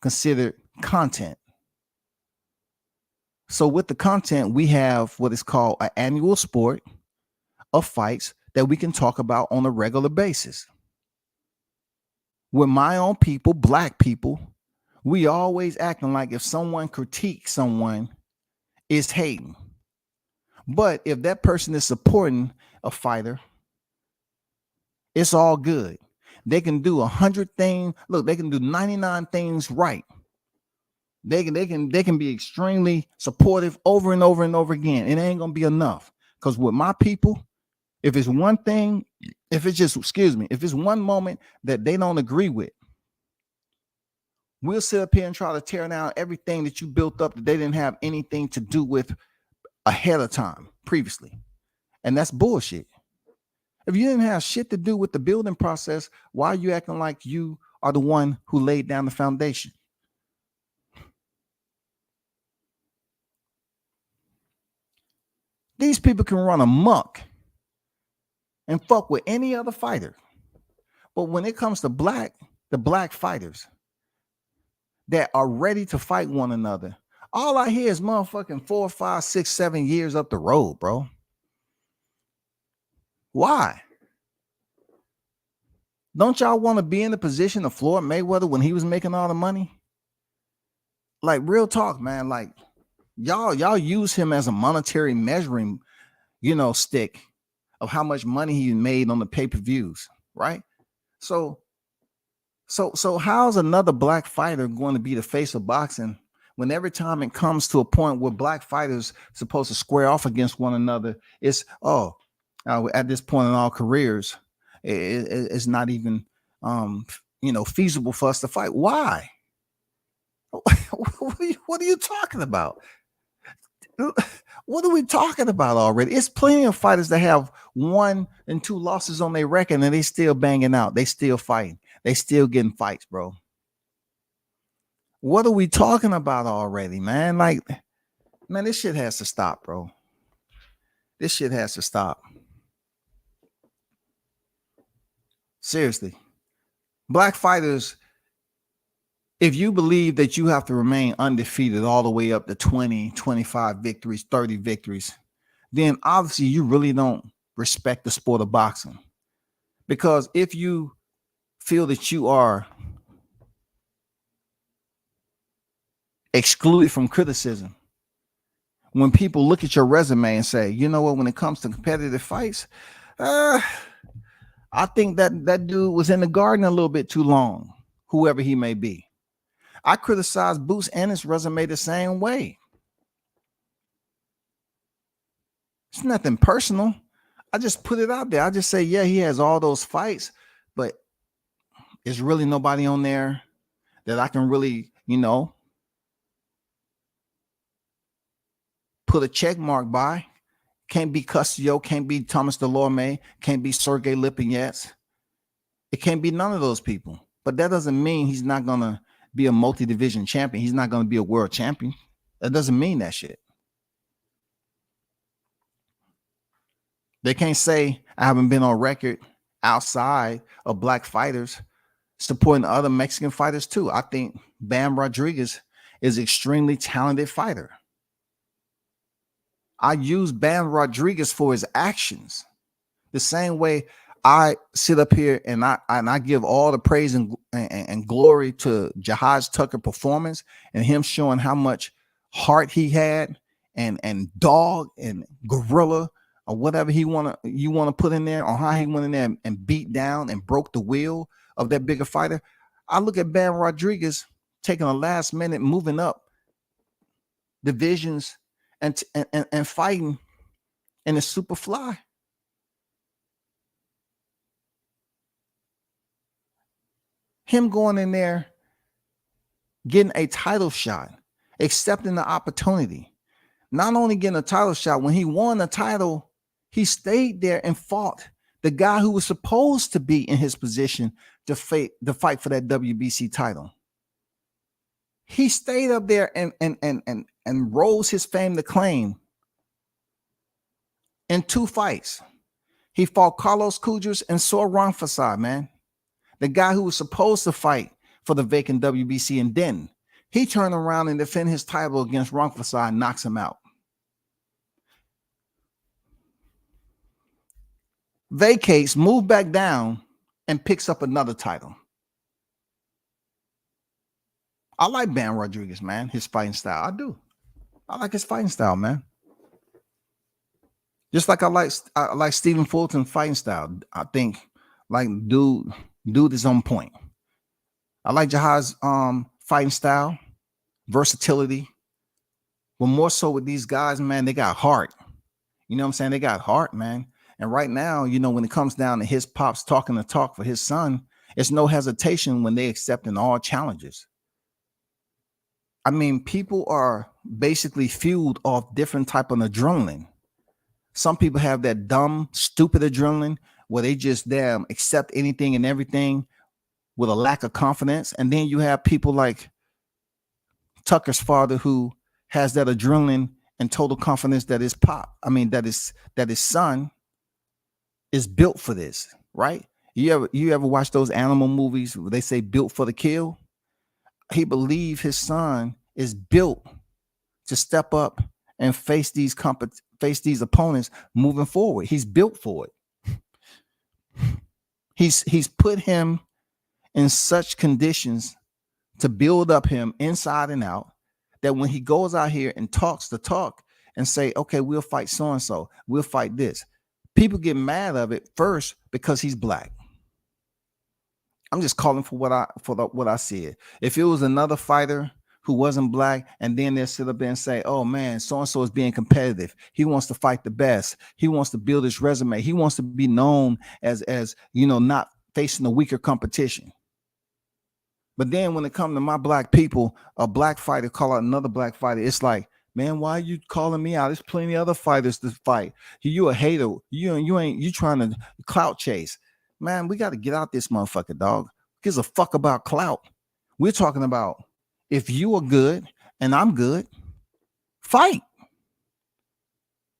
considered content. So with the content, we have what is called an annual sport of fights that we can talk about on a regular basis. With my own people, black people, we always acting like if someone critiques someone, it's hating. But if that person is supporting a fighter, it's all good. They can do 100 things. Look, they can do 99 things right. They can be extremely supportive over and over and over again. It ain't gonna be enough. Because with my people, if it's one thing, if it's one moment that they don't agree with, we'll sit up here and try to tear down everything that you built up that they didn't have anything to do with ahead of time previously. And that's bullshit. If you didn't have shit to do with the building process, why are you acting like you are the one who laid down the foundation? These people can run amok and fuck with any other fighter. But when it comes to the black fighters that are ready to fight one another, all I hear is motherfucking 4, 5, 6, 7 years up the road, bro. Why? Don't y'all want to be in the position of Floyd Mayweather when he was making all the money? Like, real talk, man. Like, y'all use him as a monetary measuring, stick of how much money he made on the pay-per-views, right? So how's another black fighter going to be the face of boxing when every time it comes to a point where black fighters supposed to square off against one another, it's at this point in our careers, it's not even feasible for us to fight. Why? What are you talking about? What are we talking about already? It's plenty of fighters that have 1 and 2 losses on their record and they still banging out. They still fighting. They still getting fights, bro. What are we talking about already, man? Like, man, this shit has to stop, bro. This shit has to stop. Seriously. Black fighters, if you believe that you have to remain undefeated all the way up to 20, 25 victories, 30 victories, then obviously you really don't respect the sport of boxing. Because if you feel that you are excluded from criticism, when people look at your resume and say, you know what, when it comes to competitive fights, I think that dude was in the garden a little bit too long, whoever he may be. I criticize Boots and his resume the same way. It's nothing personal. I just put it out there. I just say, yeah, he has all those fights, but there's really nobody on there that I can really, put a check mark by. Can't be Castillo, can't be Thomas Delorme, can't be Sergey Lipinets. It can't be none of those people. But that doesn't mean he's not going to be a multi-division champion. He's not going to be a world champion. That doesn't mean that shit. They can't say I haven't been on record outside of black fighters supporting other Mexican fighters too. I think Bam Rodriguez is an extremely talented fighter. I use Bam Rodriguez for his actions. The same way I sit up here and I give all the praise and glory to Jahaj Tucker performance and him showing how much heart he had and dog and gorilla or whatever you want to put in there, or how he went in there and beat down and broke the will of that bigger fighter. I look at Bam Rodriguez taking a last minute, moving up divisions and fighting in the super fly. Him going in there, getting a title shot, accepting the opportunity. Not only getting a title shot, when he won the title, he stayed there and fought the guy who was supposed to be in his position to fight for that WBC title. He stayed up there and rose his fame to claim in 2 fights. He fought Carlos Cuadras and Sor Rungvisai, man. The guy who was supposed to fight for the vacant WBC and didn't. He turned around and defended his title against Rungvisai and knocks him out. Vacates, move back down, and picks up another title. I like Bam Rodriguez, man, his fighting style. I do. I like his fighting style, man. Just like I like Stephen Fulton's fighting style. I think like dude is on point. I like Jahaj's fighting style, versatility. But more so with these guys, man, they got heart. You know what I'm saying? They got heart, man. And right now, when it comes down to his pops talking the talk for his son, it's no hesitation when they accepting all challenges. I mean, people are basically fueled off different type of adrenaline. Some people have that dumb, stupid adrenaline where they just accept anything and everything with a lack of confidence. And then you have people like Tucker's father who has that adrenaline and total confidence that that his son is built for this, right? You ever watch those animal movies where they say built for the kill? He believes his son is built to step up and face these opponents moving forward. He's built for it. He's put him in such conditions to build up him inside and out that when he goes out here and talks the talk and say, okay, we'll fight so-and-so, we'll fight this. People get mad of it first because he's black. I'm just calling for what I said. If it was another fighter who wasn't black, and then they'll sit up there and say, oh man, so-and-so is being competitive. He wants to fight the best. He wants to build his resume. He wants to be known as not facing a weaker competition. But then when it comes to my black people, a black fighter call out another black fighter, it's like Man, why are you calling me out? There's plenty of other fighters to fight. You a hater. You trying to clout chase. Man, we got to get out this motherfucker, dog. Gives a fuck about clout. We're talking about if you are good and I'm good, fight.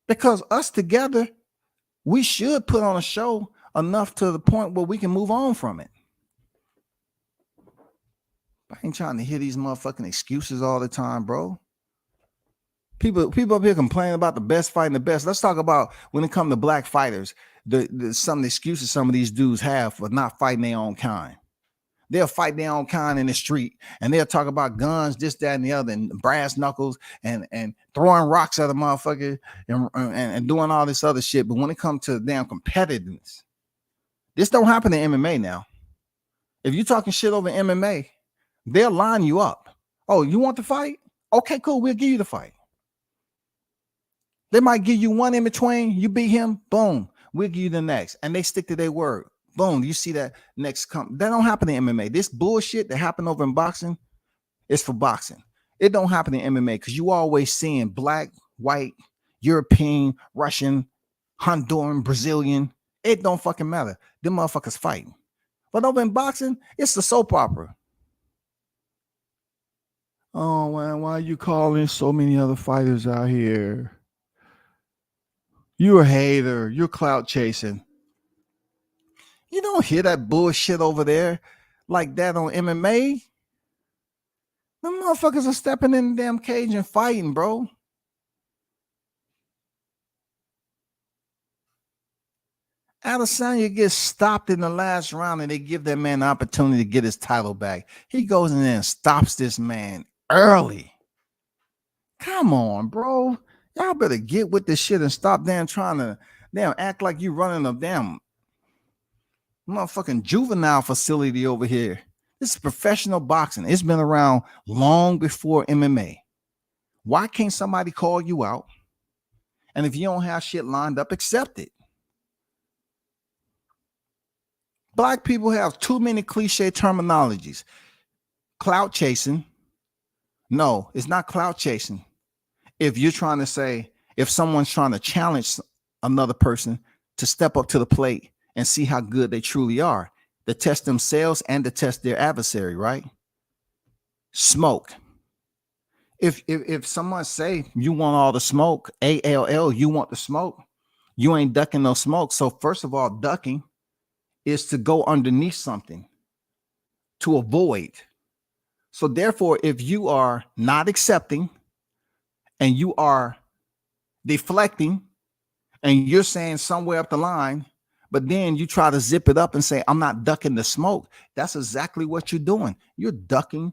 Because us together, we should put on a show enough to the point where we can move on from it. I ain't trying to hear these motherfucking excuses all the time, bro. People up here complaining about the best fighting the best. Let's talk about when it comes to black fighters, some of the excuses some of these dudes have for not fighting their own kind. They'll fight their own kind in the street, and they'll talk about guns, this, that, and the other, and brass knuckles, and throwing rocks at a motherfucker, and doing all this other shit. But when it comes to damn competitiveness, this don't happen in MMA now. If you're talking shit over MMA, they'll line you up. Oh, you want to fight? Okay, cool. We'll give you the fight. They might give you one in between. You beat him, boom. We'll give you the next. And they stick to their word. Boom. You see that next come. That don't happen in MMA. This bullshit that happened over in boxing is for boxing. It don't happen in MMA because you always seeing black, white, European, Russian, Honduran, Brazilian. It don't fucking matter. Them motherfuckers fighting. But over in boxing, it's the soap opera. Oh, man, why are you calling so many other fighters out here? You're a hater. You're clout chasing. You don't hear that bullshit over there like that on MMA. Them motherfuckers are stepping in the damn cage and fighting, bro. Adesanya gets stopped in the last round and they give that man the opportunity to get his title back. He goes in there and stops this man early. Come on, bro. Y'all better get with this shit and stop damn trying to act like you running a damn motherfucking juvenile facility over here. This is professional boxing. It's been around long before MMA. Why can't somebody call you out? And if you don't have shit lined up, accept it. Black people have too many cliche terminologies. Clout chasing. No, it's not clout chasing. If you're trying to say, if someone's trying to challenge another person to step up to the plate and see how good they truly are, to test themselves and to test their adversary, right? Smoke. If someone say you want all the smoke, ALL, you want the smoke, you ain't ducking no smoke. So first of all, ducking is to go underneath something, to avoid. So therefore, if you are not accepting and you are deflecting and you're saying somewhere up the line, but then you try to zip it up and say, I'm not ducking the smoke. That's exactly what you're doing. You're ducking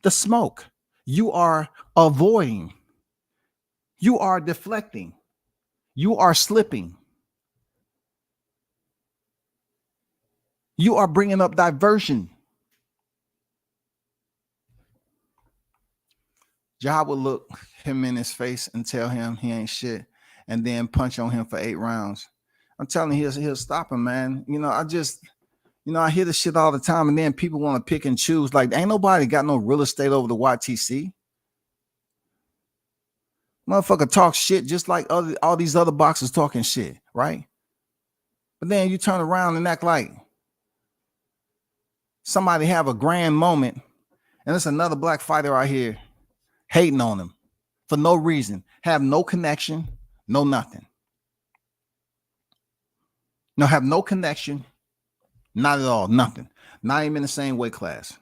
the smoke. You are avoiding. You are deflecting. You are slipping. You are bringing up diversion. Ja would look him in his face and tell him he ain't shit and then punch on him for 8 rounds. I'm telling you, he'll stop him, man. I hear this shit all the time, and then people want to pick and choose. Like, ain't nobody got no real estate over the YTC. Motherfucker talk shit just like all these other boxers talking shit, right? But then you turn around and act like somebody have a grand moment, and it's another black fighter out here hating on him for no reason, have no connection, no nothing. No, have no connection, not at all, nothing. Not even in the same weight class.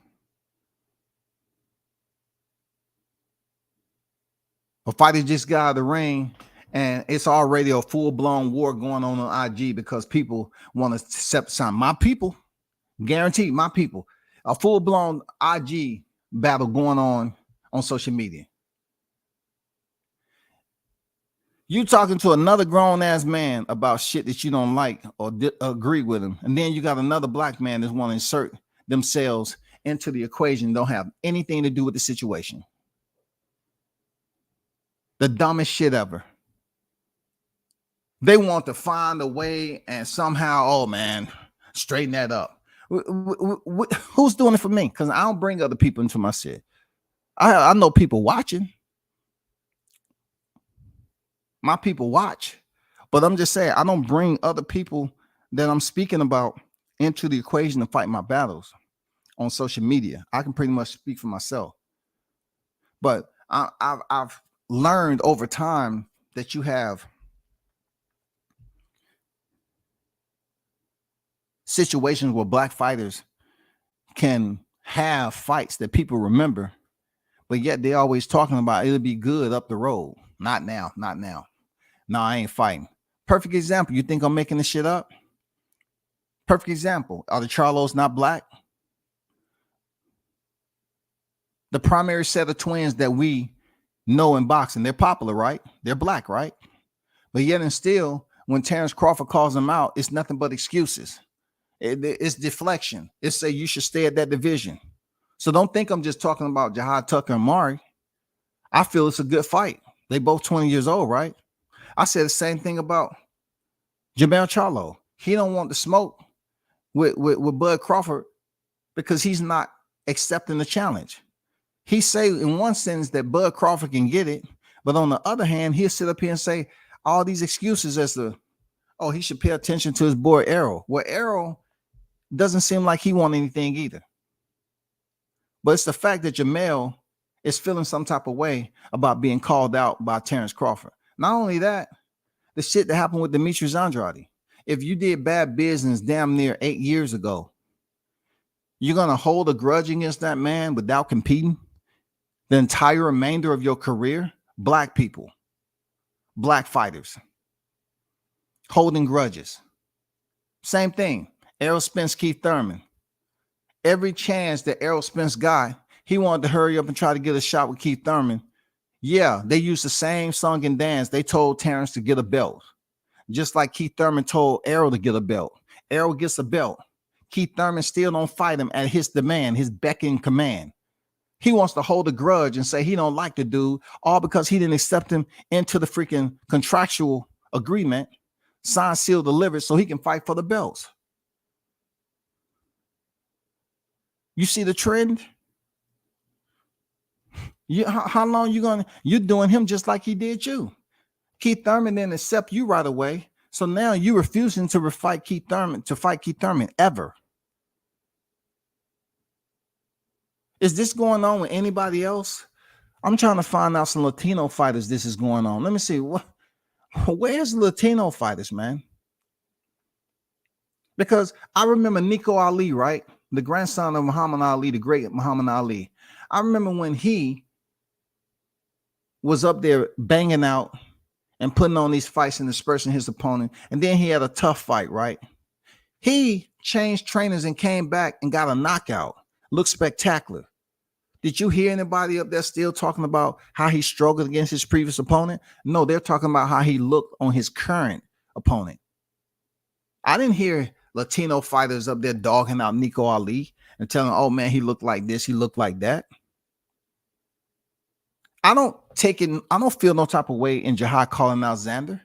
A fighter just got out of the ring and it's already a full-blown war going on IG because people want to accept something. My people, guaranteed, my people, a full-blown IG battle going on social media. You talking to another grown-ass man about shit that you don't like or agree with him. And then you got another black man that want to insert themselves into the equation, don't have anything to do with the situation. The dumbest shit ever. They want to find a way and somehow, oh man, straighten that up. Who's doing it for me? Because I don't bring other people into my shit. I know people watching. My people watch. But I'm just saying, I don't bring other people that I'm speaking about into the equation to fight my battles on social media. I can pretty much speak for myself. But I've learned over time that you have situations where black fighters can have fights that people remember, but yet they always talking about it'll be good up the road. Not now, not now. No, I ain't fighting. Perfect example. You think I'm making this shit up? Perfect example. Are the Charlos not black? The primary set of twins that we know in boxing, they're popular, right? They're black, right? But yet and still, when Terrence Crawford calls them out, it's nothing but excuses. It's deflection. It's say you should stay at that division. So don't think I'm just talking about Jihad Tucker and Mari. I feel it's a good fight. They both 20 years old, right? I said the same thing about Jamel Charlo. He don't want to smoke with Bud Crawford because he's not accepting the challenge. He say in one sentence that Bud Crawford can get it, but on the other hand, he'll sit up here and say all these excuses as to, oh, he should pay attention to his boy Errol. Well, Errol doesn't seem like he want anything either. But it's the fact that Jamel is feeling some type of way about being called out by Terrence Crawford. Not only that, the shit that happened with Demetrius Andrade. If you did bad business damn near 8 years ago, you're going to hold a grudge against that man without competing the entire remainder of your career? Black people, black fighters, holding grudges. Same thing. Errol Spence, Keith Thurman. Every chance that Errol Spence got, he wanted to hurry up and try to get a shot with Keith Thurman. Yeah, they used the same song and dance. They told Terrence to get a belt, just like Keith Thurman told Errol to get a belt. Errol gets a belt. Keith Thurman still don't fight him at his demand, his beck and command. He wants to hold a grudge and say he don't like the dude, all because he didn't accept him into the freaking contractual agreement, signed, sealed, delivered, so he can fight for the belts. You see the trend? How long you're doing him just like he did you? Keith Thurman didn't accept you right away. So now you refusing to fight Keith Thurman ever. Is this going on with anybody else? I'm trying to find out some Latino fighters this is going on. Let me see. Where's Latino fighters, man? Because I remember Nico Ali, right? The grandson of Muhammad Ali, the great Muhammad Ali. I remember when he was up there banging out and putting on these fights and dispersing his opponent. And then he had a tough fight, right? He changed trainers and came back and got a knockout. Looked spectacular. Did you hear anybody up there still talking about how he struggled against his previous opponent? No, they're talking about how he looked on his current opponent. I didn't hear Latino fighters up there dogging out Nico Ali and telling, oh man, he looked like this, he looked like that. I don't feel no type of way in Jihad calling out Xander.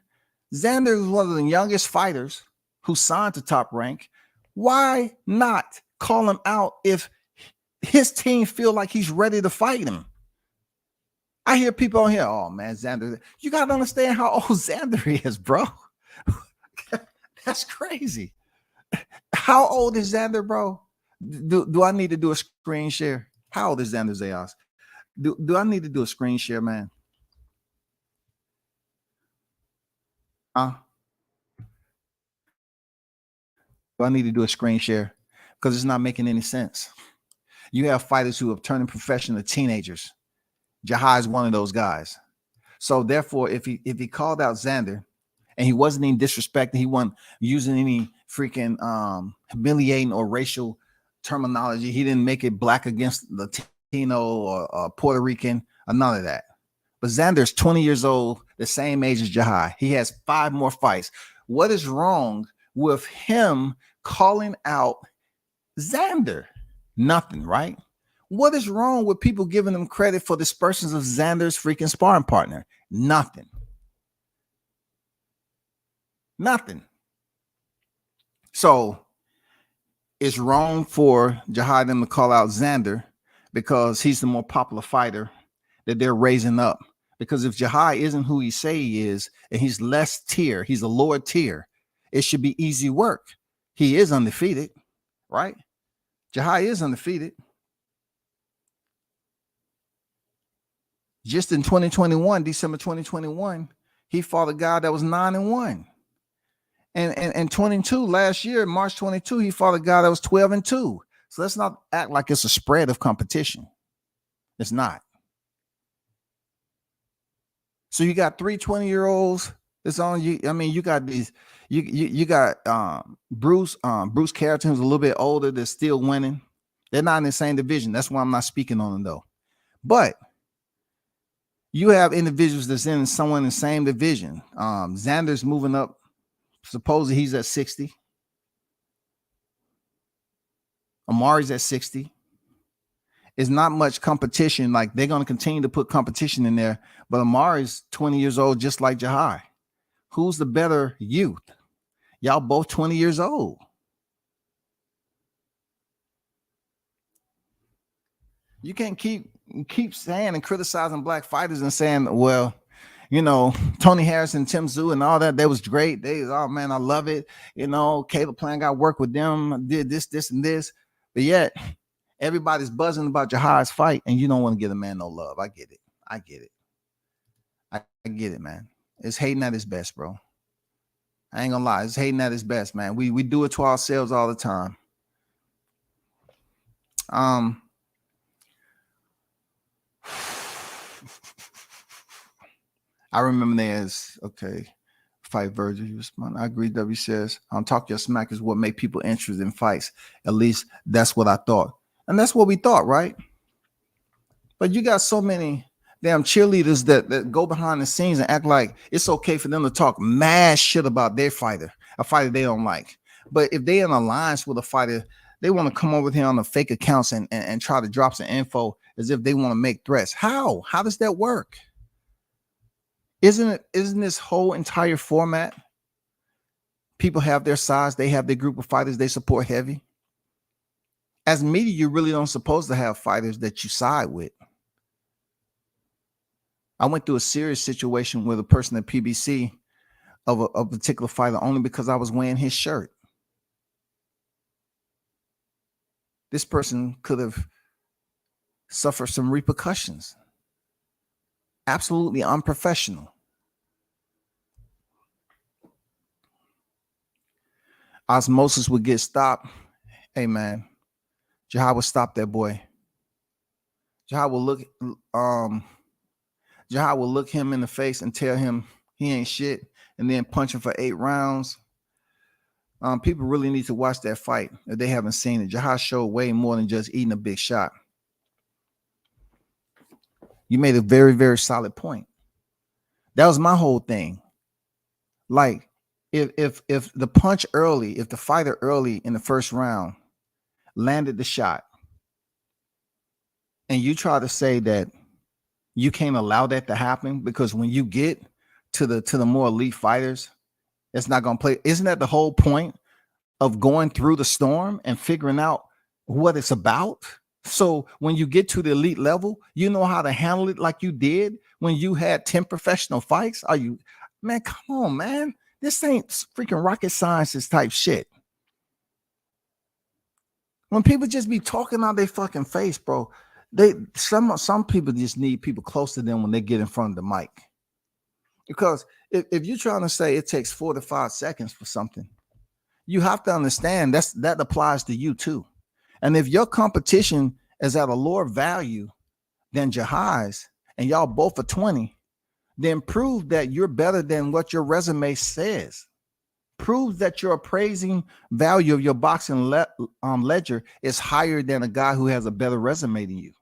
Xander is one of the youngest fighters who signed to Top Rank. Why not call him out if his team feel like he's ready to fight him? I hear people on here, oh man, Xander. You got to understand how old Xander is, bro. That's crazy. How old is Xander, bro? Do I need to do a screen share? How old is Xander Zayas? Do I need to do a screen share, man? Do I need to do a screen share? Because it's not making any sense. You have fighters who have turned professional teenagers. Jihad is one of those guys. So therefore, if he called out Xander and he wasn't even disrespecting, he wasn't using any freaking humiliating or racial terminology. He didn't make it black against Latino or Puerto Rican or none of that. But Xander's 20 years old, the same age as Jihad. He has 5 more fights. What is wrong with him calling out Xander? Nothing, right? What is wrong with people giving him credit for dispersions of Xander's freaking sparring partner? Nothing. Nothing. So it's wrong for Jihad them to call out Xander because he's the more popular fighter that they're raising up Because if Jahai isn't who he say he is, and he's less tier, he's a lower tier, it should be easy work. He is undefeated, right? Jahai is undefeated. Just in 2021, December 2021, he fought a guy that was 9-1. And 22 last year, March 22, he fought a guy that was 12-2. So let's not act like it's a spread of competition. It's not. So you got 3 20-year-olds. It's on you. I mean, you got these. You got Bruce Carrington, who's a little bit older, that's still winning. They're not in the same division. That's why I'm not speaking on them though. But you have individuals that's in someone in the same division. Xander's moving up. Supposedly he's at 60. Amari's at 60. It's not much competition. Like, they're going to continue to put competition in there. But Amari's 20 years old, just like Jahai. Who's the better youth? Y'all both 20 years old. You can't keep saying and criticizing black fighters and saying, well, you know, Tony Harrison, Tim Tszyu, and all that was great. Oh man, I love it. You know, Caleb Plant got work with them. I did this, and this. But yet, everybody's buzzing about Jahai's fight, and you don't want to give the man no love. I get it. I get it, man. It's hating at his best, bro. I ain't gonna lie. It's hating at his best, man. We do it to ourselves all the time. I remember there's fight Virgil. You respond. I agree. W says, talk your smack is what make people interested in fights. At least that's what I thought. And that's what we thought, right? But you got so many damn cheerleaders that go behind the scenes and act like it's okay for them to talk mad shit about their fighter, a fighter they don't like. But if they're in alliance with a fighter, they want to come over here on the fake accounts and try to drop some info as if they want to make threats. How does that work? Isn't this whole entire format? People have their sides, they have their group of fighters they support heavy. As media, you really don't supposed to have fighters that you side with. I went through a serious situation with a person at PBC of a particular fighter only because I was wearing his shirt. This person could have suffered some repercussions. Absolutely unprofessional. Osmosis would get stopped. Hey man, Jahai will stop that boy. Jahai will look him in the face and tell him he ain't shit, and then punch him for 8 rounds. People really need to watch that fight if they haven't seen it. Jahai showed way more than just eating a big shot. You made a very, very solid point. That was my whole thing. Like, if the punch early, if the fighter early in the first round landed the shot, and you try to say that you can't allow that to happen because when you get to the more elite fighters, it's not going to play. Isn't that the whole point of going through the storm and figuring out what it's about? So when you get to the elite level, you know how to handle it like you did when you had 10 professional fights. Man, come on, man. This ain't freaking rocket sciences type shit. When people just be talking out their fucking face, bro, some people just need people close to them when they get in front of the mic. Because if you're trying to say it takes 4 to 5 seconds for something, you have to understand that applies to you too. And if your competition is at a lower value than Jahai's, and y'all both are 20, then prove that you're better than what your resume says. Prove that your appraising value of your boxing ledger is higher than a guy who has a better resume than you.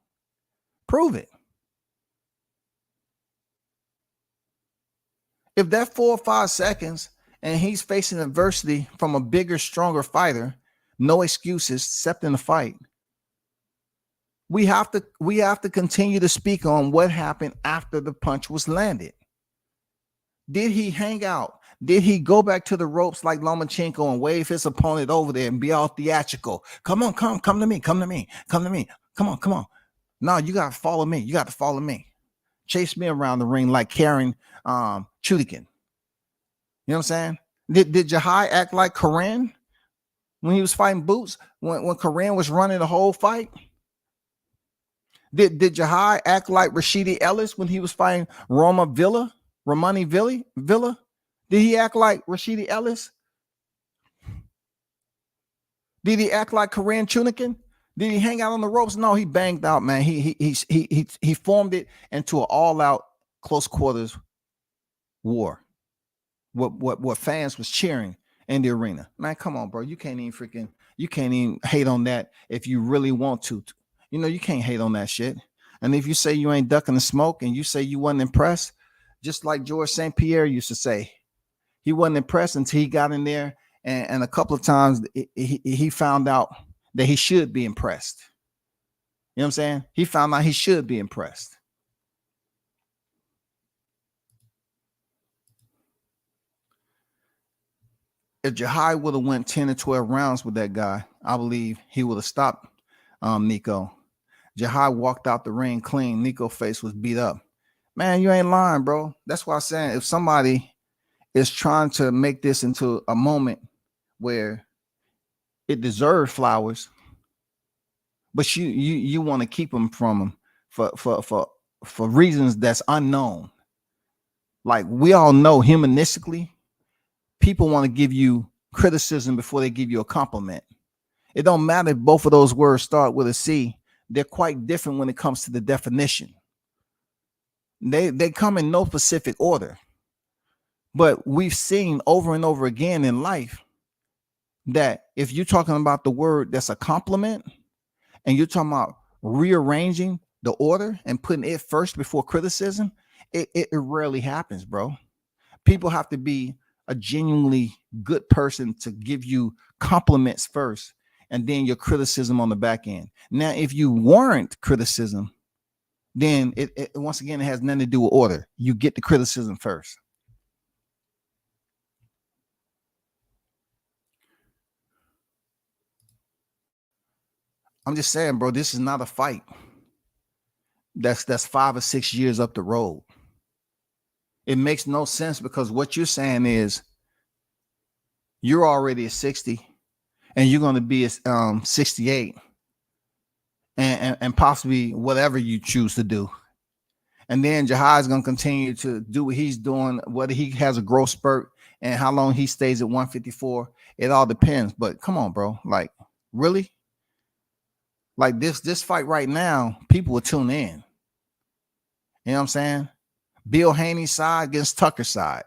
Prove it. If that 4 or 5 seconds and he's facing adversity from a bigger, stronger fighter, no excuses except in the fight. We have to continue to speak on what happened after the punch was landed. Did he hang out? Did he go back to the ropes like Lomachenko and wave his opponent over there and be all theatrical? Come on, come to me. Come on. No, you got to follow me. You got to follow me. chase me around the ring like Karen Chudikin. You know what I'm saying? Did Jahai act like Corinne when he was fighting Boots? When Corinne was running the whole fight? Did Jahai act like Rashidi Ellis when he was fighting Romani Villa? Did he act like Rashidi Ellis? Did he act like Corinne Chunikin? Did he hang out on the ropes? No, he banged out, man. He formed it into an all-out close quarters war. What fans was cheering in the arena. Man, come on, bro. You can't even hate on that if you really want to. You know, you can't hate on that shit. And if you say you ain't ducking the smoke and you say you wasn't impressed, just like George St. Pierre used to say, he wasn't impressed until he got in there and a couple of times he found out that he should be impressed. You know what I'm saying? He found out he should be impressed. If Jahai would have went 10 or 12 rounds with that guy, I believe he would have stopped Nico. Jahai walked out the ring clean. Nico's face was beat up. Man, you ain't lying, bro. That's why I'm saying if somebody is trying to make this into a moment where it deserves flowers, but you want to keep them from them for reasons that's unknown. Like we all know humanistically, people want to give you criticism before they give you a compliment. It don't matter if both of those words start with a C. They're quite different when it comes to the definition. They come in no specific order. But we've seen over and over again in life that if you're talking about the word that's a compliment and you're talking about rearranging the order and putting it first before criticism, it rarely happens, bro. People have to be a genuinely good person to give you compliments first and then your criticism on the back end. Now, if you warrant criticism, then it once again, it has nothing to do with order. You get the criticism first. I'm just saying, bro, this is not a fight that's 5 or 6 years up the road. It makes no sense because what you're saying is you're already at 60 and you're going to be at 68 and possibly whatever you choose to do. And then Jahai is going to continue to do what he's doing, whether he has a growth spurt and how long he stays at 154. It all depends. But come on, bro. Like, really? Like this fight right now, people will tune in. You know what I'm saying? Bill Haney's side against Tucker's side.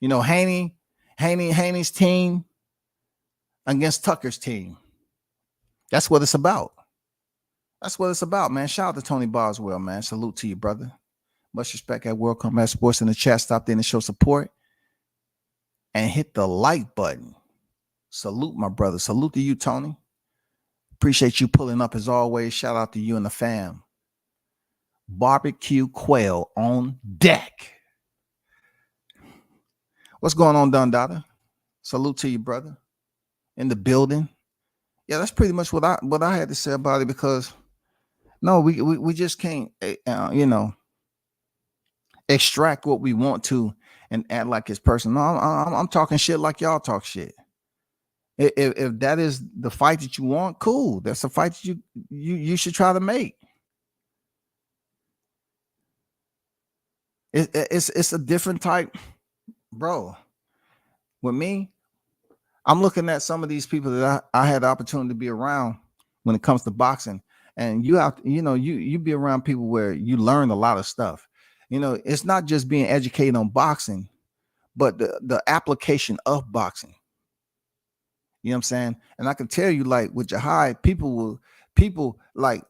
You know, Haney's team against Tucker's team. That's what it's about. That's what it's about, man. Shout out to Tony Boswell, man. Salute to you, brother. Much respect at World Combat Sports in the chat. Stop there and show support. And hit the like button. Salute, my brother. Salute to you, Tony. Appreciate you pulling up as always. Shout out to you and the fam. Barbecue quail on deck. What's going on, Don Dada? Salute to you, brother. In the building. Yeah, that's pretty much what I had to say about it because no, we just can't, extract what we want to and act like it's personal. No, I'm talking shit like y'all talk shit. If that is the fight that you want, cool. That's a fight that you should try to make. It's a different type, bro. With me, I'm looking at some of these people that I had the opportunity to be around when it comes to boxing, and you be around people where you learn a lot of stuff. You know, it's not just being educated on boxing, but the application of boxing. You know what I'm saying? And I can tell you, like with Jahai, people like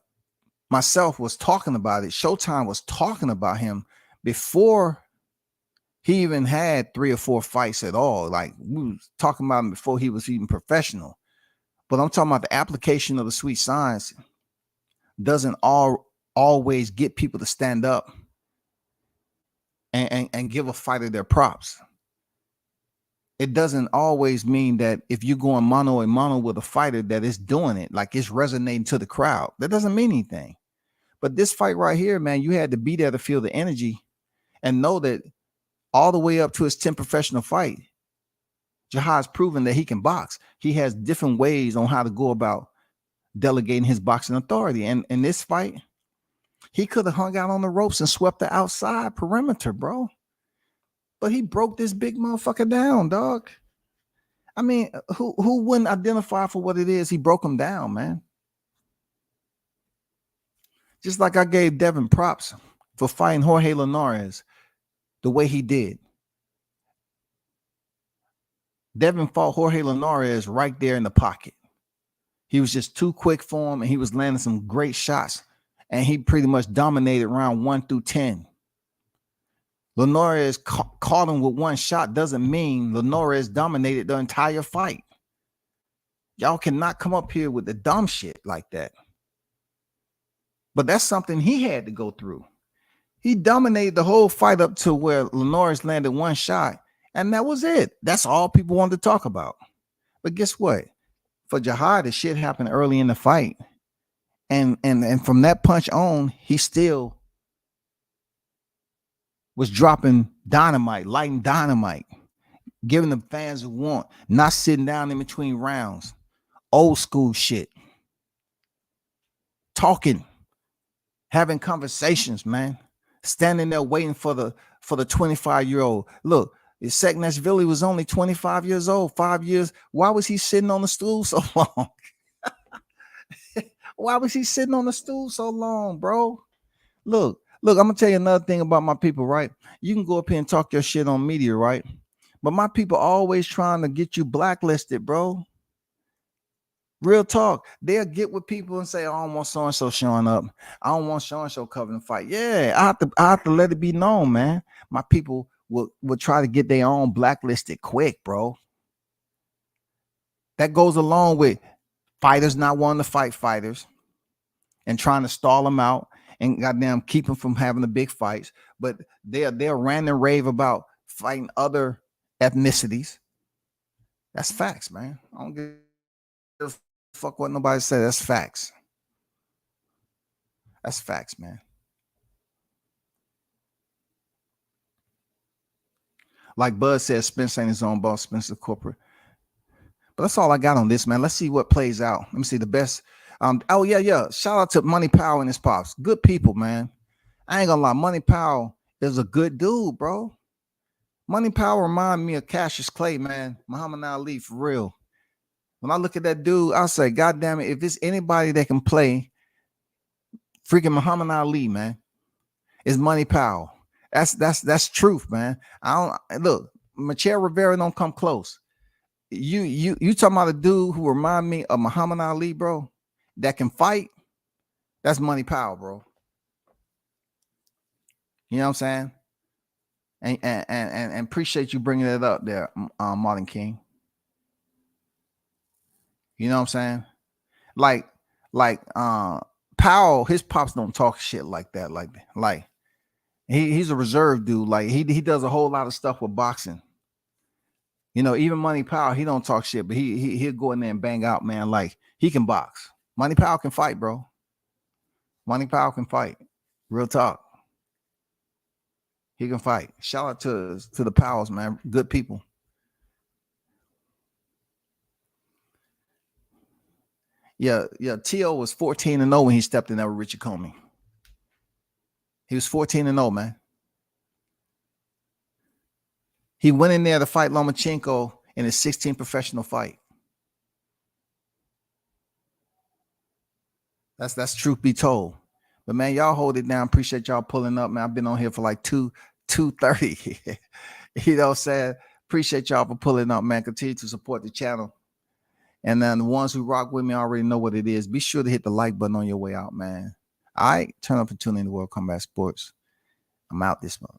myself was talking about it. Showtime was talking about him before he even had 3 or 4 fights at all. Like we was talking about him before he was even professional. But I'm talking about the application of the sweet science doesn't always get people to stand up and give a fighter their props. It doesn't always mean that if you're going mano a mano with a fighter that is doing it, like it's resonating to the crowd. That doesn't mean anything. But this fight right here, man, you had to be there to feel the energy and know that all the way up to his 10th professional fight, Jihad's proven that he can box. He has different ways on how to go about delegating his boxing authority. And in this fight, he could have hung out on the ropes and swept the outside perimeter, bro. But he broke this big motherfucker down, dog. I mean, who wouldn't identify for what it is? He broke him down, man. Just like I gave Devin props for fighting Jorge Linares the way he did. Devin fought Jorge Linares right there in the pocket. He was just too quick for him, and he was landing some great shots, and he pretty much dominated round 1 through 10. Linares caught him with one shot doesn't mean Linares dominated the entire fight. Y'all cannot come up here with the dumb shit like that. But that's something he had to go through. He dominated the whole fight up to where Linares landed one shot, and that was it. That's all people wanted to talk about. But guess what? For Jihad, the shit happened early in the fight. And from that punch on, he still was dropping dynamite, lighting dynamite, giving the fans a want, not sitting down in between rounds. Old school shit. Talking, having conversations, man. Standing there waiting for the 25-year-old. Look, Seknashvili was only 25 years old, 5 years. Why was he sitting on the stool so long? Why was he sitting on the stool so long, bro? Look, I'm gonna tell you another thing about my people, right? You can go up here and talk your shit on media, right? But my people always trying to get you blacklisted, bro. Real talk. They'll get with people and say, I don't want so-and-so showing up. I don't want so-and-so covering the fight. Yeah, I have to let it be known, man. My people will try to get their own blacklisted quick, bro. That goes along with fighters not wanting to fight fighters and trying to stall them out and goddamn keep them from having the big fights. But they'll rant and rave about fighting other ethnicities. That's facts, man. I don't give a fuck what nobody said. That's facts. That's facts, man. Like Bud said, Spence ain't his own boss. Spence is corporate. But that's all I got on this, man. Let's see what plays out. Let me see the best. Oh, yeah. Shout out to Money Powell and his pops. Good people, man. I ain't gonna lie. Money Powell is a good dude, bro. Money Powell remind me of Cassius Clay, man. Muhammad Ali, for real. When I look at that dude, I say, God damn it, if there's anybody that can play freaking Muhammad Ali, man, it's Money Powell. That's truth, man. I don't look, Michelle Rivera don't come close. You talking about a dude who remind me of Muhammad Ali, bro, that can fight. That's Money Powell, bro. You know what I'm saying? And appreciate you bringing it up there, Martin King. You know what I'm saying? Like Powell, his pops don't talk shit like that. Like he's a reserve dude. Like he does a whole lot of stuff with boxing. You know, even Money Powell, he don't talk shit, but he'll go in there and bang out, man. Like he can box. Money Powell can fight, bro. Money Powell can fight. Real talk. He can fight. Shout out to the Powells, man. Good people. Yeah. T.O. was 14-0 when he stepped in there with Richard Comey. He was 14-0, man. He went in there to fight Lomachenko in his 16th professional fight. That's truth be told. But man, y'all hold it down. Appreciate y'all pulling up, man. I've been on here for like 2:30. You know what I'm saying? Appreciate y'all for pulling up, man. Continue to support the channel. And then the ones who rock with me already know what it is. Be sure to hit the like button on your way out, man. All right, turn up and tune in to World Combat Sports. I'm out this month.